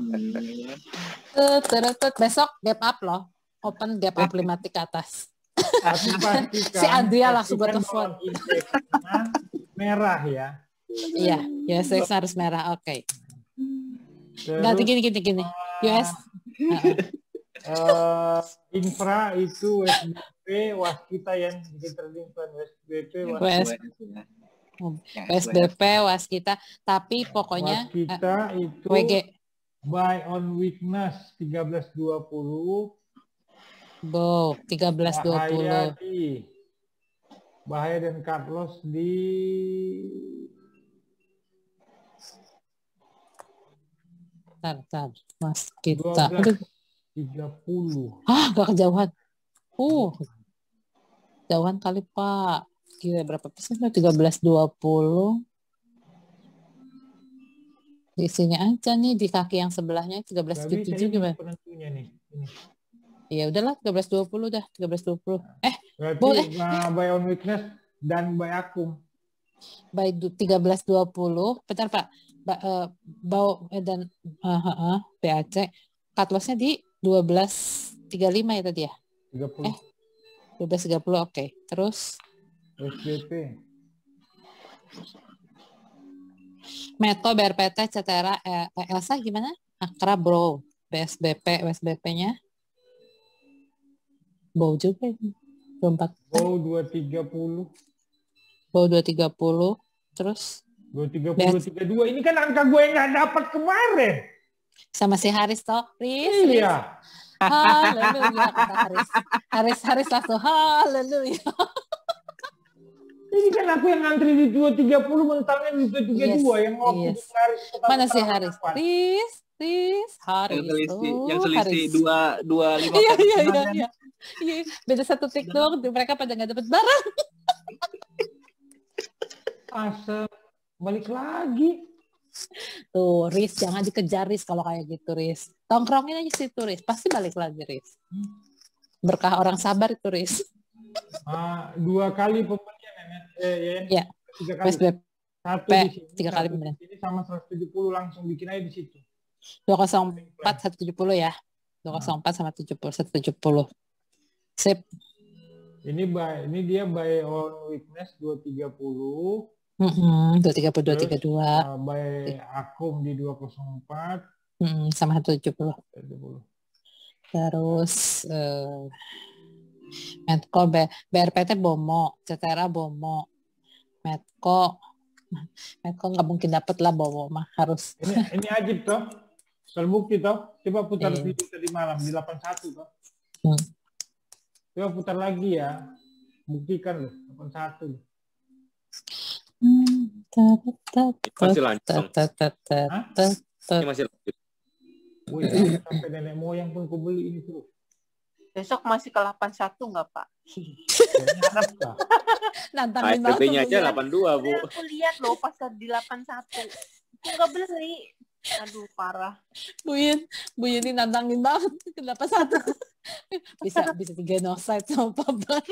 [SPEAKER 4] Besok gap up loh. Open gap up 5 tik ke atas.
[SPEAKER 2] Si
[SPEAKER 4] Andrea langsung gue telepon.
[SPEAKER 2] Merah ya.
[SPEAKER 4] Iya, USX harus merah. Oke. Ganti gini. US.
[SPEAKER 2] Infra itu WSBP, Waskita yang bikin trading plan WSBP,
[SPEAKER 4] PSBP, Waskita, tapi pokoknya
[SPEAKER 2] Waskita itu
[SPEAKER 4] WG.
[SPEAKER 2] Buy on weakness 13.20.
[SPEAKER 4] Bo, 13.20.
[SPEAKER 2] Bahaya dan cut loss di
[SPEAKER 4] Tar, Waskita.
[SPEAKER 2] 12.30.
[SPEAKER 4] Gak kejauhan. Jauhan kali Pak. Gila berapa persen? 13.20. Di sini aja nih di kaki yang sebelahnya 13.77 gimana?
[SPEAKER 2] Penentunya nih. Ini.
[SPEAKER 4] Ya udahlah 13.20 dah 13.20.
[SPEAKER 2] Berarti
[SPEAKER 4] boleh.
[SPEAKER 2] Buy on weakness dan buy akum.
[SPEAKER 4] Buy 13.20. Bentar Pak. Bau dan PAC cut loss-nya di 12.35 ya tadi ya?
[SPEAKER 2] 30.
[SPEAKER 4] 12.30 oke. Terus
[SPEAKER 2] SBP.
[SPEAKER 4] Metro, BRPT, Cetera, Elsa gimana? Akra bro. WSBP-nya. Bow juga ini. 24.
[SPEAKER 2] Bow 230.
[SPEAKER 4] Bow 230. Terus
[SPEAKER 2] 230, 232. Ini kan angka gue yang nggak dapat kemarin.
[SPEAKER 4] Sama si Haris toh.
[SPEAKER 2] Iya.
[SPEAKER 4] Haleluya kata Haris. Haris langsung haleluya.
[SPEAKER 2] Ini kan aku yang ngantri di 230 mentangnya di 232 yang mau Haris.
[SPEAKER 4] Mana si Haris? Haris.
[SPEAKER 15] Yang selisih 2,5.
[SPEAKER 4] Iya. Beda 1 tik doang. Mereka pada nggak dapat barang.
[SPEAKER 2] Asal balik lagi.
[SPEAKER 4] Tuh, Riz, jangan dikejar Riz kalau kayak gitu, Riz. Tongkrongin aja situ, Riz. Pasti balik lagi, Riz. Berkah orang sabar itu, Riz.
[SPEAKER 2] 2 kali pembelian,
[SPEAKER 4] ya.
[SPEAKER 2] 3 kali. Satu di sini,
[SPEAKER 4] 3 kali pembelian.
[SPEAKER 2] Ini sama 170 langsung bikin aja di situ.
[SPEAKER 4] 204 170 ya. 204 sama 170. Sip.
[SPEAKER 2] Ini dia buy on weakness 230.
[SPEAKER 4] 230 232.
[SPEAKER 2] Buy akum di 204.
[SPEAKER 4] Sama 170. Terus Medco BRPT Bomo, Cetera Bomo. Medco nggak mungkin dapat lah Bomo mah harus.
[SPEAKER 2] Ini ajib toh. Terbukti toh. Coba putar video tadi malam di 81 toh. Coba putar lagi ya. Buktikan loh 81 loh.
[SPEAKER 10] Masih lanjut. Ini masih lanjut.
[SPEAKER 2] Sampai nenek moyang pun ku beli ini tuh.
[SPEAKER 13] Besok masih ke 81 nggak Pak?
[SPEAKER 4] Nantangin
[SPEAKER 10] banget. Aja 82 Bu.
[SPEAKER 13] Aku lihat loh pas di 81. Aku nggak beli. Aduh parah.
[SPEAKER 4] Bu Yun ini nantangin banget ke 81. bisa 3 offside sama Pabar.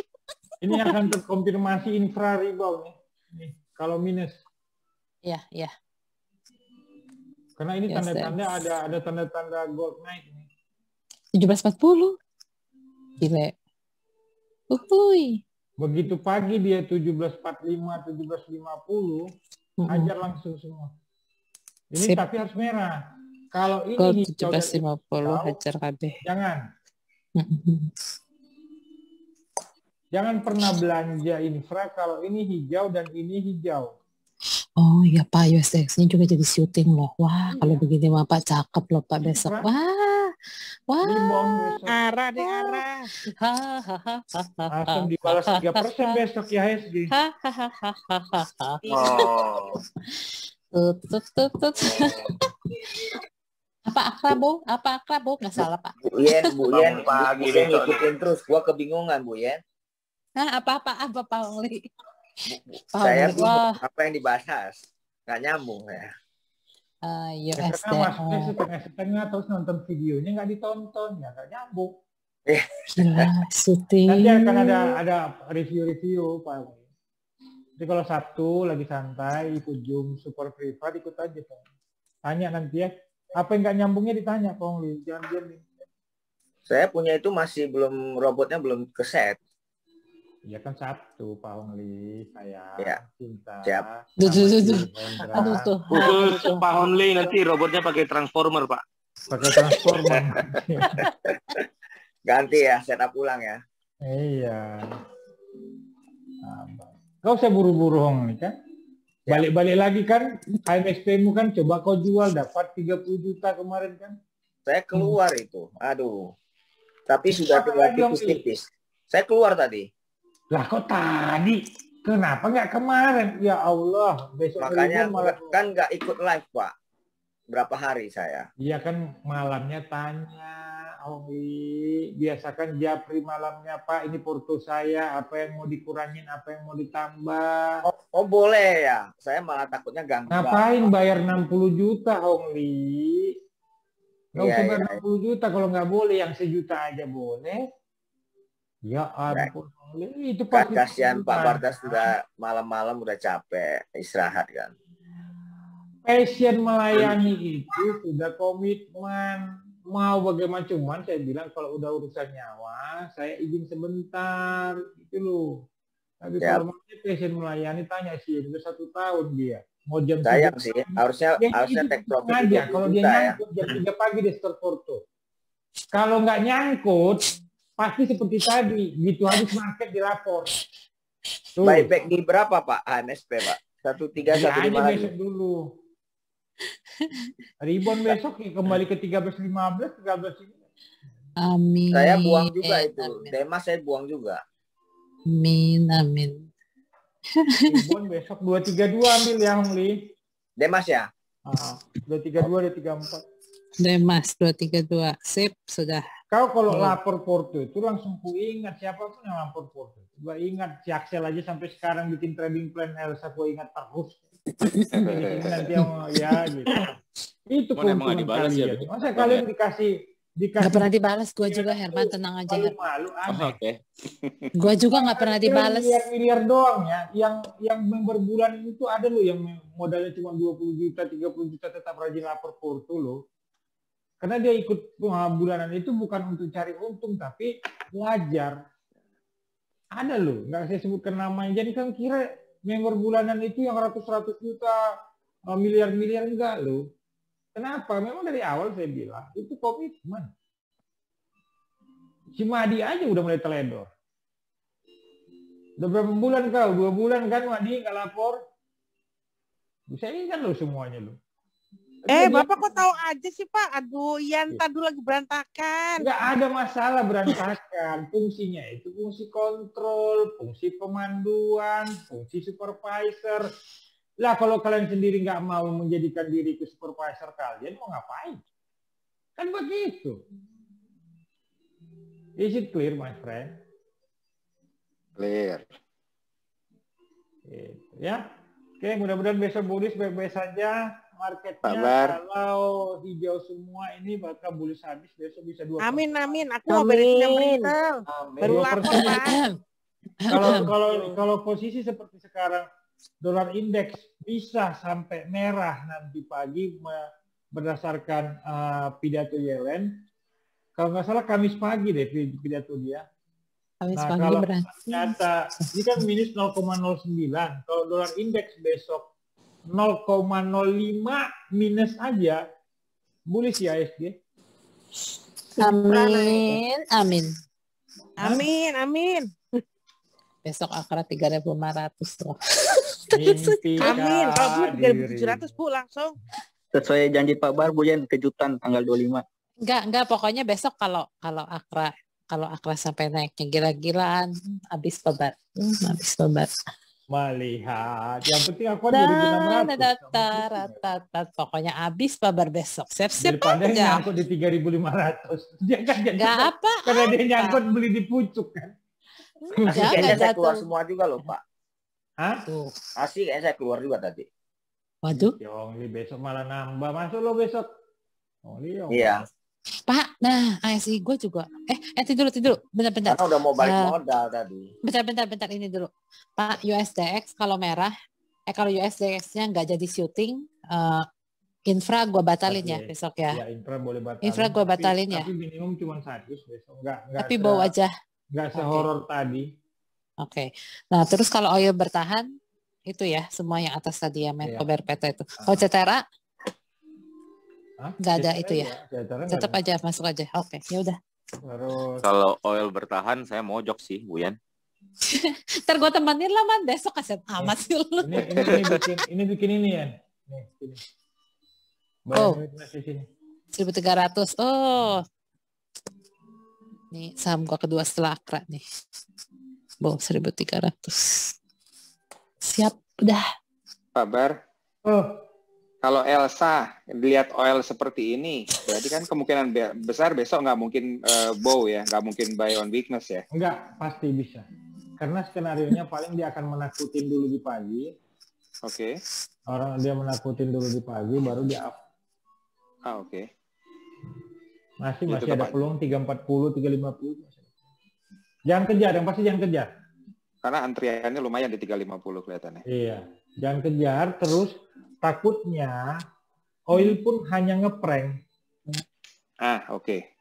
[SPEAKER 2] Ini akan terkonfirmasi infra rebound nih. Kalau minus.
[SPEAKER 4] Iya.
[SPEAKER 2] Karena ini tanda-tanda ada tanda-tanda gold naik nih.
[SPEAKER 4] 17.40. Gile.
[SPEAKER 2] Begitu pagi dia 17.45, 17.50, hajar langsung semua. Ini tapi harus merah. Kalau ini
[SPEAKER 4] gold
[SPEAKER 2] hijau
[SPEAKER 4] 17.50 hajar KB.
[SPEAKER 2] Jangan pernah belanja infra kalau ini hijau dan ini hijau.
[SPEAKER 4] Oh iya Pak, USX-nya juga jadi syuting loh. Wah, kalau begini mah Pak cakep loh Pak besok. Wah.
[SPEAKER 13] Arah deh arah.
[SPEAKER 2] Langsung dibalas 3% besok ya HSG.
[SPEAKER 4] Tut. Apa akra Bu? Nggak salah Pak.
[SPEAKER 16] Bu Yen pagi ngikutin terus. Gua kebingungan Bu Yen.
[SPEAKER 4] Apa Pak Ongli?
[SPEAKER 16] Saya bingung apa yang dibahas. Nggak nyambung ya.
[SPEAKER 4] USD.
[SPEAKER 2] Setengah terus nonton videonya nggak ditonton ya nggak nyambung.
[SPEAKER 4] Gila, syuting.
[SPEAKER 2] Nanti akan ada review Pak. Jadi kalau Sabtu lagi santai ikut Zoom super privat ikut aja Pak. Tanya nanti ya. Apa yang nggak nyambungnya ditanya Pak Ongli. Jangan diam nih.
[SPEAKER 16] Saya punya itu masih robotnya belum keset.
[SPEAKER 2] Ya kan Sabtu Pak Ongli saya cinta.
[SPEAKER 16] Siap.
[SPEAKER 4] Aduh tuh.
[SPEAKER 3] Khusus Pak Ongli nanti robotnya pakai transformer Pak.
[SPEAKER 2] Pakai transformer.
[SPEAKER 16] Ganti ya setup ulang ya.
[SPEAKER 2] Iya. Gak usah buru-buru Ongli kan. Balik-balik lagi kan, HMSP-mu kan coba kau jual dapat 30 juta kemarin kan?
[SPEAKER 16] Saya keluar itu. Aduh. Tapi sudah tinggal tipis-tipis. Saya keluar tadi.
[SPEAKER 2] Lah kok tadi? Kenapa nggak kemarin? Ya Allah, besok
[SPEAKER 16] Makanya
[SPEAKER 2] malah...
[SPEAKER 16] kan nggak ikut live, Pak. Berapa hari saya?
[SPEAKER 2] Iya kan malamnya tanya, biasakan japri malamnya, Pak, ini porto saya, apa yang mau dikurangin, apa yang mau ditambah.
[SPEAKER 16] Oh boleh ya? Saya malah takutnya ganggu.
[SPEAKER 2] Ngapain bayar 60 juta, Hongli? Nggak usah bayar 60 juta kalau nggak boleh, yang 1 juta aja boleh. Ya ampun, itu
[SPEAKER 16] kan kasihan Pak Bartas sudah malam-malam udah capek istirahat kan.
[SPEAKER 2] Passion melayani itu sudah komitmen, mau bagaimana, cuman saya bilang kalau udah urusan nyawa saya izin sebentar gitu loh. Tapi kalau mau passion melayani tanya sih udah 1 tahun dia mau jam
[SPEAKER 16] sayang sih harusnya take profit
[SPEAKER 2] aja. Kalau dia nyangkut jam 3 pagi di store Porto, kalau nggak nyangkut pasti seperti tadi, gitu habis market dilapor.
[SPEAKER 16] Buyback di berapa Pak HMSP Pak? 1315 lagi.
[SPEAKER 2] Besok dulu. Ribon besok kembali ke 13.15, 13 ini.
[SPEAKER 4] Amin.
[SPEAKER 16] Saya buang juga itu. Demas saya buang juga.
[SPEAKER 4] Amin, amin.
[SPEAKER 2] Ribon besok 232 ambil ya Hongli.
[SPEAKER 16] Demas ya?
[SPEAKER 2] 232, 234.
[SPEAKER 4] Demas 232. Sip, sudah.
[SPEAKER 2] Kau kalau lapor Porto itu langsung ku ingat siapapun yang lapor Porto. Gua ingat si Axel aja sampai sekarang bikin trading plan Elsa, gua ingat terus. Nanti ya gitu. Itu keuntungan kalian. Masa kalian dikasih
[SPEAKER 4] nggak pernah dibalas, gua juga Herman, tenang aja.
[SPEAKER 2] Malu
[SPEAKER 10] Oke.
[SPEAKER 4] Gua juga nggak pernah dibalas.
[SPEAKER 2] Miliar doang ya. Yang member bulan itu ada loh yang modalnya cuma 20 juta, 30 juta tetap rajin lapor Porto loh. Karena dia ikut bulanan itu bukan untuk cari untung, tapi belajar. Ada loh, nggak saya sebutkan namanya. Jadi kan kira member bulanan itu yang ratus-ratus juta, miliar-miliar, enggak loh. Kenapa? Memang dari awal saya bilang, itu komitmen. Si Madi aja udah mulai teledor. Udah berapa bulan kau? 2 bulan kan Madi nggak lapor? Saya ingat loh semuanya loh.
[SPEAKER 13] Bapak kok tahu aja sih Pak? Aduh, Ian tadi lagi berantakan.
[SPEAKER 2] Nggak ada masalah berantakan. Fungsinya itu fungsi kontrol, fungsi pemanduan, fungsi supervisor. Lah kalau kalian sendiri nggak mau menjadikan diri ke supervisor kalian, mau ngapain? Kan begitu. Is it clear, my friend?
[SPEAKER 14] Clear.
[SPEAKER 2] Ya. Oke, mudah-mudahan besok bullish baik-baik saja. Marketnya kalau hijau semua ini bakal bullish habis, besok bisa 2%.
[SPEAKER 13] Amin, amin. Aku mau beresin yang retail. Baru lapor Pak.
[SPEAKER 2] Kalau posisi seperti sekarang, dolar indeks bisa sampai merah nanti pagi berdasarkan pidato Yellen. Kalau nggak salah Kamis pagi deh pidato dia.
[SPEAKER 4] Kamis pagi
[SPEAKER 2] kalau
[SPEAKER 4] berarti.
[SPEAKER 2] Ternyata ini kan minus 0,09. Kalau dolar indeks besok 0,05 minus aja, bullish ya ISG.
[SPEAKER 4] Amin, amin.
[SPEAKER 13] Amin, amin.
[SPEAKER 4] Besok akra 3.500 loh.
[SPEAKER 13] Amin, kalau belum 3.700 Bu langsung.
[SPEAKER 6] Sesuai janji Pak Bar, Bu Yen kejutan tanggal 25.
[SPEAKER 4] Enggak, pokoknya besok kalau akra sampai naiknya gila-gilaan, habis Pak Bar. Habis Pak Bar.
[SPEAKER 2] Melihat, yang penting aku 2.600.
[SPEAKER 4] Pokoknya habis Pak Bar besok. Siap-siap
[SPEAKER 2] aja. Nyangkut di 3.500. Dia kan jadi.
[SPEAKER 4] Enggak apa.
[SPEAKER 2] Karena dia nyangkut beli di pucuk kan.
[SPEAKER 16] Asik kayaknya saya keluar semua juga loh Pak.
[SPEAKER 2] Hah?
[SPEAKER 16] Asik kayaknya saya keluar juga tadi.
[SPEAKER 4] Waduh.
[SPEAKER 2] Yong, besok malah nambah. Masuk lo besok.
[SPEAKER 16] Iya.
[SPEAKER 4] Pak, nah ASI gue juga. Tidur. Bentar.
[SPEAKER 16] Karena udah mau balik modal tadi.
[SPEAKER 4] Bentar ini dulu. Pak, USDX kalau merah, kalau USDX-nya nggak jadi syuting, infra gue batalin ya besok ya.
[SPEAKER 2] Iya, infra boleh batalin.
[SPEAKER 4] Infra gue batalin ya.
[SPEAKER 2] Tapi minimum cuma 100 besok. Enggak
[SPEAKER 4] tapi bau aja.
[SPEAKER 2] Nggak sehoror tadi.
[SPEAKER 4] Oke. Nah, terus kalau oil bertahan, itu ya, semua yang atas tadi ya, Menko BRPT itu. Kalau Cetera, nggak ada itu ya. Tetap aja masuk aja. Oke, ya udah.
[SPEAKER 10] Kalau oil bertahan saya mojok sih, Bu Yan.
[SPEAKER 4] Ntar gue temenin lah man, besok kasihan amat sih lu.
[SPEAKER 2] Ini bikin ini ya. Nih, sini.
[SPEAKER 4] Oh,
[SPEAKER 2] Di sini.
[SPEAKER 4] 1.300. Oh, nih saham gue kedua setelah Akra nih. 1.300. Siap, udah.
[SPEAKER 10] Pak Bar. Kalau Elsa dilihat oil seperti ini, berarti kan kemungkinan besar besok nggak mungkin bow ya, nggak mungkin buy on weakness ya?
[SPEAKER 2] Enggak, pasti bisa. Karena skenarionya paling dia akan menakutin dulu di pagi.
[SPEAKER 10] Oke.
[SPEAKER 2] Orang dia menakutin dulu di pagi, baru dia up.
[SPEAKER 10] Oke.
[SPEAKER 2] Masih ada peluang 340, 350. Jangan kejar, yang pasti jangan kejar.
[SPEAKER 10] Karena antriannya lumayan di 350 kelihatannya.
[SPEAKER 2] Iya, jangan kejar. Terus takutnya oil pun hanya ngeprank.
[SPEAKER 10] Oke.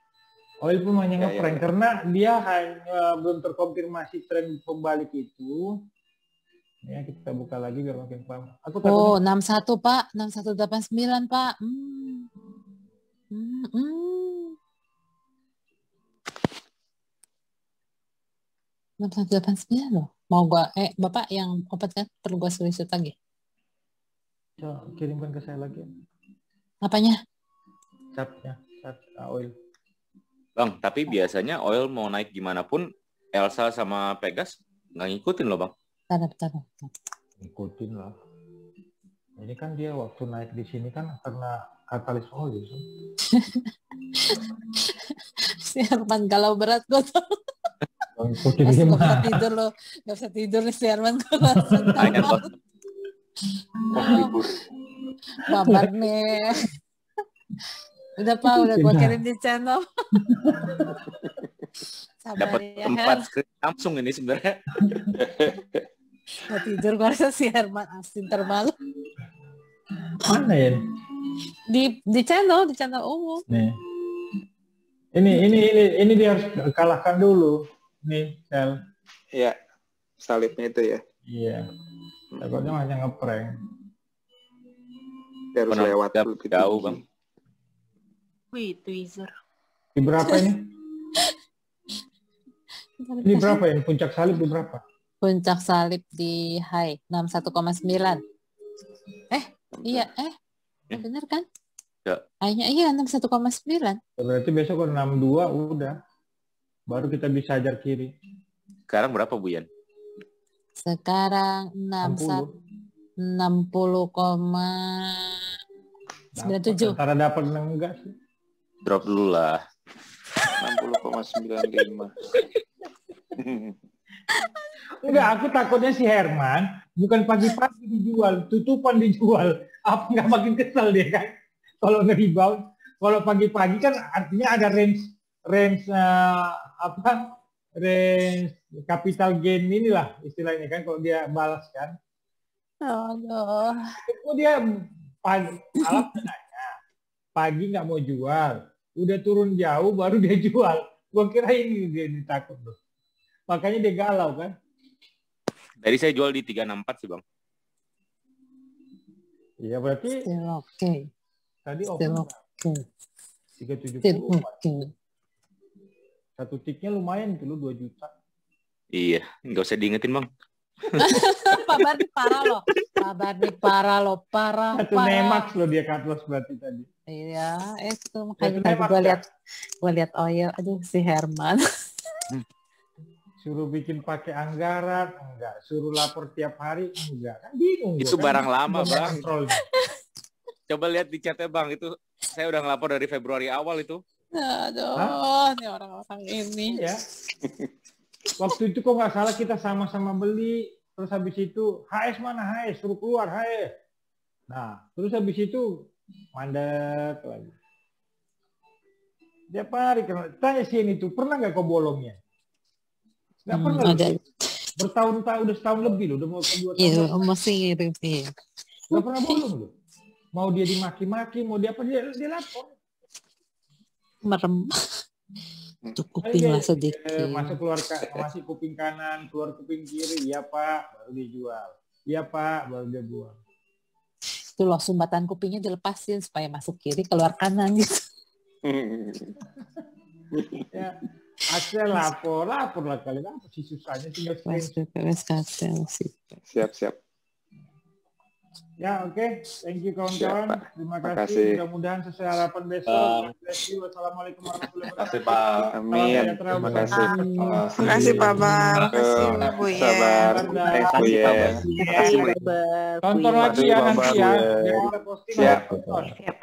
[SPEAKER 2] Oil pun hanya ngeprank karena dia hanya belum terkonfirmasi tren pembalik itu. Ya, kita buka lagi biar makin paham.
[SPEAKER 4] 61 Pak, 6189 Pak. 6189 loh. Mau gua Bapak yang obat kan perlu gua screenshot lagi.
[SPEAKER 2] Coba kirimkan ke saya lagi.
[SPEAKER 4] Apanya?
[SPEAKER 2] Chartnya, chart oil.
[SPEAKER 10] Bang, tapi biasanya oil mau naik gimana pun Elsa sama Pegas nggak ngikutin loh, Bang.
[SPEAKER 4] Bentar.
[SPEAKER 2] Ngikutin lah. Ini kan dia waktu naik di sini kan karena katalis oil.
[SPEAKER 4] Si Herman galau berat gue tuh.
[SPEAKER 2] Ngikutin
[SPEAKER 4] Gak
[SPEAKER 2] gimana?
[SPEAKER 4] bisa tidur loh. Gak bisa tidur nih si Herman galau. Babar nih. Udah Pak, udah gue kirim di channel.
[SPEAKER 10] Dapat tempat langsung ini sebenarnya.
[SPEAKER 4] Mau tidur gue rasa si Herman asin termalu.
[SPEAKER 2] Mana ya?
[SPEAKER 4] Di channel umum.
[SPEAKER 2] Nih. Ini dia harus kalahkan dulu. Nih, sel.
[SPEAKER 10] Iya. Salibnya itu ya.
[SPEAKER 2] Iya. Takutnya hanya ngeprank.
[SPEAKER 10] Dia harus lewat lebih jauh, Bang.
[SPEAKER 13] Wih, tweezer.
[SPEAKER 2] Di berapa ini? Ini berapa ya? Puncak salib di berapa?
[SPEAKER 4] Puncak salib di high 61,9. Iya, bener kan?
[SPEAKER 10] Ya.
[SPEAKER 4] Hanya iya 61,9.
[SPEAKER 2] Berarti besok kalau 62 udah. Baru kita bisa ajar kiri.
[SPEAKER 10] Sekarang berapa, Bu Yan?
[SPEAKER 4] Sekarang 60,97.
[SPEAKER 2] Antara dapat enggak sih?
[SPEAKER 10] Drop dulu lah. 60,95.
[SPEAKER 2] Enggak, aku takutnya si Herman bukan pagi-pagi dijual, tutupan dijual. Apa nggak makin kesel dia kan? Kalau nge-rebound, kalau pagi-pagi kan artinya ada range capital gain inilah istilahnya kan kalau dia balas kan.
[SPEAKER 4] Aduh.
[SPEAKER 2] Itu dia pagi nggak mau jual, udah turun jauh baru dia jual. Gua kira ini dia takut loh. Makanya dia galau kan.
[SPEAKER 10] Tadi saya jual di 364 sih, Bang.
[SPEAKER 2] Iya berarti.
[SPEAKER 4] Oke.
[SPEAKER 2] Tadi open 374. Satu tiknya lumayan itu lo 2 juta.
[SPEAKER 10] Iya, nggak usah diingetin, Bang.
[SPEAKER 4] Pak Bardi parah loh.
[SPEAKER 2] Satu Nemax lo dia cut loss berarti tadi.
[SPEAKER 4] Iya, itu makanya tadi gue lihat oil, aduh si Herman.
[SPEAKER 2] Suruh bikin pakai anggaran, enggak. Suruh lapor tiap hari, enggak. Kan bingung.
[SPEAKER 10] Itu
[SPEAKER 2] kan?
[SPEAKER 10] barang lama, Bang.
[SPEAKER 2] Kontrol.
[SPEAKER 10] Coba lihat di chatnya, Bang. Itu saya udah ngelapor dari Februari awal itu.
[SPEAKER 4] Aduh, ini orang-orang ini.
[SPEAKER 2] Ya. Waktu itu kok nggak salah kita sama-sama beli. Terus habis itu, HS mana HS? Suruh keluar HS. Nah, terus habis itu mandek lagi. Tiap hari, tanya sini tuh, pernah nggak kau bolongnya? Nggak pernah.
[SPEAKER 4] Ada.
[SPEAKER 2] Bertahun-tahun, udah setahun lebih loh, udah mau ke 2 tahun.
[SPEAKER 4] Iya, masih gitu.
[SPEAKER 2] Nggak pernah bolong loh. Mau dia dimaki-maki, mau dia apa, dia lapor.
[SPEAKER 4] Merem. Kuping lah sedikit.
[SPEAKER 2] Masih kuping kanan, keluar kuping kiri. Iya Pak, baru dijual. Iya Pak, baru dia buang.
[SPEAKER 4] Itu loh, sumbatan kupingnya dilepasin supaya masuk kiri, keluar kanan gitu.
[SPEAKER 2] Ya, Acel lapor lah kalian apa sih susahnya tinggal screenshot.
[SPEAKER 10] Siap.
[SPEAKER 2] Ya oke. Thank you kawan-kawan. Terima kasih. Mudah-mudahan sesuai harapan besok. Wassalamualaikum warahmatullahi wabarakatuh.
[SPEAKER 10] Pak. Amin.
[SPEAKER 2] Terima kasih.
[SPEAKER 13] Terima kasih Pak Bang. Terima kasih Bu Yen.
[SPEAKER 10] Thanks Bu Yen.
[SPEAKER 2] Tonton lagi ya nanti ya.
[SPEAKER 10] Siap.
[SPEAKER 2] Siap.